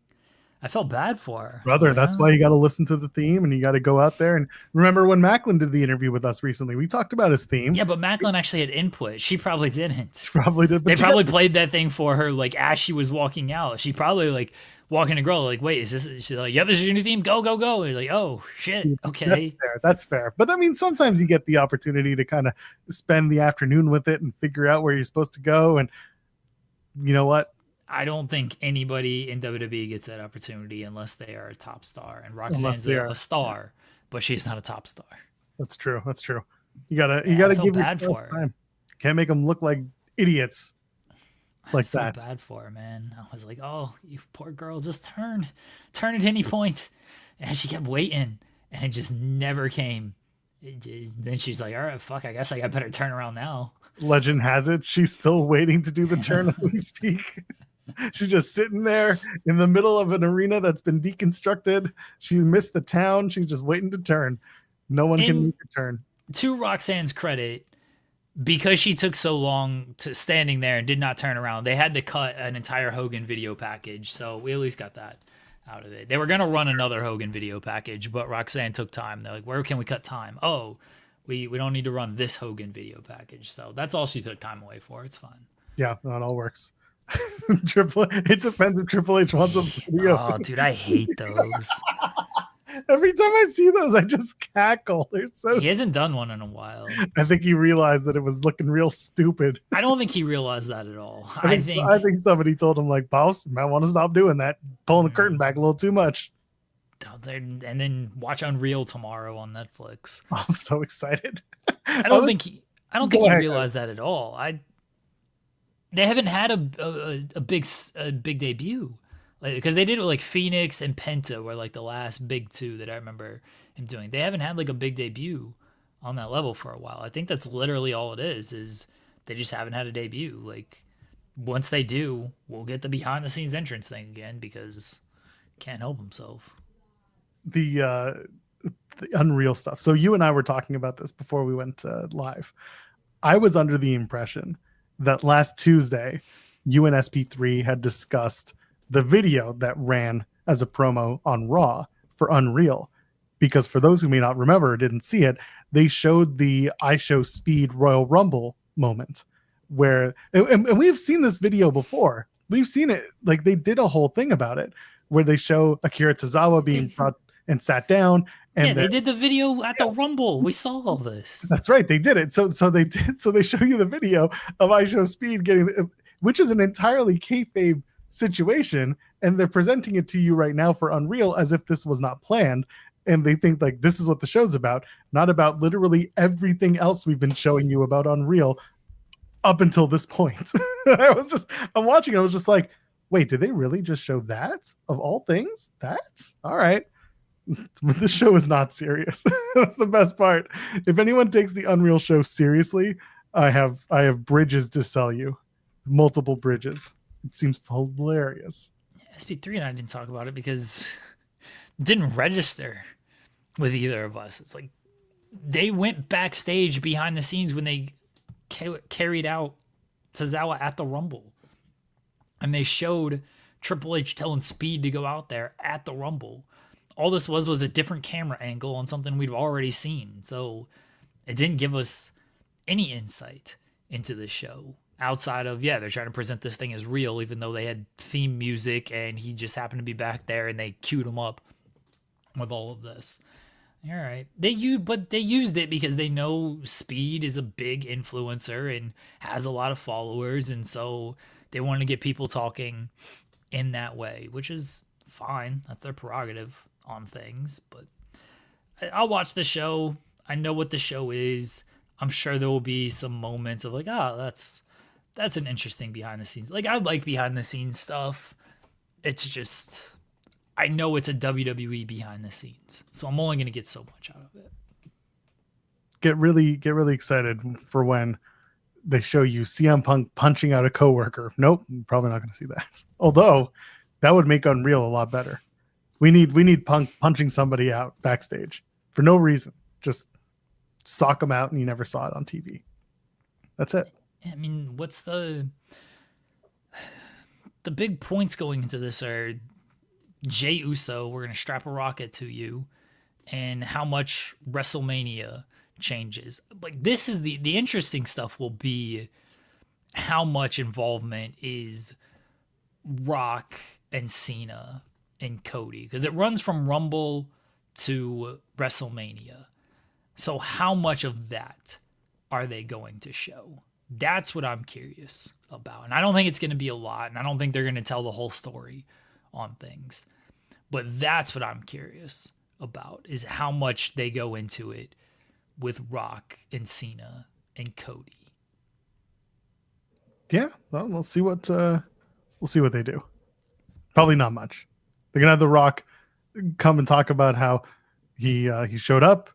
I felt bad for her. Brother, that's why you got to listen to the theme and you got to go out there. And remember when Macklin did the interview with us recently, we talked about his theme. Yeah, but Macklin actually had input. She probably didn't. She probably did. They probably played that thing for her like as she was walking out. She probably like walking to girl like, wait, is this? She's like, yep, this is your new theme. Go, go, go. And you're like, oh shit, okay. That's fair. But I mean, sometimes you get the opportunity to kind of spend the afternoon with it and figure out where you're supposed to go. And you know what? I don't think anybody in WWE gets that opportunity unless they are a top star. And Roxanne's a star, but she's not a top star. That's true. That's true. You gotta give your stars time. Can't make them look like idiots like that. I felt bad for her, man. I was like, oh, you poor girl, just turn at any point. And she kept waiting, and it just never came. Then she's like, all right, fuck, I guess I better turn around now. Legend has it she's still waiting to do the turn as we speak. She's just sitting there in the middle of an arena that's been deconstructed. She missed the town. She's just waiting to turn. No one can make a turn. To Roxanne's credit, because she took so long to standing there and did not turn around, they had to cut an entire Hogan video package. So we at least got that out of it. They were going to run another Hogan video package, but Roxanne took time. They're like, where can we cut time? Oh, we don't need to run this Hogan video package. So that's all she took time away for. It's fine. Yeah, no, it all works. It depends if Triple H wants a video. Oh, dude, I hate those. Every time I see those, I just cackle. They're so. He hasn't done one in a while. I think he realized that it was looking real stupid. I don't think he realized that at all. I think somebody told him, like, boss, you might want to stop doing that, pulling the curtain back a little too much. And then watch Unreal tomorrow on Netflix. I'm so excited. I don't think he realized that at all. They haven't had a big debut, because they did it like Phoenix and Penta were like the last big two that I remember him doing. They haven't had like a big debut on that level for a while. I think that's literally all it is they just haven't had a debut. Like once they do, we'll get the behind the scenes entrance thing again because can't help himself. The Unreal stuff. So you and I were talking about this before we went live. I was under the impression that last Tuesday, you and SP3 had discussed the video that ran as a promo on Raw for Unreal. Because for those who may not remember or didn't see it, they showed the I Show Speed Royal Rumble moment where, and we've seen this video before. We've seen it, like they did a whole thing about it where they show Akira Tozawa being brought and sat down. And they did the video at the Rumble. We saw all this. That's right. They did it. So they show you the video of I Show Speed getting, which is an entirely kayfabe situation. And they're presenting it to you right now for Unreal as if this was not planned. And they think like, this is what the show's about, not about literally everything else we've been showing you about Unreal up until this point. I'm watching. I was just like, wait, did they really just show that of all things? That's all right. But the show is not serious. That's the best part. If anyone takes the Unreal show seriously, I have bridges to sell you. Multiple bridges. It seems hilarious. SP3 and I didn't talk about it because it didn't register with either of us. It's like they went backstage behind the scenes when they carried out Tozawa at the Rumble. And they showed Triple H telling Speed to go out there at the Rumble. All this was a different camera angle on something we'd already seen. So it didn't give us any insight into the show outside of, they're trying to present this thing as real, even though they had theme music and he just happened to be back there and they queued him up with all of this. All right. They used it because they know Speed is a big influencer and has a lot of followers. And so they want to get people talking in that way, which is fine. That's their prerogative on things. But I'll watch the show. I know what the show is. I'm sure there will be some moments of like, that's an interesting behind the scenes. Like, I like behind the scenes stuff. It's just, I know it's a WWE behind the scenes, so I'm only going to get so much out of it. Get really excited for when they show you CM Punk punching out a coworker. Nope, probably not going to see that. Although that would make Unreal a lot better. We need Punk punching somebody out backstage for no reason. Just sock him out, and you never saw it on TV. That's it. I mean, what's the big points going into this are Jey Uso, we're going to strap a rocket to you, and how much WrestleMania changes. Like, this is the interesting stuff will be how much involvement is Rock and Cena and Cody, because it runs from Rumble to WrestleMania. So how much of that are they going to show? That's what I'm curious about. And I don't think it's going to be a lot, and I don't think they're going to tell the whole story on things. But that's what I'm curious about, is how much they go into it with Rock and Cena and Cody. Yeah, well, we'll see what they do. Probably not much. They're gonna have The Rock come and talk about how he showed up,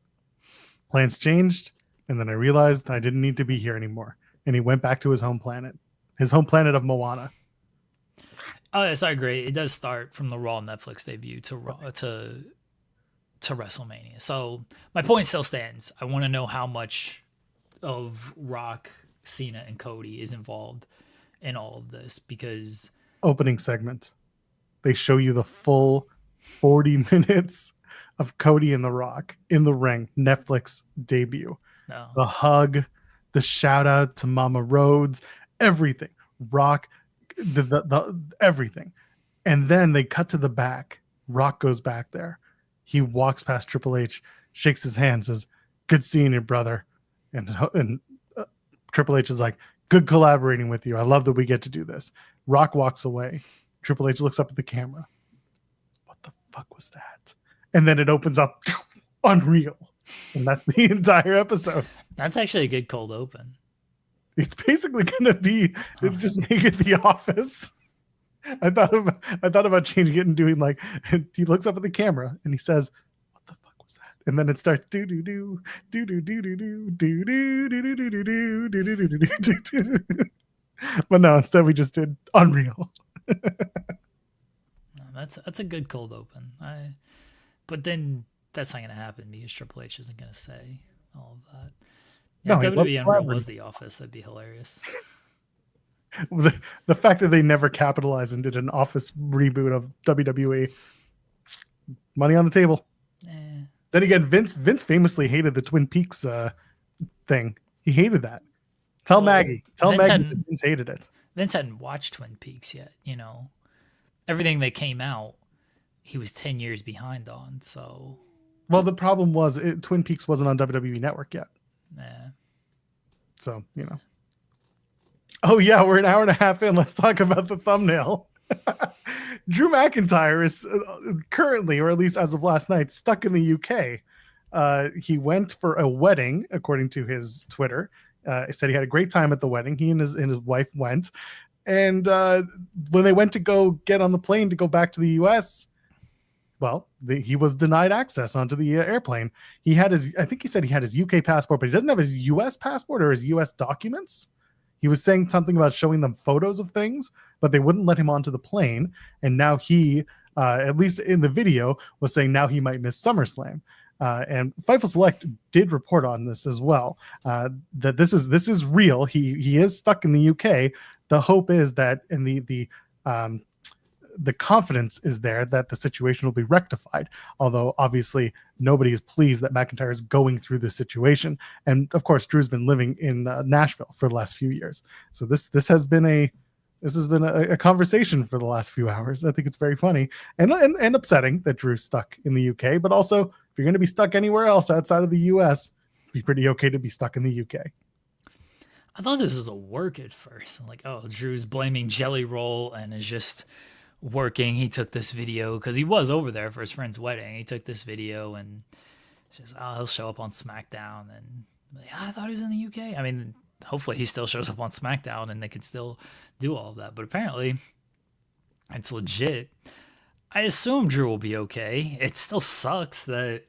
plans changed, and then I realized I didn't need to be here anymore, and he went back to his home planet of Moana. Oh, yes, I agree. It does start from the Raw Netflix debut to WrestleMania. So my point still stands. I want to know how much of Rock, Cena, and Cody is involved in all of this, because opening segment, they show you the full 40 minutes of Cody and The Rock in the ring. Netflix debut. No. The hug, the shout out to Mama Rhodes, everything. Rock, the everything. And then they cut to the back. Rock goes back there. He walks past Triple H, shakes his hand, says, "Good seeing you, brother." And Triple H is like, "Good collaborating with you. I love that we get to do this." Rock walks away. Triple H looks up at the camera. What the fuck was that? And then it opens up. Unreal. And that's the entire episode. That's actually a good cold open. It's basically going to be, just make it The Office. I thought about changing it and doing like, he looks up at the camera and he says, "What the fuck was that?" And then it starts do do do do do do do do do do do do do do do do do do. But no, instead we just did Unreal. That's a good cold open. But then that's not going to happen because Triple H isn't going to say all of that. Yeah, No, WWE Unreal was The Office. That'd be hilarious. The fact that they never capitalized and did an Office reboot of WWE, money on the table. Then again, Vince famously hated the Twin Peaks thing. He hated that. Tell Maggie that Vince hated it. Vince hadn't watched Twin Peaks yet. You know, everything that came out, he was 10 years behind on. So, well, the problem was Twin Peaks wasn't on WWE Network yet. Yeah. So, you know. Oh, yeah, we're an hour and a half in. Let's talk about the thumbnail. Drew McIntyre is currently, or at least as of last night, stuck in the UK. He went for a wedding, according to his Twitter. He said he had a great time at the wedding. He and his wife went. And when they went to go get on the plane to go back to the US, well, he was denied access onto the airplane. I think he said he had his UK passport, but he doesn't have his US passport or his US documents. He was saying something about showing them photos of things, but they wouldn't let him onto the plane. And now he, at least in the video, was saying now he might miss SummerSlam. And Fightful Select did report on this as well, that this is real. He is stuck in the UK. The hope is that in the confidence is there that the situation will be rectified. Although obviously nobody is pleased that McIntyre is going through this situation, and of course Drew's been living in Nashville for the last few years, so this has been a conversation for the last few hours. I think it's very funny and upsetting that Drew's stuck in the UK, but also if you're going to be stuck anywhere else outside of the US, it'd be pretty okay to be stuck in the UK. I thought this was a work at first. I'm like, oh, Drew's blaming Jelly Roll and is just working. He took this video because he was over there for his friend's wedding. He took this video and just, oh, he'll show up on SmackDown. And like, I thought he was in the UK. I mean, hopefully he still shows up on SmackDown and they can still do all of that. But apparently it's legit. I assume Drew will be okay. It still sucks that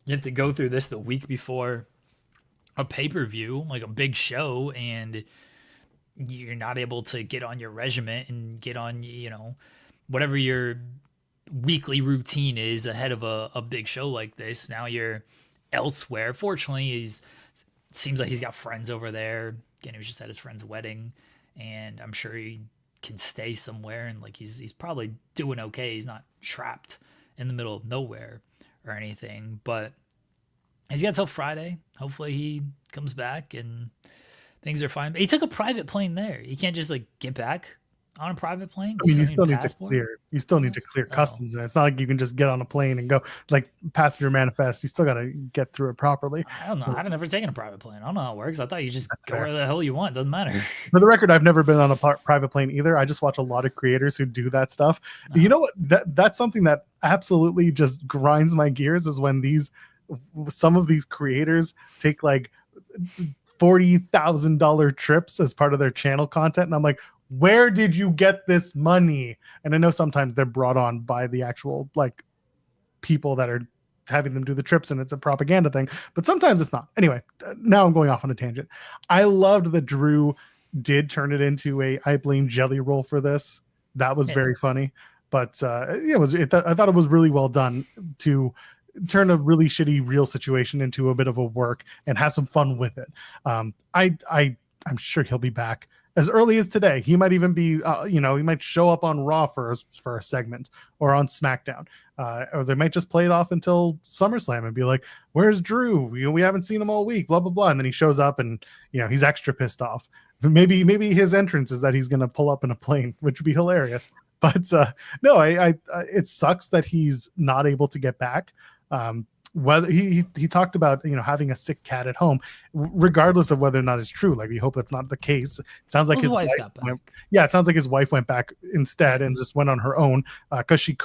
you have to go through this the week before a pay-per-view, like a big show, and you're not able to get on your regiment and get on, whatever your weekly routine is ahead of a big show like this. Now you're elsewhere. Fortunately, it seems like he's got friends over there. Again, he was just at his friend's wedding, and I'm sure he can stay somewhere, and like he's probably doing okay. He's not trapped in the middle of nowhere or anything, but he's got till Friday. Hopefully he comes back and things are fine. He took a private plane there. You can't just like get back on a private plane. I mean, you still need to clear. You still need to clear customs, and it's not like you can just get on a plane and go like passenger manifest. You still got to get through it properly. I don't know. I've never taken a private plane. I don't know how it works. I thought you just go where the hell you want. Doesn't matter. For the record, I've never been on a private plane either. I just watch a lot of creators who do that stuff. No. You know what? That's something that absolutely just grinds my gears is when some of these creators take like $40,000 trips as part of their channel content, and I'm like, where did you get this money? And I know sometimes they're brought on by the actual like people that are having them do the trips and it's a propaganda thing, but sometimes it's not. Anyway, now I'm going off on a tangent. I loved that Drew did turn it into I blame Jelly Roll for this. That was very funny, but I thought it was really well done to turn a really shitty real situation into a bit of a work and have some fun with it. I'm sure he'll be back as early as today. He might even be, he might show up on Raw for a segment or on SmackDown, or they might just play it off until SummerSlam and be like, "Where's Drew? We haven't seen him all week." Blah blah blah, and then he shows up and he's extra pissed off. Maybe his entrance is that he's gonna pull up in a plane, which would be hilarious. But no, it sucks that he's not able to get back. Whether he talked about having a sick cat at home, regardless of whether or not it's true. Like, we hope that's not the case. It sounds like his wife got back. It sounds like his wife went back instead and just went on her own because she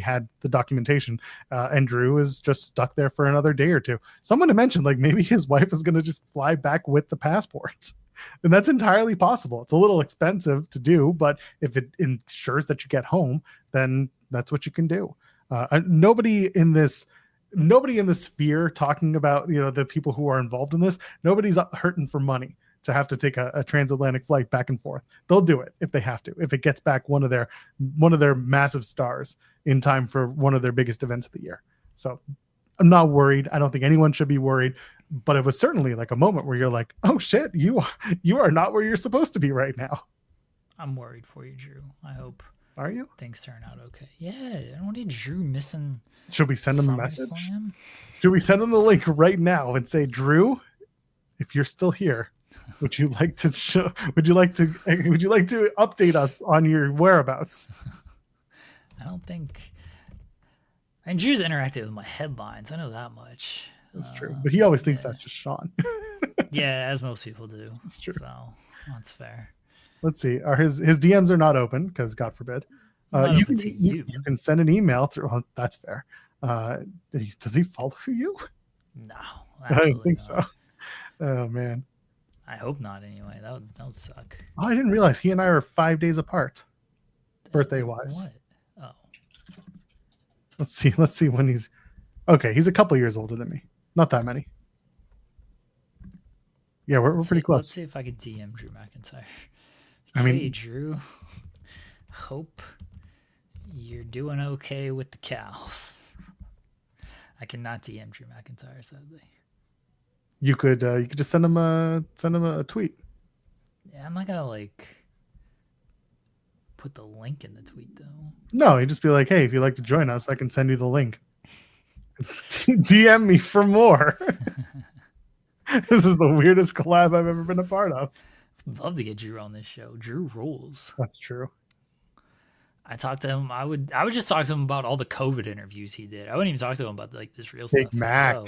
had the documentation, and Drew is just stuck there for another day or two. Someone had mentioned like maybe his wife is going to just fly back with the passports. And that's entirely possible. It's a little expensive to do, but if it ensures that you get home, then that's what you can do. Nobody in this sphere talking about the people who are involved in this, nobody's hurting for money to have to take a transatlantic flight back and forth. They'll do it if they have to, if it gets back one of their massive stars in time for one of their biggest events of the year. So I'm not worried. I don't think anyone should be worried, but it was certainly like a moment where you're like, oh shit, you are not where you're supposed to be right now. I'm worried for you, Drew. I hope. Are you? Things turn out okay. Yeah, I don't need Drew missing. Should we send him a message? Should we send him the link right now and say, Drew, if you're still here, would you like to update us on your whereabouts? I don't think. And Drew's interacted with my headlines. I know that much. That's true, but he always thinks that's just Sean. Yeah, as most people do. That's true. So that's fair. Let's see. His DMs are not open because God forbid. You can send an email through. Oh, that's fair. Does he follow you? No, I don't think so. Oh man. I hope not. Anyway, that would suck. Oh, I didn't realize he and I are 5 days apart, birthday wise. What? Oh. Let's see when he's. Okay, he's a couple years older than me. Not that many. Yeah, we're pretty close. Let's see if I can DM Drew McIntyre. Hey, Drew. Hope you're doing okay with the cows. I cannot DM Drew McIntyre, sadly. You could just send him a tweet. Yeah, I'm not gonna put the link in the tweet though. No, he'd just be like, hey, if you'd like to join us, I can send you the link. DM me for more. This is the weirdest collab I've ever been a part of. I'd love to get Drew on this show. Drew rules. That's true. I talked to him. I would just talk to him about all the COVID interviews he did. I wouldn't even talk to him about like this real Big stuff. Mac. So,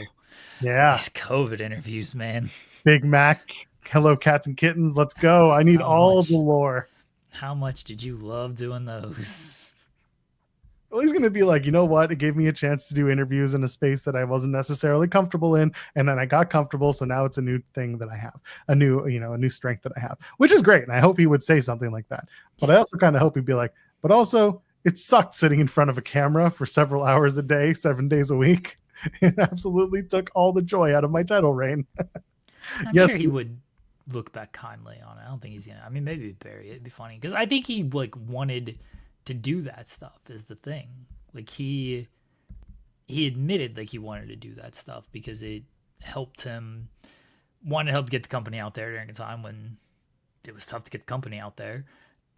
Yeah. these COVID interviews, man. Big Mac. Hello, cats and kittens. Let's go. I need all the lore. How much did you love doing those? Well, he's going to be like, you know what? It gave me a chance to do interviews in a space that I wasn't necessarily comfortable in. And then I got comfortable. So now it's a new thing that I have, a new strength that I have, which is great. And I hope he would say something like that. But I also kind of hope he'd be like, but also it sucked sitting in front of a camera for several hours a day, 7 days a week. It absolutely took all the joy out of my title reign. I'm sure he would look back kindly on it. I don't think he's gonna. I mean, maybe he'd bury it. It'd be funny because I think he like wanted to do that stuff. Is the thing. Like he admitted like he wanted to do that stuff because it helped him. One, it helped get the company out there during a time when it was tough to get the company out there,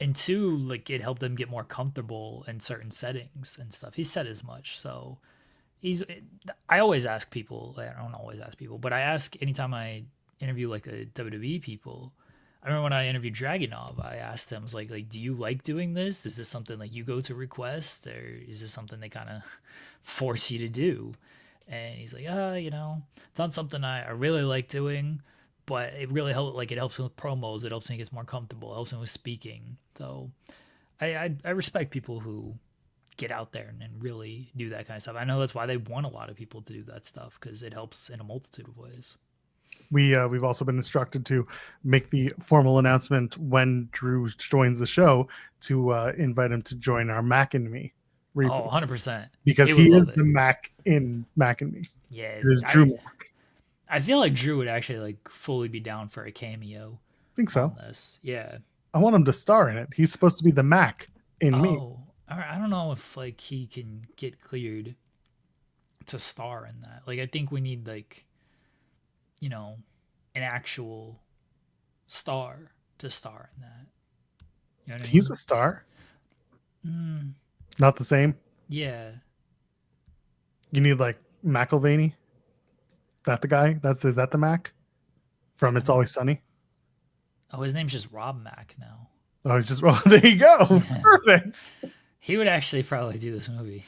and two, like it helped him get more comfortable in certain settings and stuff. He said as much. So I always ask people. I don't always ask people, but I ask anytime I interview like a WWE people. I remember when I interviewed Dragunov, I asked him, I was like, do you like doing this? Is this something like you go to request, or is this something they kind of force you to do? And he's like, it's not something I really like doing, but it really helps. Like it helps me with promos. It helps me get more comfortable. It helps me with speaking. So I respect people who get out there and really do that kind of stuff. I know that's why they want a lot of people to do that stuff, because it helps in a multitude of ways. We've also been instructed to make the formal announcement when Drew joins the show to invite him to join our Mac and Me. Oh, 100%. Because he is the Mac in Mac and Me. Yeah. It is Drew Mac. I feel like Drew would actually like fully be down for a cameo. I think so. This. Yeah. I want him to star in it. He's supposed to be the Mac in Me. Oh, I don't know if like he can get cleared to star in that. Like I think we need like, an actual star to star in that. You know what I mean? He's a star. Not the same. Yeah. You need like McIlvaney. That the guy? Is that the Mac from It's Always Sunny? Oh, his name's just Rob Mac now. Oh, he's just there you go. It's perfect. He would actually probably do this movie.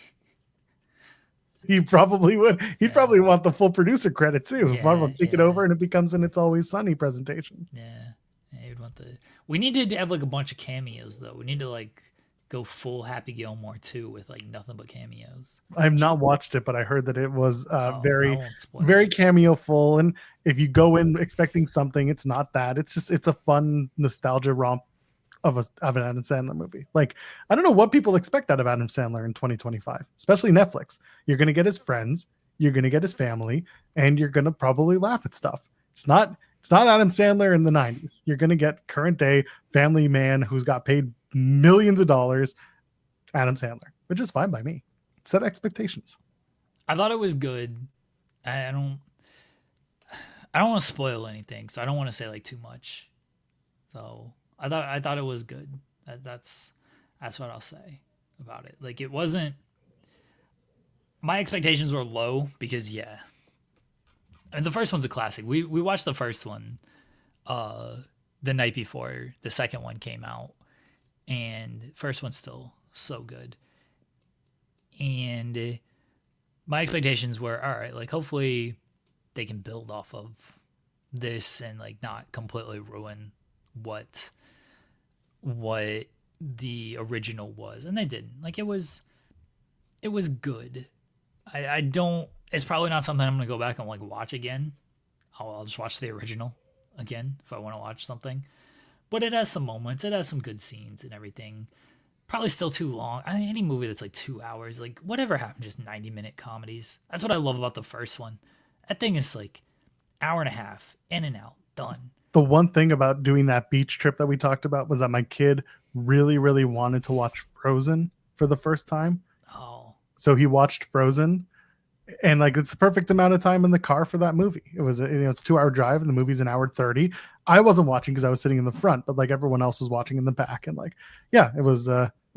He probably would. He'd probably want the full producer credit too. Yeah, Marvel take it over and it becomes an It's Always Sunny presentation. Yeah. He'd want we need to have like a bunch of cameos though. We need to like go full Happy Gilmore too with like nothing but cameos. I've not watched it, but I heard that it was very cameo full. And if you go in expecting something, it's not that. It's a fun nostalgia romp of an Adam Sandler movie. Like, I don't know what people expect out of Adam Sandler in 2025, especially Netflix. You're going to get his friends, you're going to get his family, and you're going to probably laugh at stuff. It's not Adam Sandler in the 90s. You're going to get current day family man who's got paid millions of dollars, Adam Sandler, which is fine by me. Set expectations. I thought it was good. I don't want to spoil anything, so I don't want to say like too much. So I thought it was good. That's what I'll say about it. Like it wasn't. My expectations were low because I mean, the first one's a classic. We watched the first one, the night before the second one came out, and first one's still so good. And my expectations were all right. Like hopefully they can build off of this and like not completely ruin what the original was, and they didn't. Like it was good. I don't. It's probably not something I'm gonna go back and like watch again. I'll just watch the original again if I want to watch something. But it has some moments. It has some good scenes and everything. Probably still too long. I mean, any movie that's like 2 hours, like whatever happened, just 90-minute comedies. That's what I love about the first one. That thing is like hour and a half, in and out, done. The one thing about doing that beach trip that we talked about was that my kid really, really wanted to watch Frozen for the first time. Oh. So he watched Frozen, And like it's the perfect amount of time in the car for that movie. It was it's a 2-hour drive and the movie's an hour 30. I wasn't watching because I was sitting in the front, but like everyone else was watching in the back, and like it was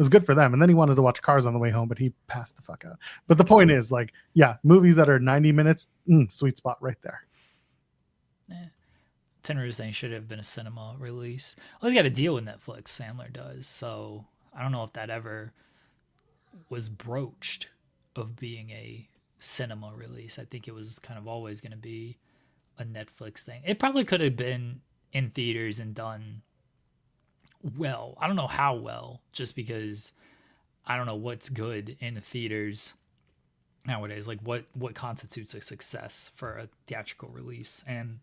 good for them. And then he wanted to watch Cars on the way home, but he passed the fuck out. But the point is, like, movies that are 90 minutes, sweet spot right there. Tenor is saying should have been a cinema release. Well, he's got a deal with Netflix. Sandler does, so I don't know if that ever was broached of being a cinema release. I think it was kind of always going to be a Netflix thing. It probably could have been in theaters and done well. I don't know how well, just because I don't know what's good in the theaters nowadays. Like what constitutes a success for a theatrical release. And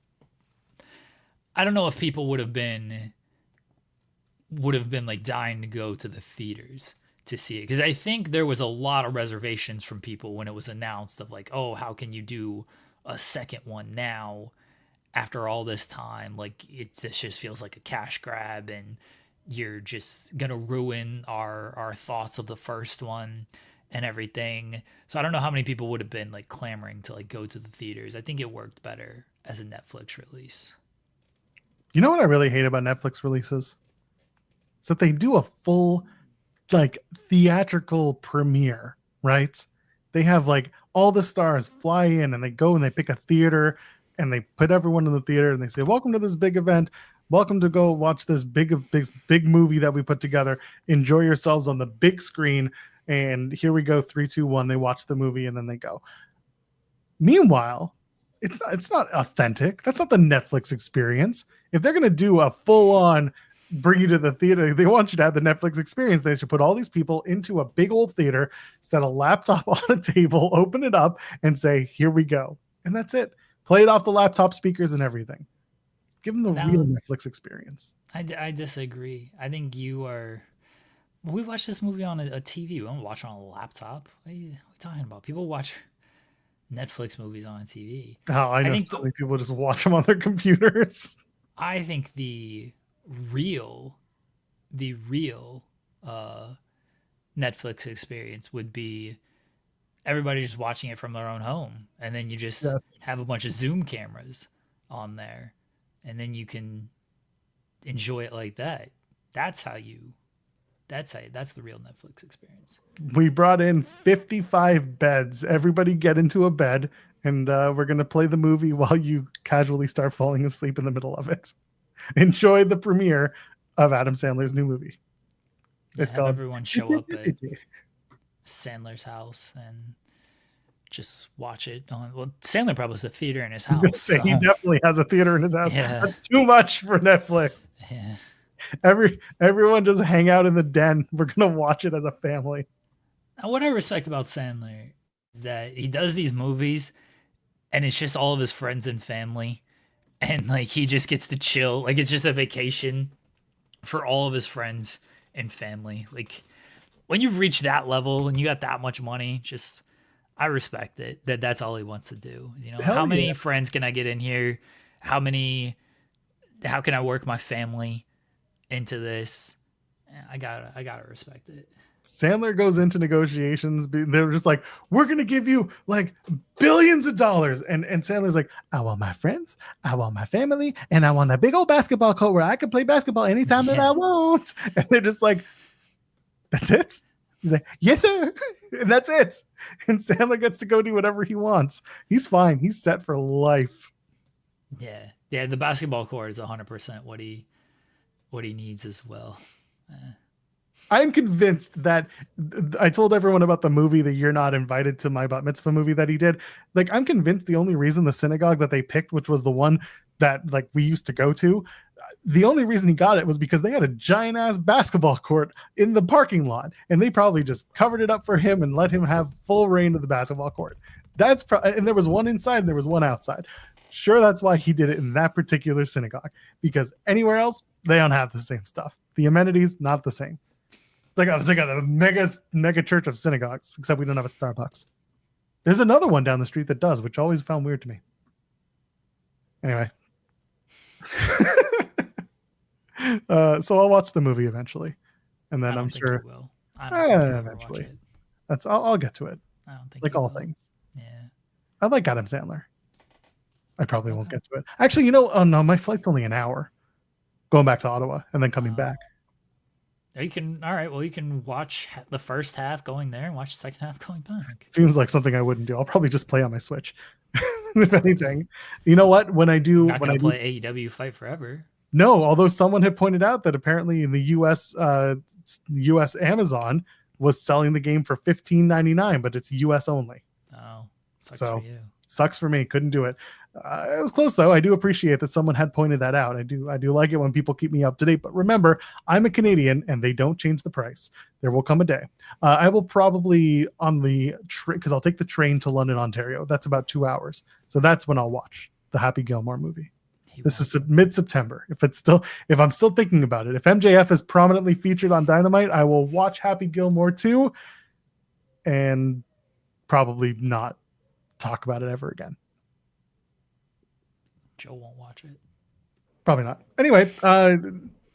I don't know if people would have been like dying to go to the theaters to see it, because I think there was a lot of reservations from people when it was announced of like, oh, how can you do a second one now after all this time? Like this just feels like a cash grab, and you're just gonna ruin our thoughts of the first one and everything. So I don't know how many people would have been like clamoring to like go to the theaters. I think it worked better as a Netflix release. You know what I really hate about Netflix releases? Is that they do a full like theatrical premiere, right? They have like all the stars fly in and they go and they pick a theater and they put everyone in the theater and they say, welcome to this big event. Welcome to go watch this big movie that we put together. Enjoy yourselves on the big screen. And here we go. 3, 2, 1. They watch the movie and then they go. Meanwhile, it's not authentic. That's not the Netflix experience. If they're going to do a full on bring you to the theater, they want you to have the Netflix experience. They should put all these people into a big old theater, set a laptop on a table, open it up and say, here we go. And that's it. Play it off the laptop speakers and everything. Give them the real Netflix experience. I disagree. I think you are... We watched this movie on a TV. We don't watch it on a laptop. What are you talking about? People watch Netflix movies on a TV. Oh, I know so many people just watch them on their computers. I think the real Netflix experience would be everybody just watching it from their own home, and then you just have a bunch of Zoom cameras on there, and then you can enjoy it like that. That's the real Netflix experience. We brought in 55 beds. Everybody get into a bed, and we're going to play the movie while you casually start falling asleep in the middle of it. Enjoy the premiere of Adam Sandler's new movie. It's called everyone show up at Sandler's house and just watch it on. Well, Sandler probably has a theater in his house. So. He definitely has a theater in his house. Yeah. That's too much for Netflix. Yeah. Everyone just hang out in the den. We're gonna watch it as a family. Now, what I respect about Sandler is that he does these movies, and it's just all of his friends and family, and like he just gets to chill. Like it's just a vacation for all of his friends and family. Like when you've reached that level and you got that much money, just I respect it. That's all he wants to do. You know, how many friends can I get in here? How can I work my family into this? I gotta respect it. Sandler goes into negotiations. They're just like, we're going to give you like billions of dollars. And Sandler's like, I want my friends, I want my family, and I want a big old basketball court where I can play basketball anytime that I want. And they're just like, that's it? He's like, yes, sir. And that's it. And Sandler gets to go do whatever he wants. He's fine. He's set for life. Yeah. Yeah. The basketball court is 100% what he needs as well. I'm convinced that I told everyone about the movie that You're Not Invited to My Bat Mitzvah movie that he did. Like, I'm convinced the only reason the synagogue that they picked, which was the one that like we used to go to, the only reason he got it was because they had a giant ass basketball court in the parking lot, and they probably just covered it up for him and let him have full reign of the basketball court. And there was one inside and there was one outside. Sure, that's why he did it in that particular synagogue, because anywhere else they don't have the same stuff. The amenities not the same. It's like a mega church of synagogues, except we don't have a Starbucks. There's another one down the street that does, which always found weird to me. Anyway. So I'll watch the movie eventually. And then I'm sure you will. I don't think eventually. I'll get to it. I don't think like all things. Yeah. I like Adam Sandler. I probably won't get to it. Actually, oh no, my flight's only an hour. Going back to Ottawa and then coming back. You can, all right, well, you can watch the first half going there and watch the second half going back. Seems like something I wouldn't do. I'll probably just play on my Switch. If anything. You know what? When I do... You're not going to play AEW Fight Forever. No, although someone had pointed out that apparently in the US Amazon was selling the game for $15.99, but it's US only. Oh, sucks for you. Sucks for me. Couldn't do it. It was close though. I do appreciate that someone had pointed that out. I do like it when people keep me up to date. But remember, I'm a Canadian and they don't change the price. There will come a day. I will probably on the train because I'll take the train to London, Ontario. That's about 2 hours. So that's when I'll watch the Happy Gilmore movie. This is mid-September. If I'm still thinking about it, if MJF is prominently featured on Dynamite, I will watch Happy Gilmore 2 and probably not talk about it ever again. Joe won't watch it. Probably not. Anyway,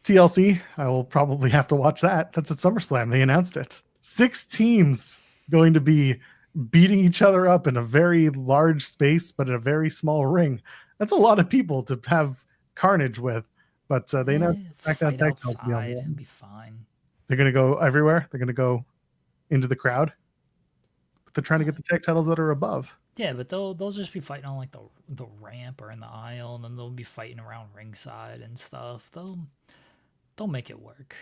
TLC, I will probably have to watch that. That's at SummerSlam. They announced it. 6 teams going to be beating each other up in a very large space, but in a very small ring. That's a lot of people to have carnage with. But they announced SmackDown Tag Titles and be fine. They're going to go everywhere. They're going to go into the crowd. But they're trying to get the tag titles that are above. Yeah, but they'll just be fighting on like the ramp or in the aisle, and then they'll be fighting around ringside and stuff. They'll make it work.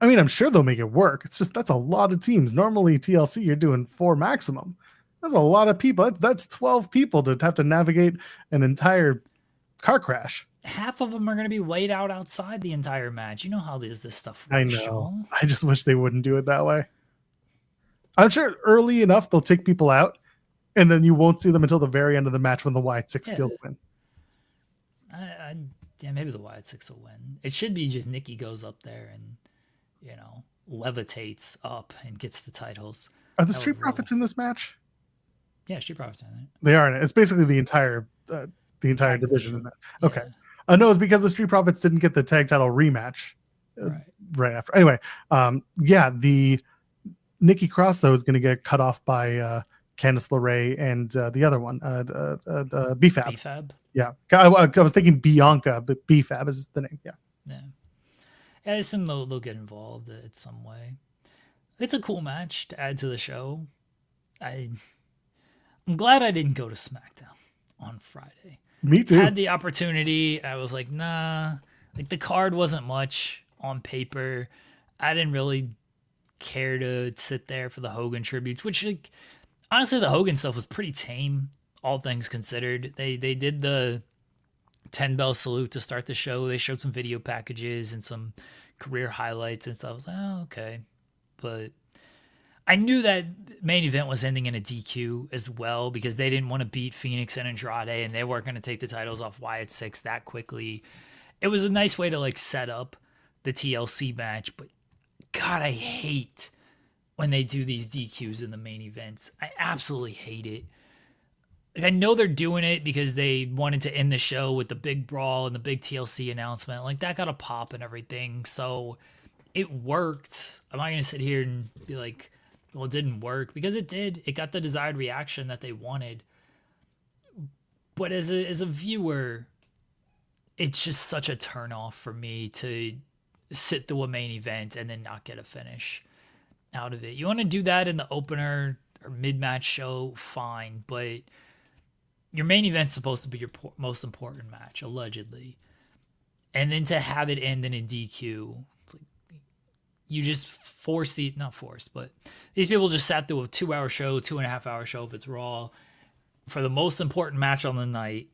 I mean, I'm sure they'll make it work. It's just that's a lot of teams. Normally TLC you're doing 4 maximum. That's a lot of people. That's 12 people to have to navigate an entire car crash. Half of them are going to be laid out outside the entire match. You know how this stuff works. I know. I just wish they wouldn't do it that way. I'm sure early enough they'll take people out, and then you won't see them until the very end of the match when the Wyatt Six still win. Yeah, maybe the Wyatt Six will win. It should be just Nikki goes up there and levitates up and gets the titles. Are the Street Profits in this match? Yeah, Street Profits are in it. They are in it. It's basically the entire division in that. Okay. No, it's because the Street Profits didn't get the tag title rematch right after. Anyway, the Nikki Cross though is going to get cut off by Candice LeRae and the other one, BFAB. BFAB. Yeah, I was thinking Bianca, but BFAB is the name. Yeah. I assume they'll get involved in some way. It's a cool match to add to the show. I'm glad I didn't go to SmackDown on Friday. Me too. Had the opportunity. I was like, nah. Like the card wasn't much on paper. I didn't really care to sit there for the Hogan tributes, which honestly the Hogan stuff was pretty tame, all things considered. They did the 10 bell salute to start the show. They showed some video packages and some career highlights and stuff. I was like, oh, okay. But I knew that main event was ending in a DQ as well because they didn't want to beat Phoenix and Andrade, and they weren't going to take the titles off Wyatt Six that quickly. It was a nice way to set up the TLC match, but God, I hate when they do these DQs in the main events. I absolutely hate it. I know they're doing it because they wanted to end the show with the big brawl and the big TLC announcement. That got a pop and everything, so it worked. I'm not going to sit here and be like, well, it didn't work, because it did. It got the desired reaction that they wanted. But as a viewer, it's just such a turnoff for me to sit through a main event and then not get a finish out of it. You want to do that in the opener or mid-match show, fine, but your main event's supposed to be your most important match, allegedly. And then to have it end in a DQ, you just not force, but these people just sat through a 2-hour show, 2.5-hour show if it's Raw, for the most important match on the night,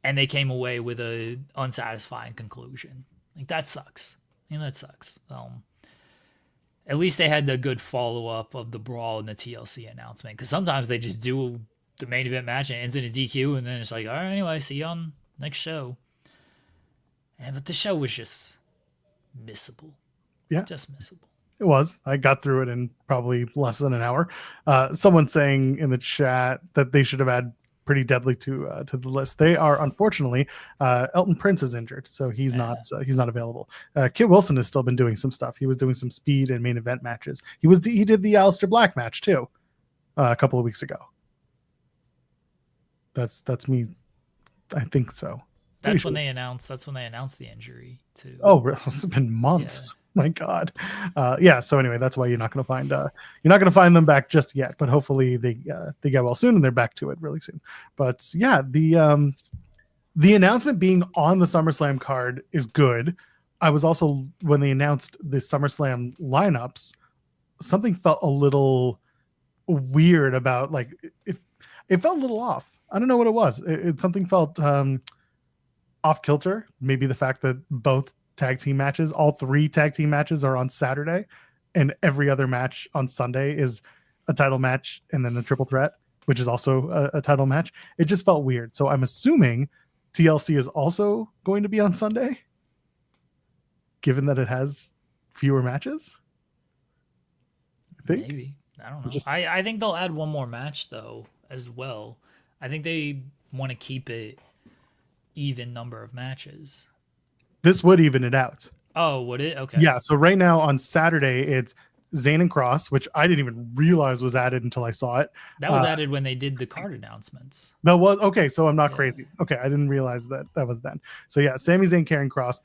and they came away with a unsatisfying conclusion. That sucks. That sucks. At least they had the good follow-up of the brawl and the TLC announcement, because sometimes they just do the main event match and it ends in a DQ, and then it's like, all right, anyway, see you on next show. But the show was just missable. Yeah. Just missable. It was. I got through it in probably less than an hour. Someone saying in the chat that they should have added Pretty Deadly to the list. They are, unfortunately, Elton Prince is injured, so he's not available. Kit Wilson has still been doing some stuff. He was doing some speed and main event matches. He did the Aleister Black match too a couple of weeks ago. That's me. I think so. Pretty That's sure. when they announced. That's when they announced the injury too. Oh, it's been months. My God. Yeah. So anyway, that's why you're not going to find them back just yet. But hopefully they get well soon and they're back to it really soon. But yeah, the announcement being on the SummerSlam card is good. I was also, when they announced the SummerSlam lineups, something felt a little weird about, like, if it felt a little off. I don't know what it was. Something felt off kilter. Maybe the fact that both tag team matches, all 3 tag team matches, are on Saturday, and every other match on Sunday is a title match and then a triple threat, which is also a title match. It just felt weird. So I'm assuming TLC is also going to be on Sunday, given that it has fewer matches. I think. Maybe. I don't know. I think they'll add one more match though as well. I think they want to keep it even number of matches. This would even it out. Oh, would it? Okay. Yeah. So right now on Saturday, it's Zayn and Cross, which I didn't even realize was added until I saw it. That was added when they did the card announcements. No, was okay. So I'm not crazy. Okay, I didn't realize that was then. So yeah, Sami Zayn, Karrion Cross,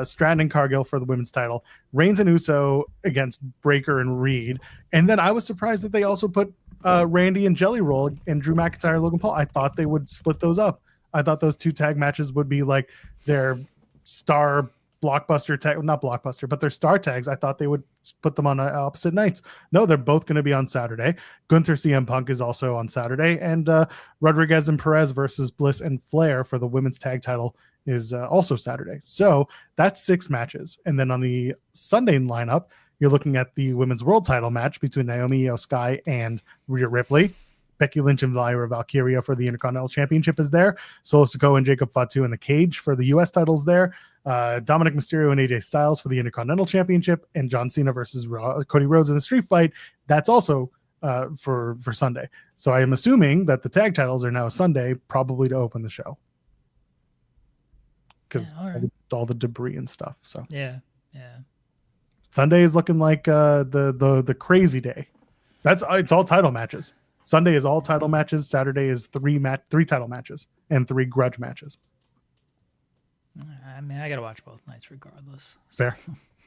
Stratton and Cargill for the women's title, Reigns and Uso against Breaker and Reed, and then I was surprised that they also put Randy and Jelly Roll and Drew McIntyre, Logan Paul. I thought they would split those up. I thought those 2 tag matches would be like their star blockbuster tag, not blockbuster, but their star tags. I thought they would put them on opposite nights. No, they're both going to be on Saturday. Gunther CM Punk is also on Saturday, and Rodriguez and Perez versus Bliss and Flair for the women's tag title is also Saturday. So that's 6 matches. And then on the Sunday lineup, you're looking at the women's world title match between Naomi Io Sky and Rhea Ripley. Becky Lynch and Lyra Valkyria for the Intercontinental Championship is there. Solo Sikoa and Jacob Fatu in the cage for the U.S. titles there. Dominic Mysterio and AJ Styles for the Intercontinental Championship, and John Cena versus Cody Rhodes in the street fight. That's also for Sunday. So I am assuming that the tag titles are now Sunday, probably to open the show, because all the debris and stuff. So yeah. Sunday is looking like the crazy day. It's all title matches. Sunday is all title matches. Saturday is 3 title matches and 3 grudge matches. I mean, I gotta watch both nights regardless. So. Fair.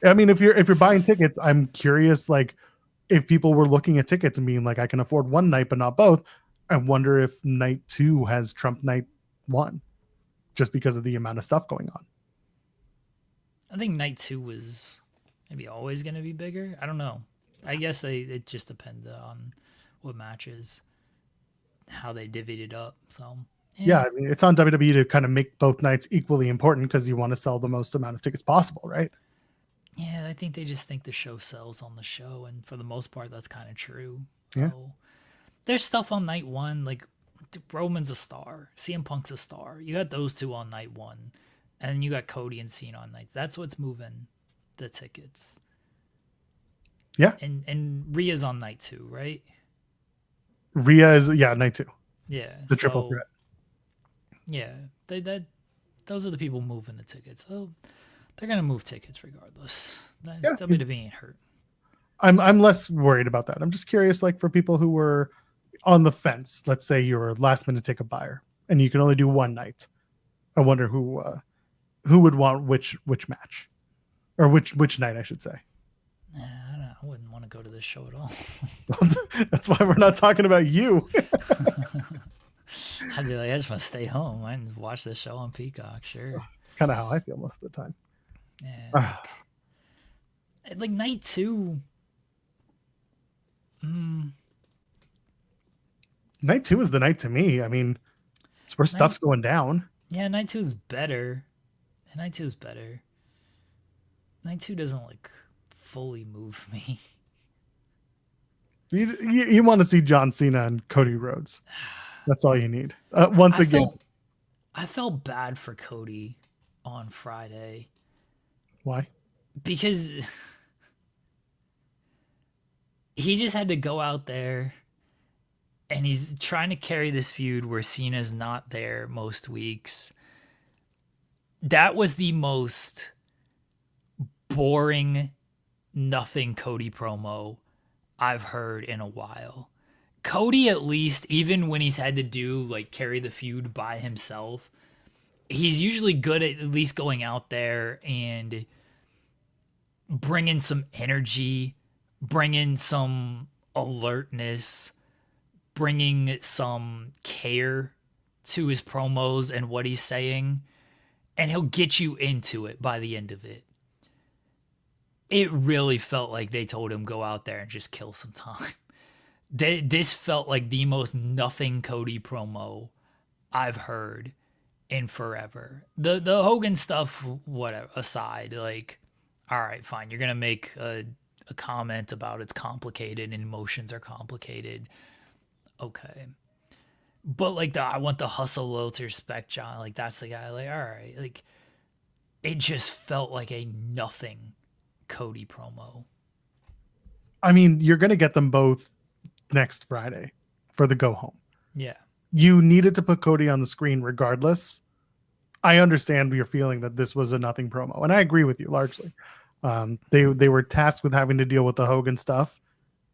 I mean, if you're buying tickets, I'm curious, like, if people were looking at tickets and being like, I can afford one night but not both. I wonder if night 2 has trumped night 1, just because of the amount of stuff going on. I think night 2 was maybe always going to be bigger. I don't know. I guess it just depends on what matches, how they divvied it up. So yeah, I mean, it's on WWE to kind of make both nights equally important, because you want to sell the most amount of tickets possible, right? Yeah, I think they just think the show sells on the show, and for the most part, that's kind of true. Yeah. So, there's stuff on night 1, like Roman's a star, CM Punk's a star. You got those 2 on night 1, and you got Cody and Cena on night. That's what's moving the tickets. Yeah. And Rhea's on night 2, right? Rhea is night 2. Yeah. The triple threat. Yeah. Those are the people moving the tickets. So they're gonna move tickets regardless. WWE ain't hurt. I'm less worried about that. I'm just curious, like, for people who were on the fence. Let's say you're a last minute ticket buyer and you can only do one night. I wonder who would want which match, or which night, I should say. I wouldn't want to go to this show at all. That's why we're not talking about you. I'd be like, I just want to stay home and watch this show on Peacock. Sure. It's kind of how I feel most of the time. Yeah. Like night 2. Night 2 is the night to me. I mean, it's where stuff's going down. Yeah, night 2 is better. Night 2 is better. Night 2 doesn't like fully move me. You want to see John Cena and Cody Rhodes. That's all you need. Once again. I felt bad for Cody on Friday. Why? Because he just had to go out there and he's trying to carry this feud where Cena's not there most weeks. That was the most boring, nothing Cody promo I've heard in a while. Cody, at least, even when he's had to do like carry the feud by himself, he's usually good at least going out there and bringing some energy, bringing some alertness, bringing some care to his promos and what he's saying, and he'll get you into it by the end of it. It really felt like they told him go out there and just kill some time. This felt like the most nothing Cody promo I've heard in forever. The Hogan stuff, whatever aside, like, all right, fine, you're gonna make a comment about it's complicated and emotions are complicated. Okay. But like I want the hustle, loyalty, respect, John. Like that's the guy. Like, all right, like it just felt like a nothing Cody promo. I mean, you're gonna get them both next Friday for the go home. Yeah. You needed to put Cody on the screen regardless. I understand your feeling that this was a nothing promo, and I agree with you largely. They were tasked with having to deal with the Hogan stuff.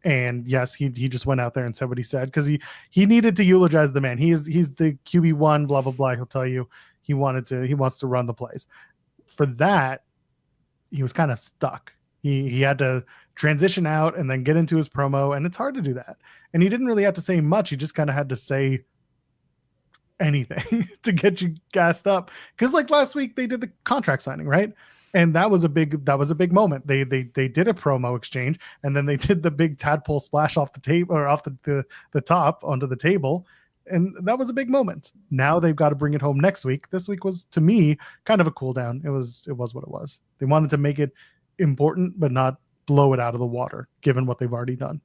And yes, he just went out there and said what he said because he needed to eulogize the man. He's the QB1, blah blah blah. He'll tell you he wants to run the plays. For that, he was kind of stuck. He had to transition out and then get into his promo, and it's hard to do that. And he didn't really have to say much. He just kind of had to say anything to get you gassed up. Because like last week they did the contract signing, right? And that was a big moment. They did a promo exchange, and then they did the big tadpole splash off the table or off the top onto the table, and that was a big moment. Now they've got to bring it home next week. This week was, to me, kind of a cool down. It was what it was. They wanted to make it important, but not blow it out of the water, given what they've already done.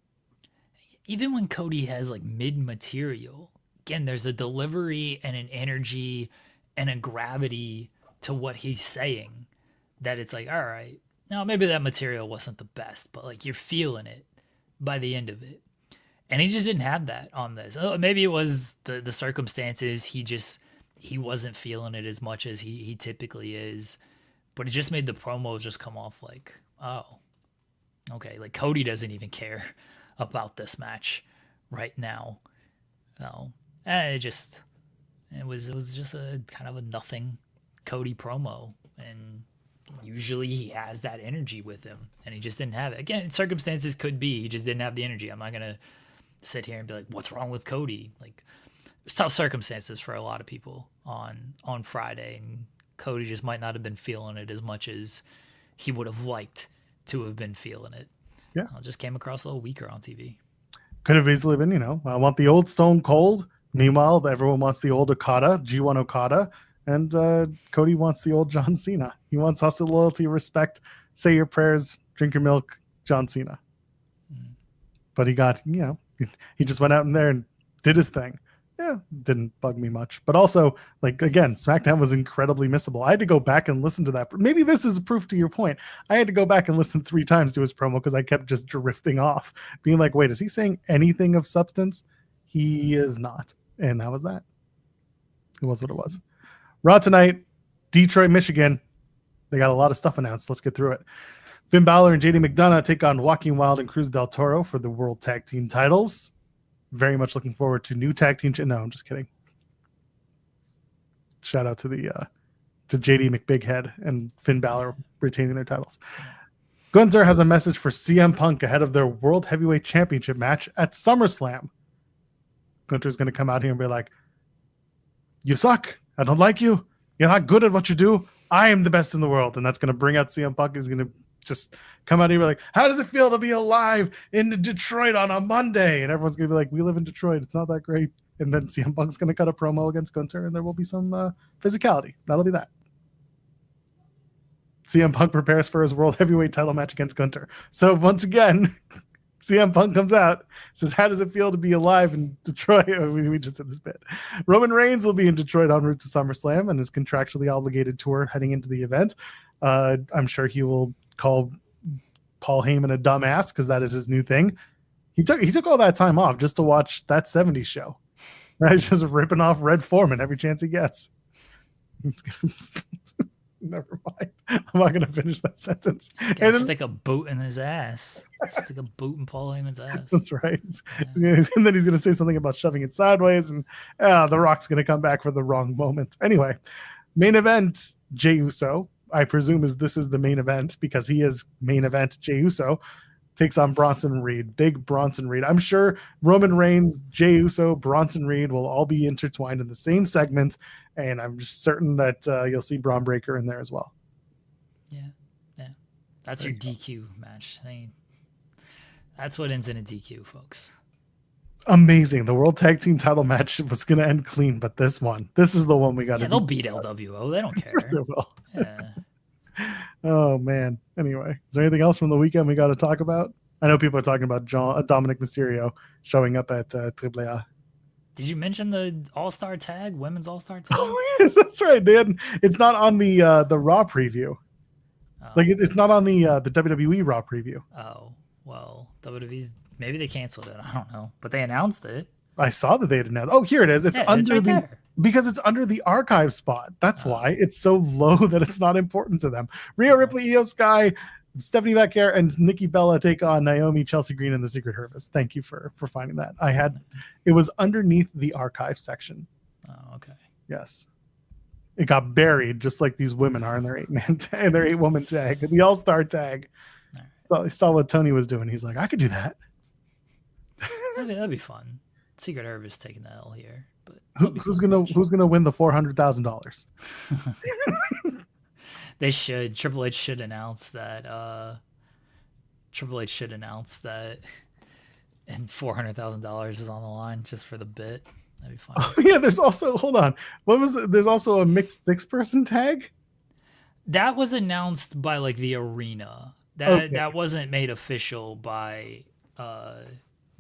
Even when Cody has like mid material, again, there's a delivery and an energy and a gravity to what he's saying. That it's like, all right, now maybe that material wasn't the best, but like you're feeling it by the end of it. And he just didn't have that on this. Maybe it was the circumstances. He wasn't feeling it as much as he typically is, but it just made the promo just come off like, oh, okay. Like Cody doesn't even care about this match right now. No, it was just a kind of a nothing Cody promo. And usually he has that energy with him, and he just didn't have it. Again, circumstances could be he just didn't have the energy. I'm not gonna sit here and be like, what's wrong with Cody? Like, it's tough circumstances for a lot of people on Friday, and Cody just might not have been feeling it as much as he would have liked to have been feeling it. Yeah, just came across a little weaker on TV. Could have easily been, I want the old Stone Cold. Meanwhile, everyone wants the old Okada, G1 Okada. And Cody wants the old John Cena. He wants hustle, loyalty, respect, say your prayers, drink your milk, John Cena. But he got, he just went out in there and did his thing. Yeah, didn't bug me much. But also, like, again, SmackDown was incredibly missable. I had to go back and listen to that. Maybe this is proof to your point. I had to go back and listen 3 times to his promo because I kept just drifting off, being like, wait, is he saying anything of substance? He is not. And that was that. It was what it was. Raw tonight, Detroit, Michigan. They got a lot of stuff announced. Let's get through it. Finn Balor and JD McDonough take on Joaquin Wilde and Cruz del Toro for the World Tag Team titles. Very much looking forward to new tag team. No, I'm just kidding. Shout out to to JD McBighead and Finn Balor retaining their titles. Gunther has a message for CM Punk ahead of their World Heavyweight Championship match at SummerSlam. Gunther's going to come out here and be like, you suck. I don't like you. You're not good at what you do. I am the best in the world. And that's going to bring out CM Punk. He's going to just come out here and be like, how does it feel to be alive in Detroit on a Monday? And everyone's going to be like, we live in Detroit. It's not that great. And then CM Punk's going to cut a promo against Gunther, and there will be some physicality. That'll be that. CM Punk prepares for his World Heavyweight title match against Gunther. So once again, CM Punk comes out, says, how does it feel to be alive in Detroit? We just did this bit. Roman Reigns will be in Detroit en route to SummerSlam and his contractually obligated tour heading into the event. I'm sure he will call Paul Heyman a dumbass because that is his new thing. He took all that time off just to watch that 70s show. Right? He's just ripping off Red Foreman every chance he gets. Never mind. I'm not going to finish that sentence. He's gonna stick a boot in his ass. Stick a boot in Paul Heyman's ass. That's right. Yeah. And then he's going to say something about shoving it sideways, and The Rock's going to come back for the wrong moment. Anyway, main event, Jey Uso. I presume this is the main event because he is main event. Jey Uso takes on Bronson Reed. Big Bronson Reed. I'm sure Roman Reigns, Jey Uso, Bronson Reed will all be intertwined in the same segment, and I'm just certain that you'll see Braun Breaker in there as well. Yeah. That's your DQ match. That's what ends in a DQ, folks. Amazing. The World Tag Team title match was going to end clean, but this is the one we got to they'll beat LWO. They don't care. Of course they will. Yeah. Oh, man. Anyway, is there anything else from the weekend we got to talk about? I know people are talking about Dominic Mysterio showing up at Triple A. Did you mention the All-Star tag, women's All-Star tag? Oh, yes, that's right. It's not on the Raw preview. Oh. Like it's not on the WWE Raw preview. Oh, well, WWE's maybe they canceled it. I don't know, but they announced it. I saw that they had announced. Oh, here it is. It's under because it's under the archive spot. That's why it's so low that it's not important to them. Rhea Ripley, Io Sky, Stephanie Becker, and Nikki Bella take on Naomi, Chelsea Green, and the Secret Service. Thank you for finding that. It was underneath the archive section. Oh, okay. Yes. It got buried just like these women are in their 8-man tag, their 8-woman tag, the All-Star tag. Right. So I saw what Tony was doing. He's like, I could do that. That'd be fun. Secret Service taking the L here, but who's gonna win the $400,000? They should. Triple H should announce that. And $400,000 is on the line just for the bit. That'd be fun. Oh, yeah, there's also there's also a mixed 6-person tag. That was announced by like the arena. That wasn't made official by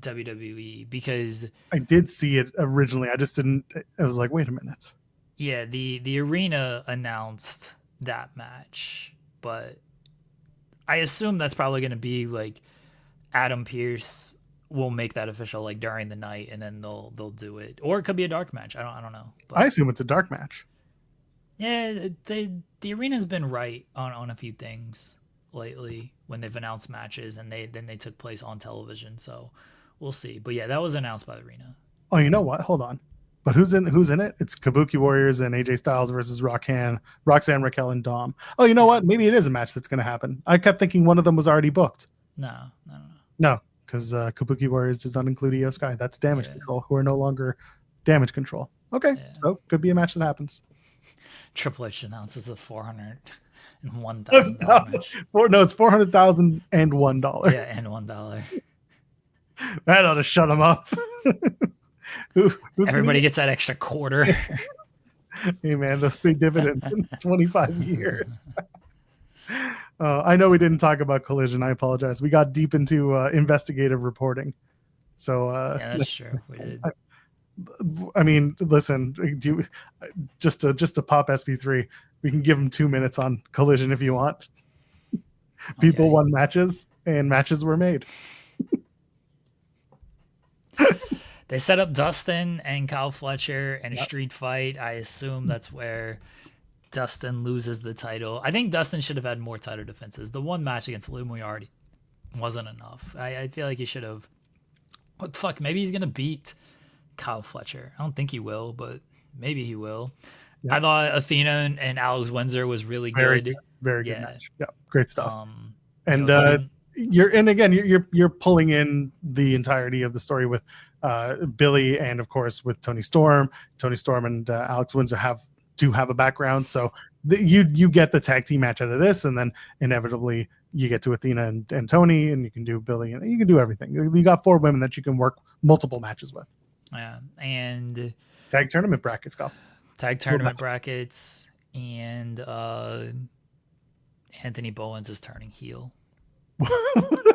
WWE because I did see it originally. I just didn't. I was like, wait a minute. Yeah, the arena announced that match, but I assume that's probably going to be like Adam Pearce will make that official like during the night, and then they'll do it, or it could be a dark match. I don't know. But, I assume it's a dark match. Yeah, the arena's been right on a few things lately when they've announced matches, and they took place on television. So we'll see. But yeah, that was announced by the arena. Oh, you know what? Hold on. But who's in it? It's Kabuki Warriors and AJ Styles versus Roxanne, Raquel, and Dom. Oh, you know what? Maybe it is a match that's going to happen. I kept thinking one of them was already booked. No, because Kabuki Warriors does not include Io Sky. That's Damage Control, who are no longer Damage Control. Okay, so could be a match that happens. Triple H announces a $401,000 match. No, it's $400,001. Yeah, and $1. That ought to shut him up. Everybody gets that extra quarter. Hey man, those big dividends in 25 years. I know we didn't talk about Collision. I apologize. We got deep into investigative reporting. So yeah, that's true. We did. I mean, listen, just to pop SB3, we can give them 2 minutes on Collision if you want. People won matches, and matches were made. They set up Dustin and Kyle Fletcher in a street fight. I assume that's where Dustin loses the title. I think Dustin should have had more title defenses. The one match against Lou Moriarty wasn't enough. I feel like he should have. Look, fuck, maybe he's going to beat Kyle Fletcher. I don't think he will, but maybe he will. Yep. I thought Athena and Alex Windsor was really good. Very good match. Yeah, great stuff. And you're pulling in the entirety of the story with Billy and of course with Tony Storm. Tony Storm and Alex Windsor do have a background, so you get the tag team match out of this, and then inevitably you get to Athena and Tony, and you can do Billy, and you can do everything. You got 4 women that you can work multiple matches with. Yeah, and tag tournament brackets, and Anthony Bowens is turning heel.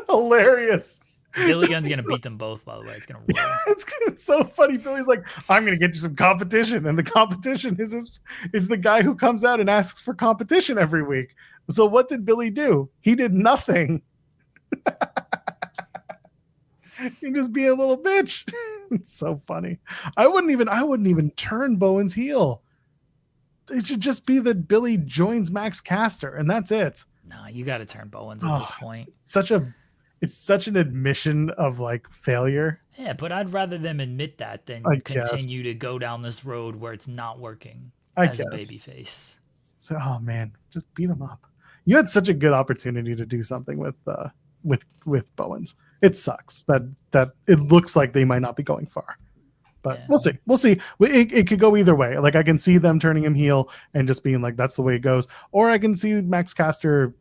Hilarious. Billy Gunn's gonna beat them both, by the way. It's gonna roll. It's so funny. Billy's like, I'm gonna get you some competition, and the competition is the guy who comes out and asks for competition every week. So what did Billy do? He did nothing. He just be a little bitch. It's so funny. I wouldn't even turn Bowens heel. it should just be that Billy joins Max Caster, and that's it. No, you got to turn Bowens at this point. It's such an admission of like failure. Yeah, but I'd rather them admit that than continue to go down this road where it's not working as a babyface. So, oh man, just beat him up. You had such a good opportunity to do something with Bowens. It sucks that it looks like they might not be going far. But we'll see. It could go either way. Like I can see them turning him heel and just being like, that's the way it goes. Or I can see Max Caster,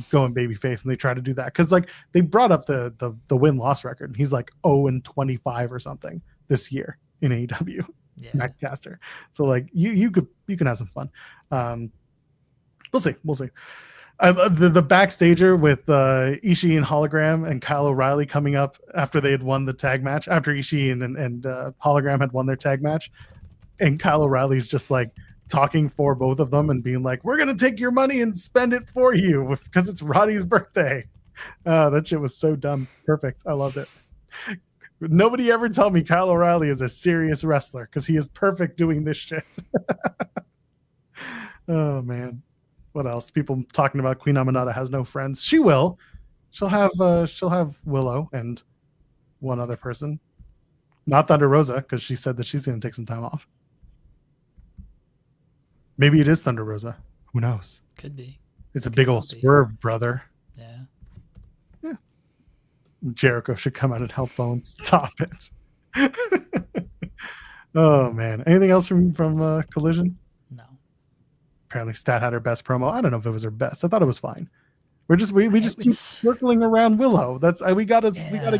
going babyface, and they try to do that. Because like they brought up the win-loss record. And he's like 0-25 or something this year in AEW. Yeah. Max Caster. So like you can have some fun. We'll see. The backstager with Ishii and Hologram and Kyle O'Reilly coming up after they had won the tag match, after Ishii and Hologram had won their tag match, and Kyle O'Reilly's just like talking for both of them and being like, we're gonna take your money and spend it for you because it's Roddy's birthday. That shit was so dumb. Perfect. I loved it. Nobody ever tell me Kyle O'Reilly is a serious wrestler, because he is perfect doing this shit. Oh man. What else? People talking about Queen Aminata has no friends. She will. She'll have Willow and one other person. Not Thunder Rosa, because she said that she's going to take some time off. Maybe it is Thunder Rosa. Who knows? Could be. It's a big old swerve, brother. Yeah. Jericho should come out and help Bones. Stop it. Oh man. Anything else from Collision? No. Apparently Stat had her best promo. I don't know if it was her best. I thought it was fine. We just keep circling around Willow. We gotta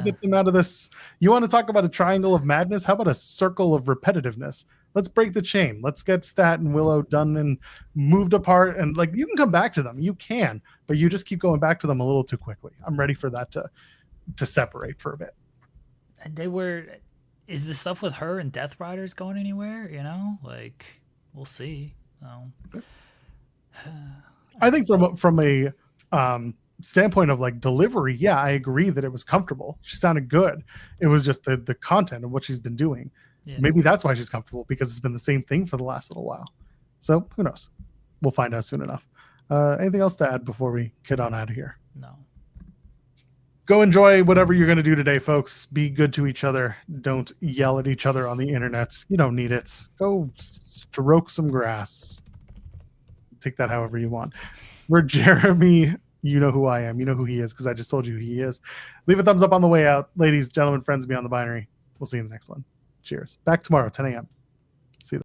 get them out of this. You want to talk about a triangle of madness? How about a circle of repetitiveness? Let's break the chain. Let's get Stat and Willow done and moved apart. And like, you can come back to them. You can, but you just keep going back to them a little too quickly. I'm ready for that to separate for a bit. And is the stuff with her and Death Riders going anywhere? Like, we'll see. I think from a standpoint of like delivery, yeah, I agree that it was comfortable. She sounded good. It was just the content of what she's been doing. Yeah. Maybe that's why she's comfortable, because it's been the same thing for the last little while. So who knows? We'll find out soon enough. Anything else to add before we get on out of here? No. Go enjoy whatever you're going to do today, folks. Be good to each other. Don't yell at each other on the internet. You don't need it. Go stroke some grass. Take that however you want. We're Jeremy. You know who I am. You know who he is, because I just told you who he is. Leave a thumbs up on the way out. Ladies, gentlemen, friends beyond the binary. We'll see you in the next one. Cheers. Back tomorrow, 10 a.m.